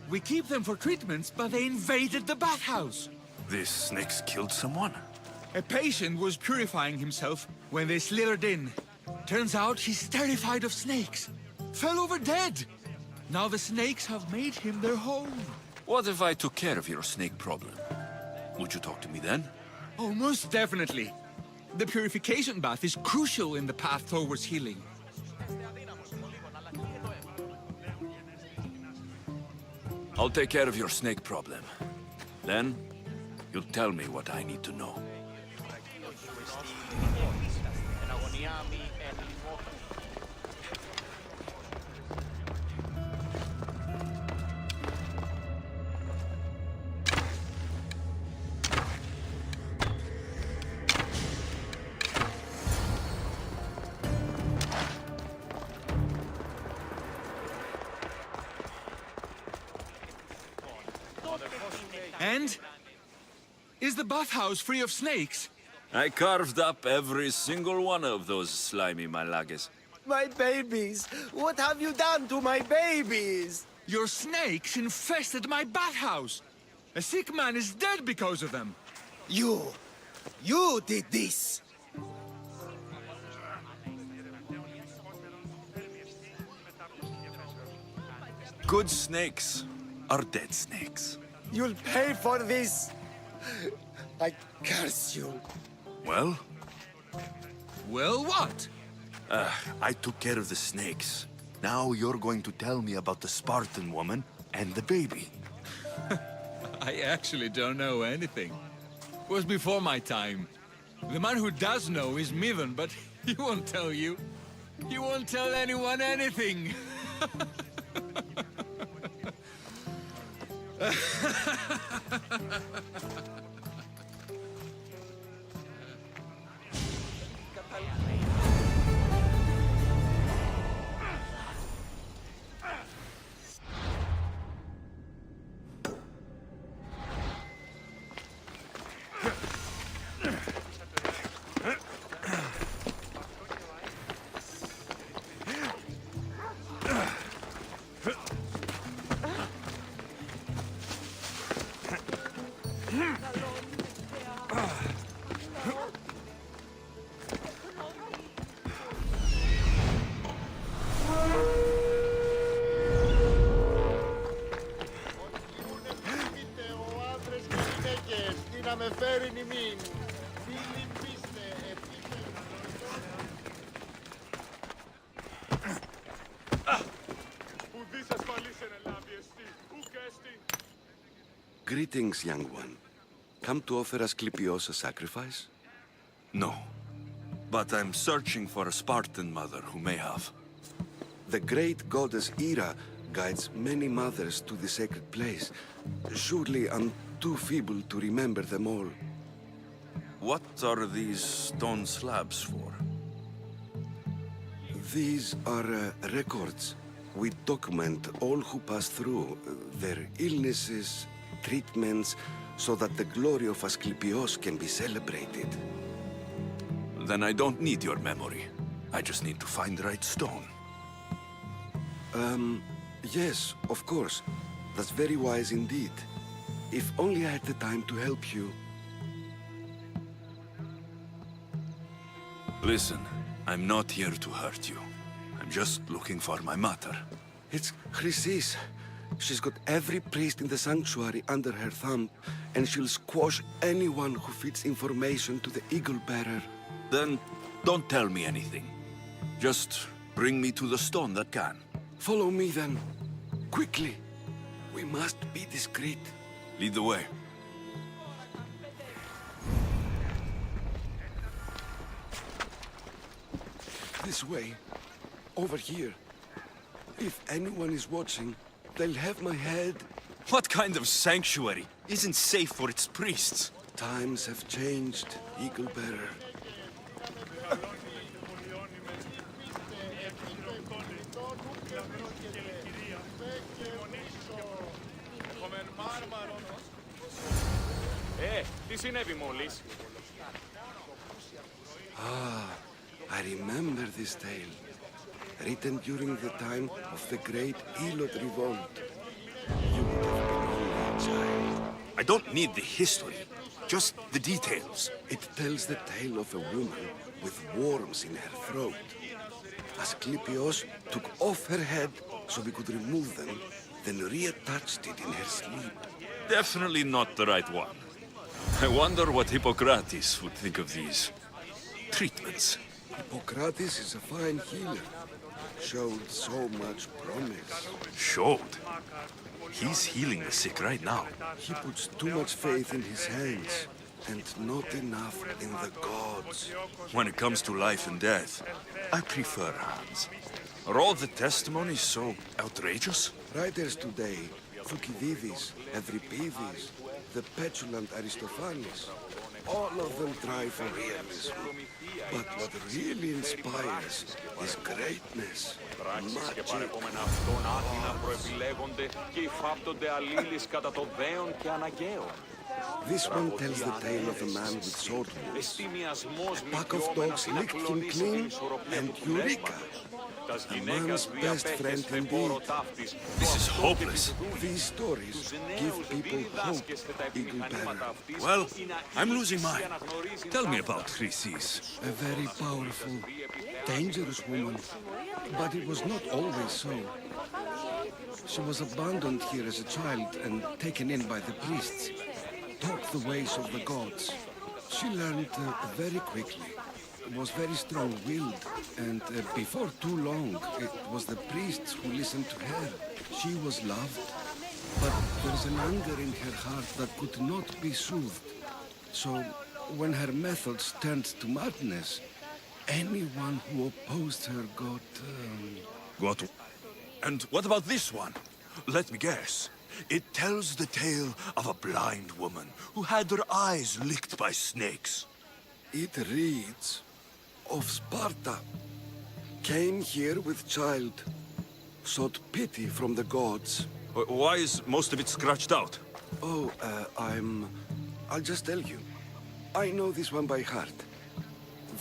We keep them for treatments, but they invaded the bathhouse. These snakes killed someone? A patient was purifying himself when they slithered in. Turns out he's terrified of snakes. Fell over dead. Now the snakes have made him their home. What if I took care of your snake problem? Would you talk to me then? Oh, most definitely. The purification bath is crucial in the path towards healing. I'll take care of your snake problem. Then, you'll tell me what I need to know. And? Is the bathhouse free of snakes? I carved up every single one of those slimy malagas. My babies! What have you done to my babies? Your snakes infested my bathhouse. A sick man is dead because of them. You did this! Good snakes are dead snakes. You'll pay for this! I curse you. Well? Well, what? I took care of the snakes. Now you're going to tell me about the Spartan woman and the baby. I actually don't know anything. It was before my time. The man who does know is Midon, but he won't tell you. He won't tell anyone anything. Greetings, young one. Come to offer Asclepios a sacrifice? No. But I'm searching for a Spartan mother who may have. The great goddess Ira guides many mothers to the sacred place. Surely I'm too feeble to remember them all. What are these stone slabs for? These are records. we document all who pass through, their illnesses, treatments, so that the glory of Asclepios can be celebrated. Then I don't need your memory. I just need to find the right stone. Yes, of course. That's very wise indeed. If only I had the time to help you. Listen, I'm not here to hurt you. I'm just looking for my mother. It's Chrysis. She's got every priest in the sanctuary under her thumb, and she'll squash anyone who feeds information to the Eagle Bearer. Then don't tell me anything. Just bring me to the stone that can. Follow me then. Quickly. We must be discreet. Lead the way. This way. Over here. If anyone is watching, they'll have my head. What kind of sanctuary isn't safe for its priests? Times have changed, Eagle Bearer. Τι συνέβη μόλις? I remember this tale. Written during the time of the Great Elot Revolt. You would have been only a child. I don't need the history, just the details. It tells the tale of a woman with worms in her throat. Asclepios took off her head so we could remove them, then reattached it in her sleep. Definitely not the right one. I wonder what Hippocrates would think of these treatments. Hippocrates is a fine healer. Showed so much promise. Showed? He's healing the sick right now. He puts too much faith in his hands, and not enough in the gods. When it comes to life and death, I prefer hands. Are all the testimonies so outrageous? Writers today, Thucydides, Euripides, the petulant Aristophanes, all of them try for realism. But what really inspires is greatness, magic. This one tells the tale of a man with sword wounds. A pack of dogs licked him clean, and Eureka! A man's best friend indeed. This is hopeless. These stories give people hope, Eagle Bearer. Well, I'm losing mine. Tell me about Chrysis. A very powerful, dangerous woman. But it was not always so. She was abandoned here as a child and taken in by the priests. Taught the ways of the gods. She learned very quickly. Was very strong-willed, and before too long, it was the priests who listened to her. She was loved, but there's an anger in her heart that could not be soothed. So, when her methods turned to madness, anyone who opposed her got... And what about this one? Let me guess. It tells the tale of a blind woman who had her eyes licked by snakes. It reads of Sparta. Came here with child. Sought pity from the gods. Why is most of it scratched out? Oh, I'll just tell you. I know this one by heart.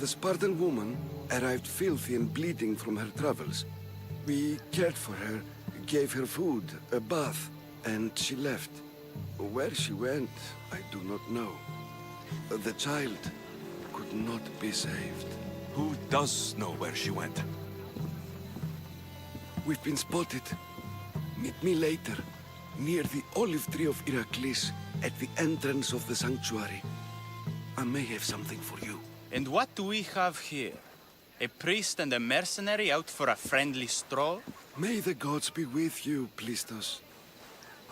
The Spartan woman arrived filthy and bleeding from her travels. We cared for her, gave her food, a bath, and she left. Where she went, I do not know. The child could not be saved. Who does know where she went? We've been spotted. Meet me later, near the olive tree of Iraklis, at the entrance of the sanctuary. I may have something for you. And what do we have here? A priest and a mercenary out for a friendly stroll? May the gods be with you, Plistos.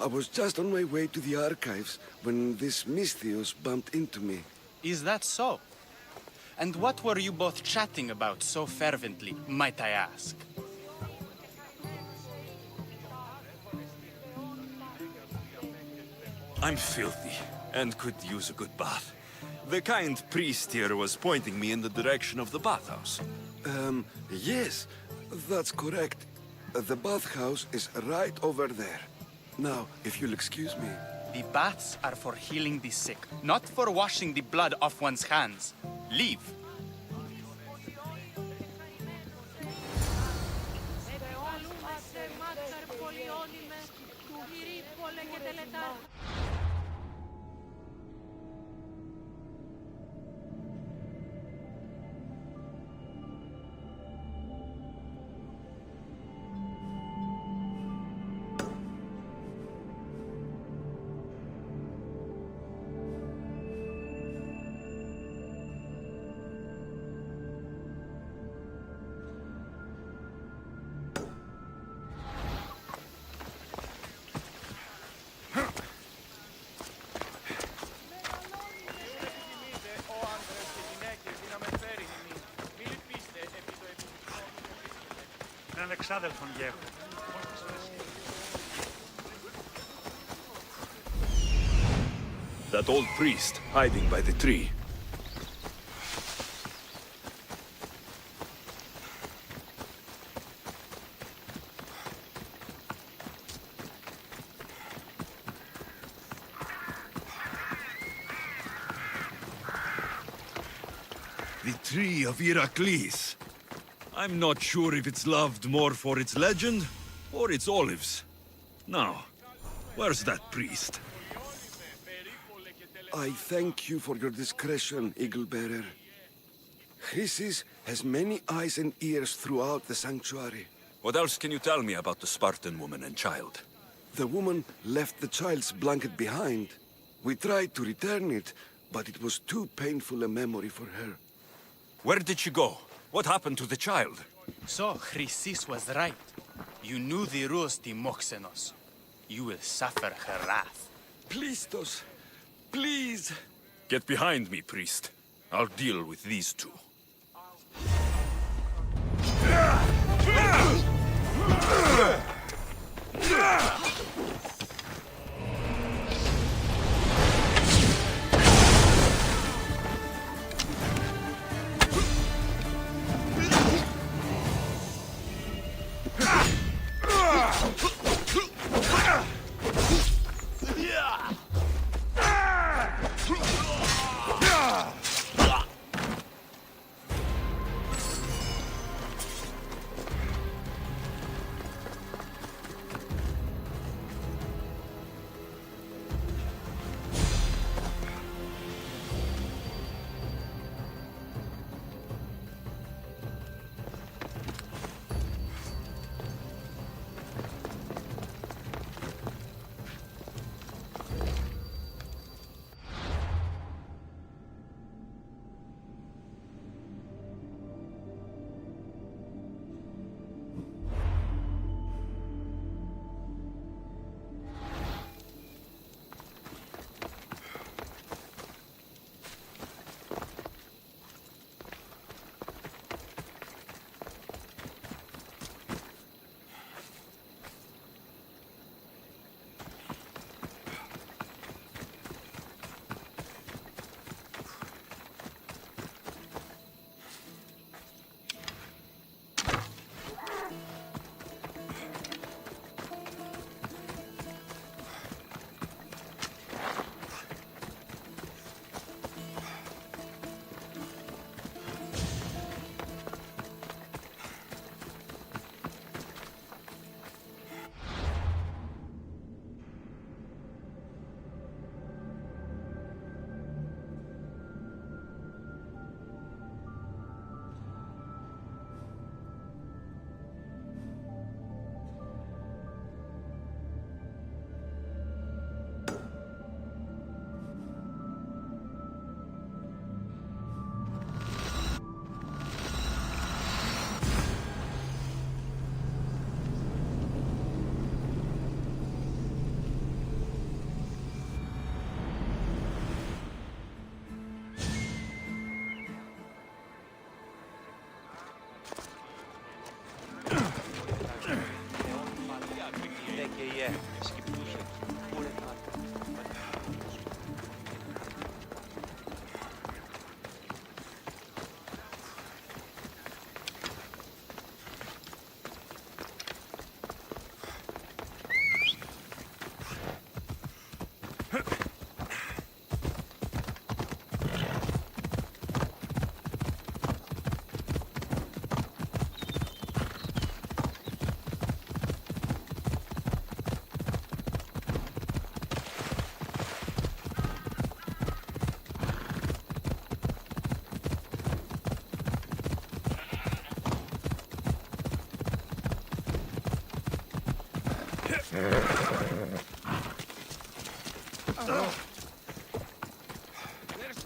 I was just on my way to the archives when this Misthios bumped into me. Is that so? And what were you both chatting about so fervently, might I ask? I'm filthy and could use a good bath. The kind priest here was pointing me in the direction of the bathhouse. Yes, that's correct. The bathhouse is right over there. Now, if you'll excuse me. The baths are for healing the sick, not for washing the blood off one's hands. Leave. Έναν εξάδελφον γέχω. That old priest hiding by the tree. The tree of Heracles. I'm not sure if it's loved more for its legend or its olives. Now, where's that priest? I thank you for your discretion, Eagle Bearer. Chrysis has many eyes and ears throughout the sanctuary. What else can you tell me about the Spartan woman and child? The woman left the child's blanket behind. We tried to return it, but it was too painful a memory for her. Where did she go? What happened to the child? So, Chrysis was right. You knew the rules, Timoxenos. You will suffer her wrath. Plistos, please. Get behind me, priest. I'll deal with these two.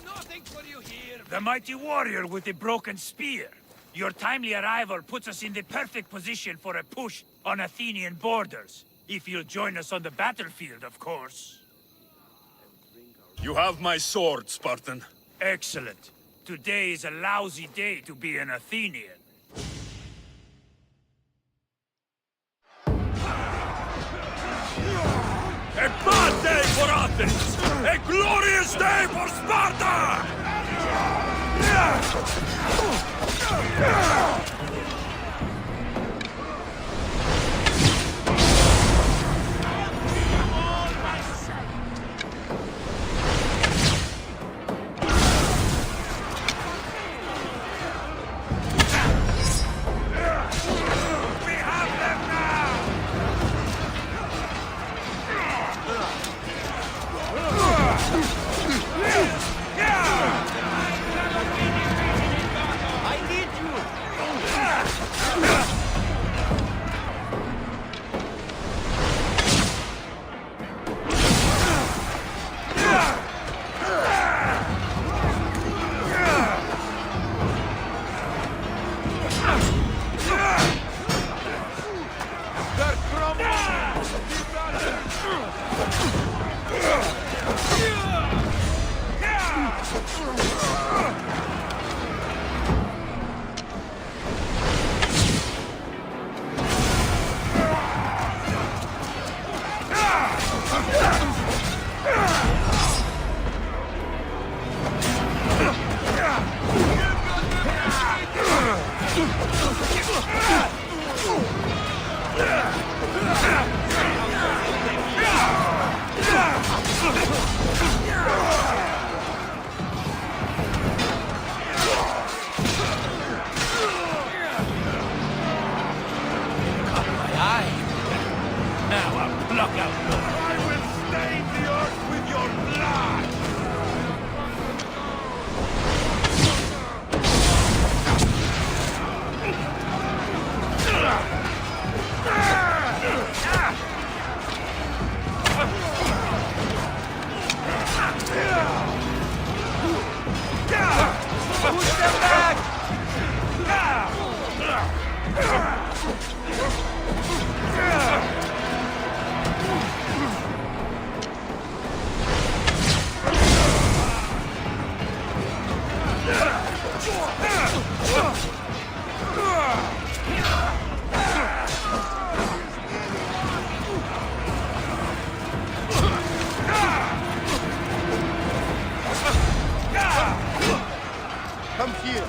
nothing for you here. The mighty warrior with the broken spear. Your timely arrival puts us in the perfect position for a push on Athenian borders. If you'll join us on the battlefield, of course. You have my sword, Spartan. Excellent. Today is a lousy day to be an Athenian. A bad day for Athens! A glorious day for Sparta! Come here.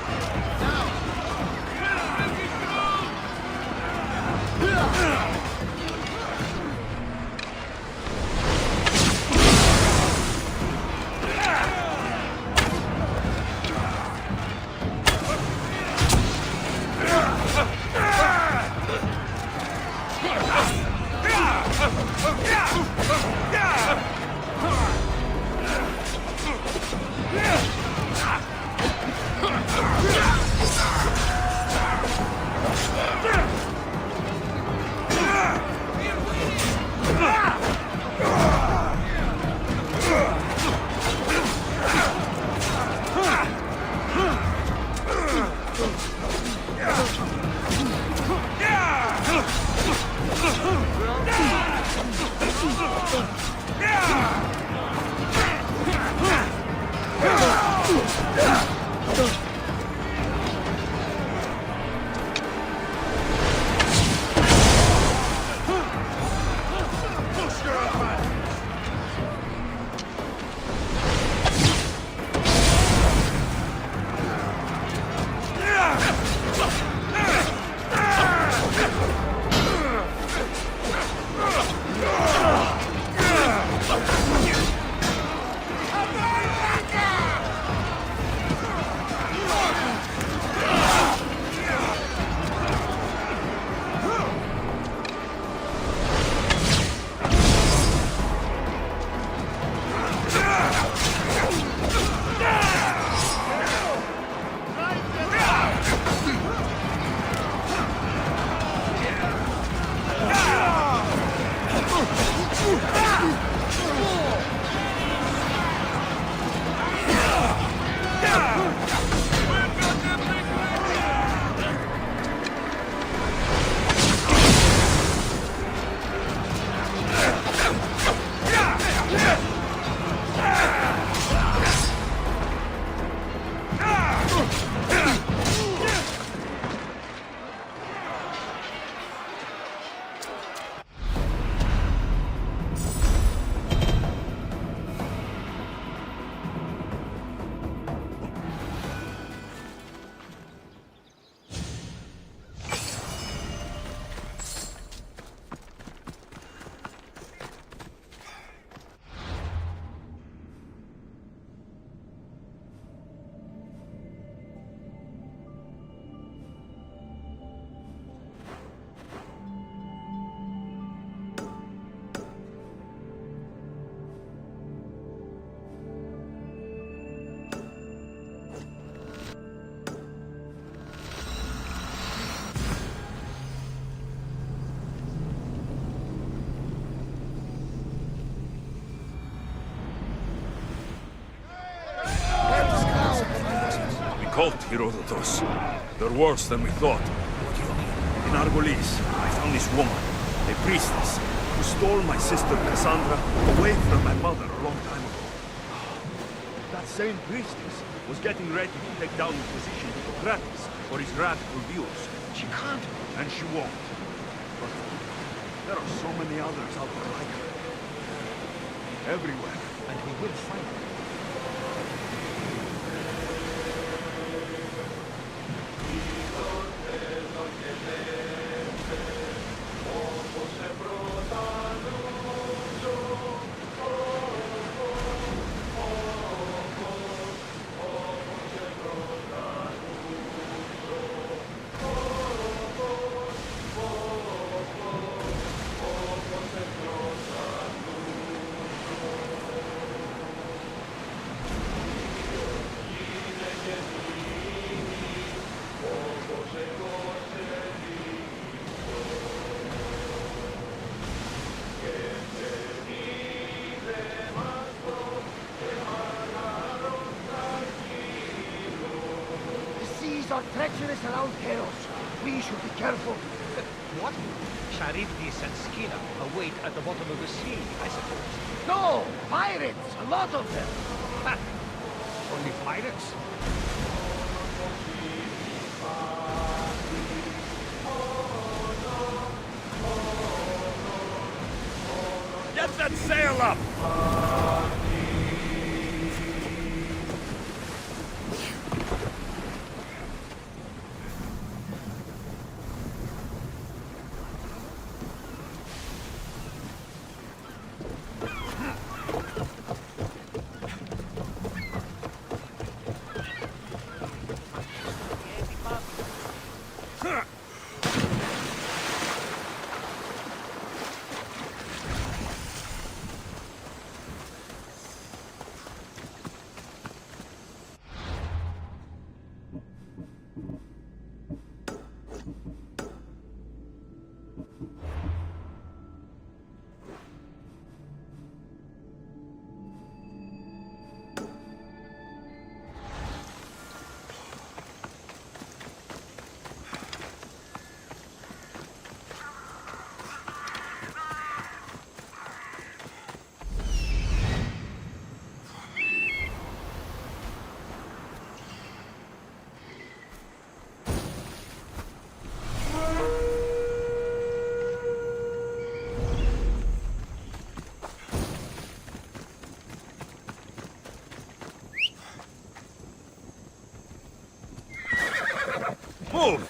halt, Herodotus. They're worse than we thought. What do you mean? In Argolis, I found this woman, a priestess, who stole my sister Cassandra away from my mother a long time ago. That same priestess was getting ready to take down the physician Hippocrates for his radical views. She can't, and she won't. But there are so many others out there like her. Everywhere, and we will find them. Are treacherous around Keros. We should be careful. What? Charybdis and Scylla await at the bottom of the sea, I suppose. No! Pirates! A lot of them! Ha! Only pirates? Get that sail up! Move!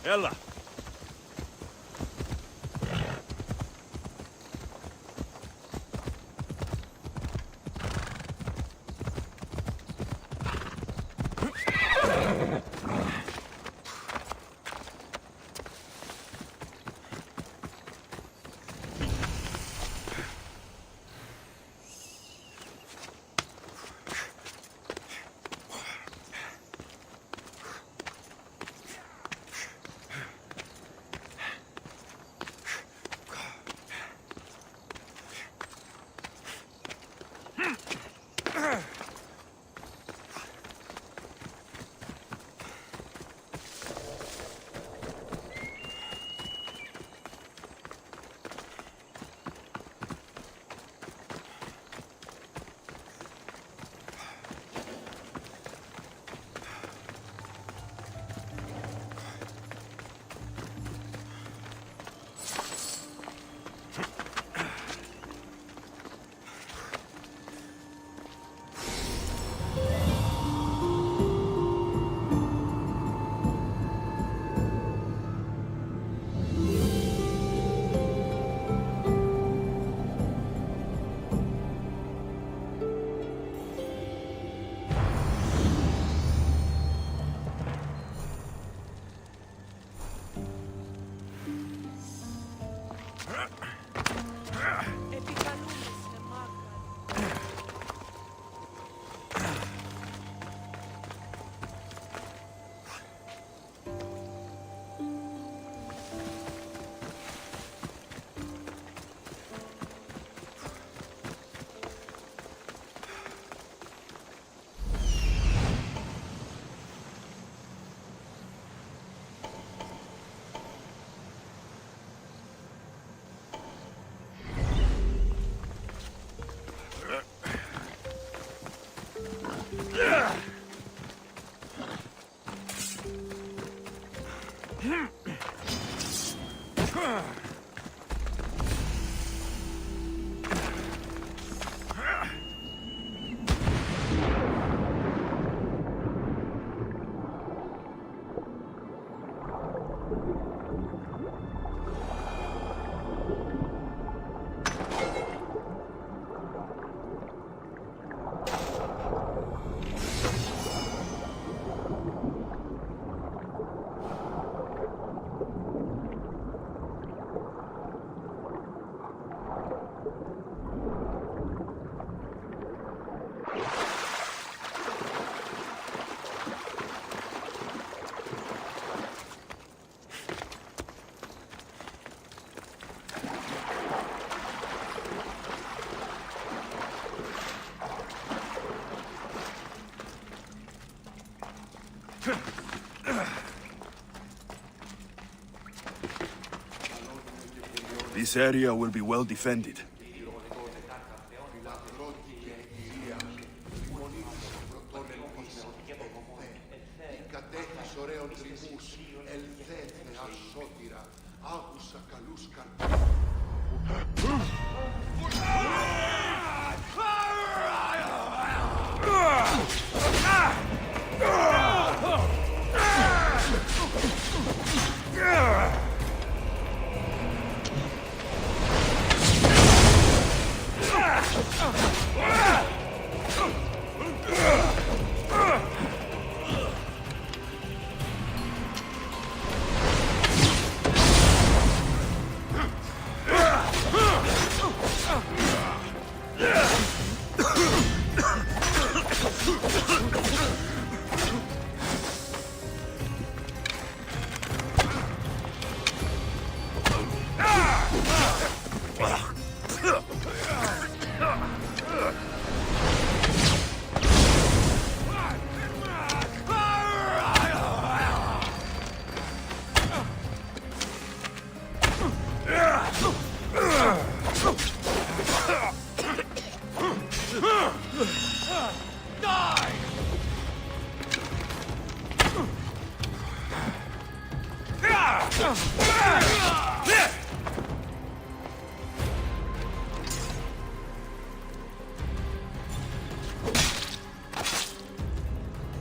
Ella! This area will be well defended.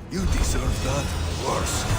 You deserve that worse.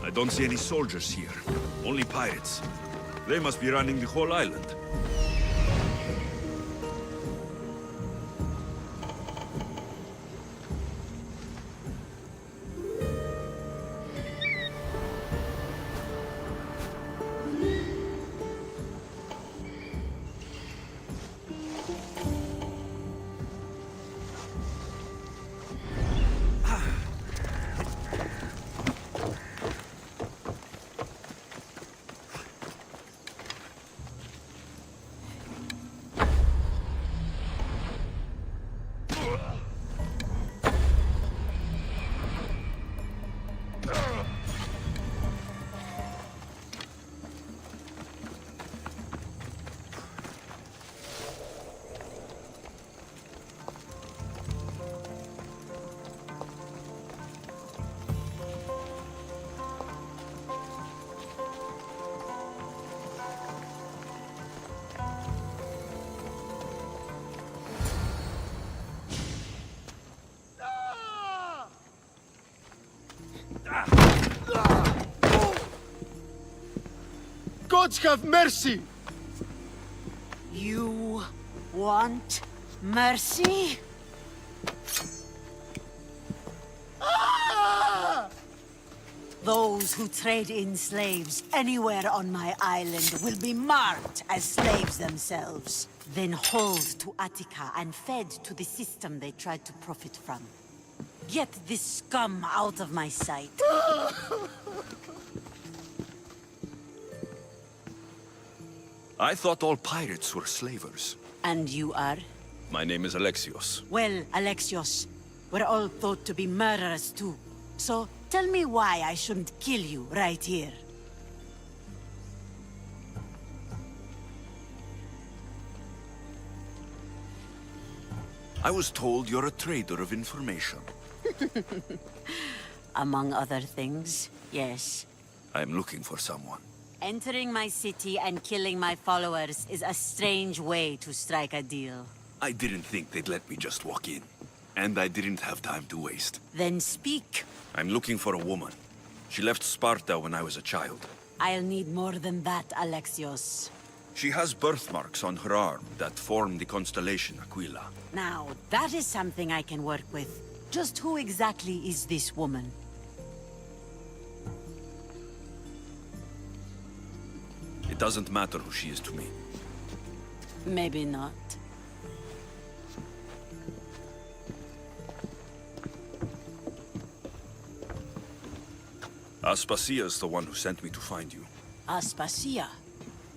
I don't see any soldiers here. Only pirates. They must be running the whole island. Gods have mercy! You want mercy? Those who trade in slaves anywhere on my island will be marked as slaves themselves, then hauled to Attica and fed to the system they tried to profit from. Get this scum out of my sight. I thought all pirates were slavers. And you are? My name is Alexios. Well, Alexios, we're all thought to be murderers too. So, tell me why I shouldn't kill you right here. I was told you're a trader of information. Among other things, yes. I'm looking for someone. Entering my city and killing my followers is a strange way to strike a deal. I didn't think they'd let me just walk in. And I didn't have time to waste. Then speak. I'm looking for a woman. She left Sparta when I was a child. I'll need more than that, Alexios. She has birthmarks on her arm that form the constellation Aquila. Now, that is something I can work with. Just who exactly is this woman? It doesn't matter who she is to me. Maybe not. Aspasia's the one who sent me to find you. Aspasia?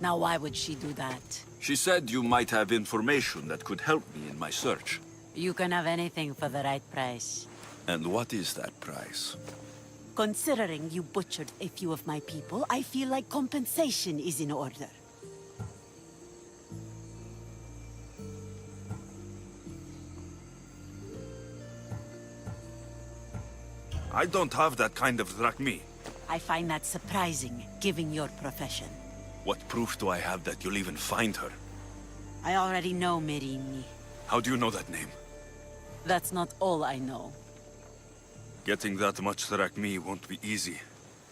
Now why would she do that? She said you might have information that could help me in my search. You can have anything for the right price. And what is that price? Considering you butchered a few of my people, I feel like compensation is in order. I don't have that kind of drachmi. I find that surprising, given your profession. What proof do I have that you'll even find her? I already know Merini. How do you know that name? That's not all I know. Getting that much drachmi won't be easy.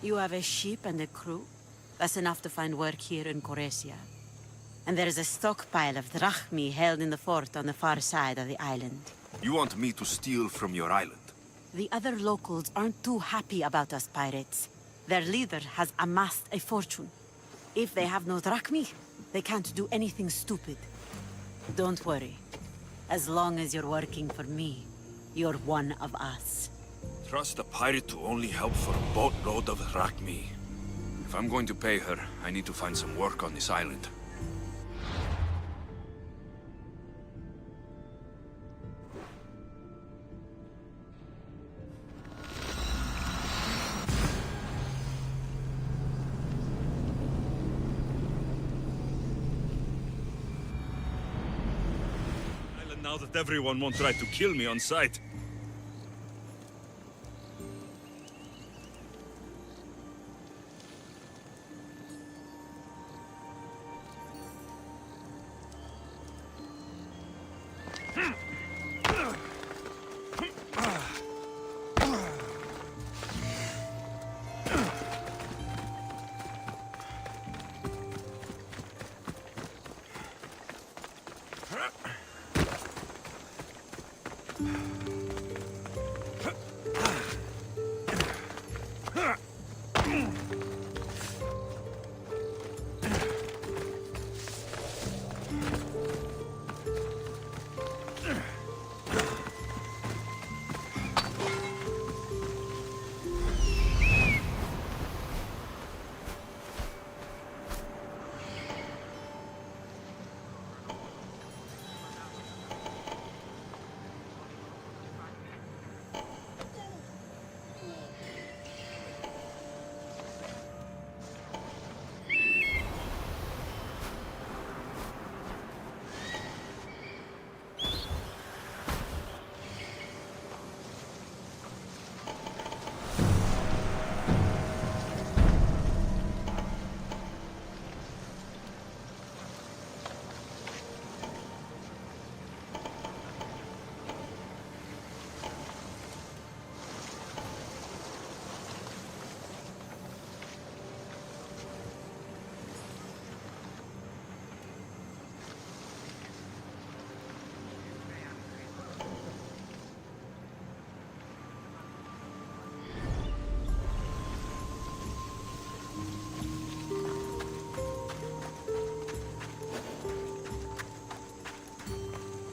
You have a ship and a crew? That's enough to find work here in Coresia. And there is a stockpile of drachmi held in the fort on the far side of the island. You want me to steal from your island? The other locals aren't too happy about us pirates. Their leader has amassed a fortune. If they have no drachmi, they can't do anything stupid. Don't worry. As long as you're working for me, you're one of us. Trust a pirate to only help for a boatload of drachmi. If I'm going to pay her, I need to find some work on this island. Now that everyone won't try to kill me on sight.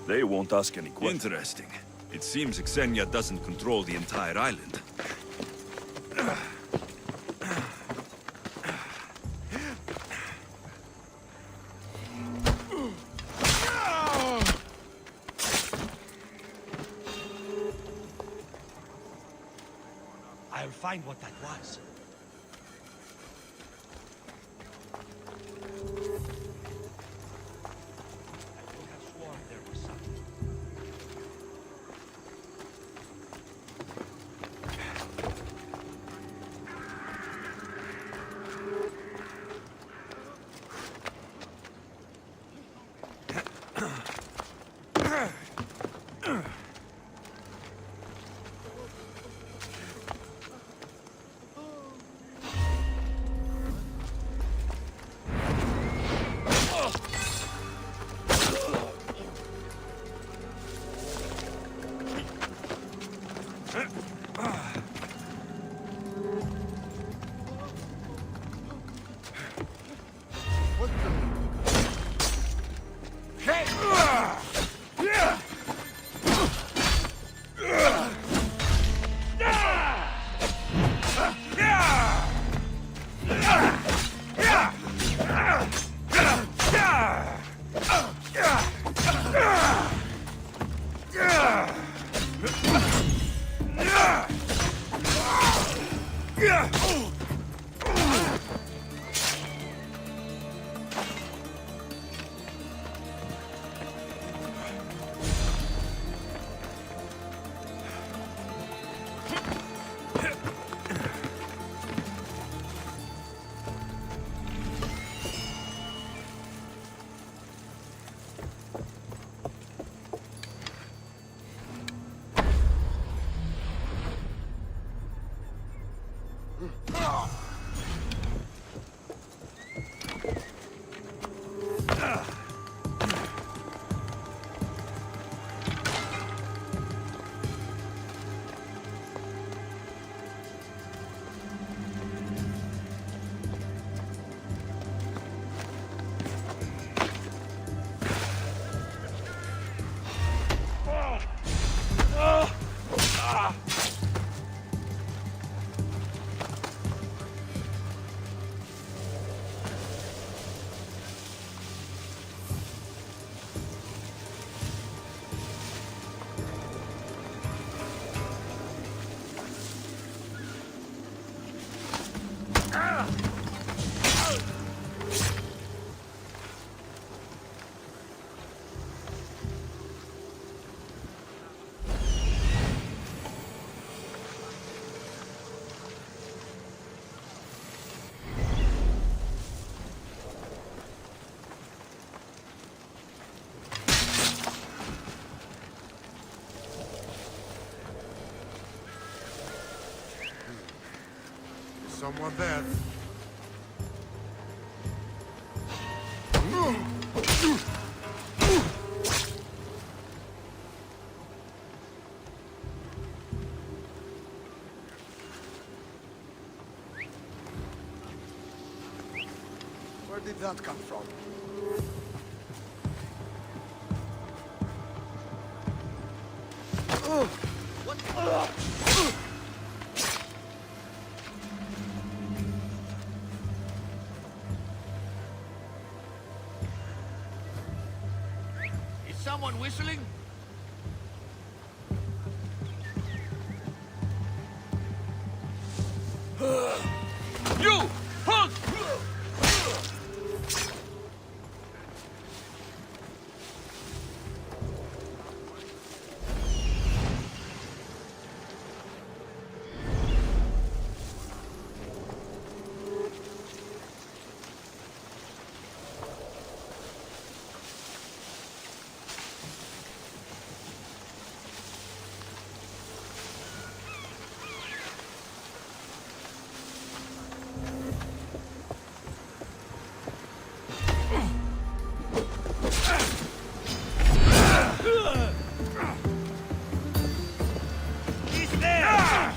They won't ask any questions. Interesting. It seems Xenia doesn't control the entire island. I'll find what that was. someone there. Where did that come from? Is someone whistling? You! Halt! He's there!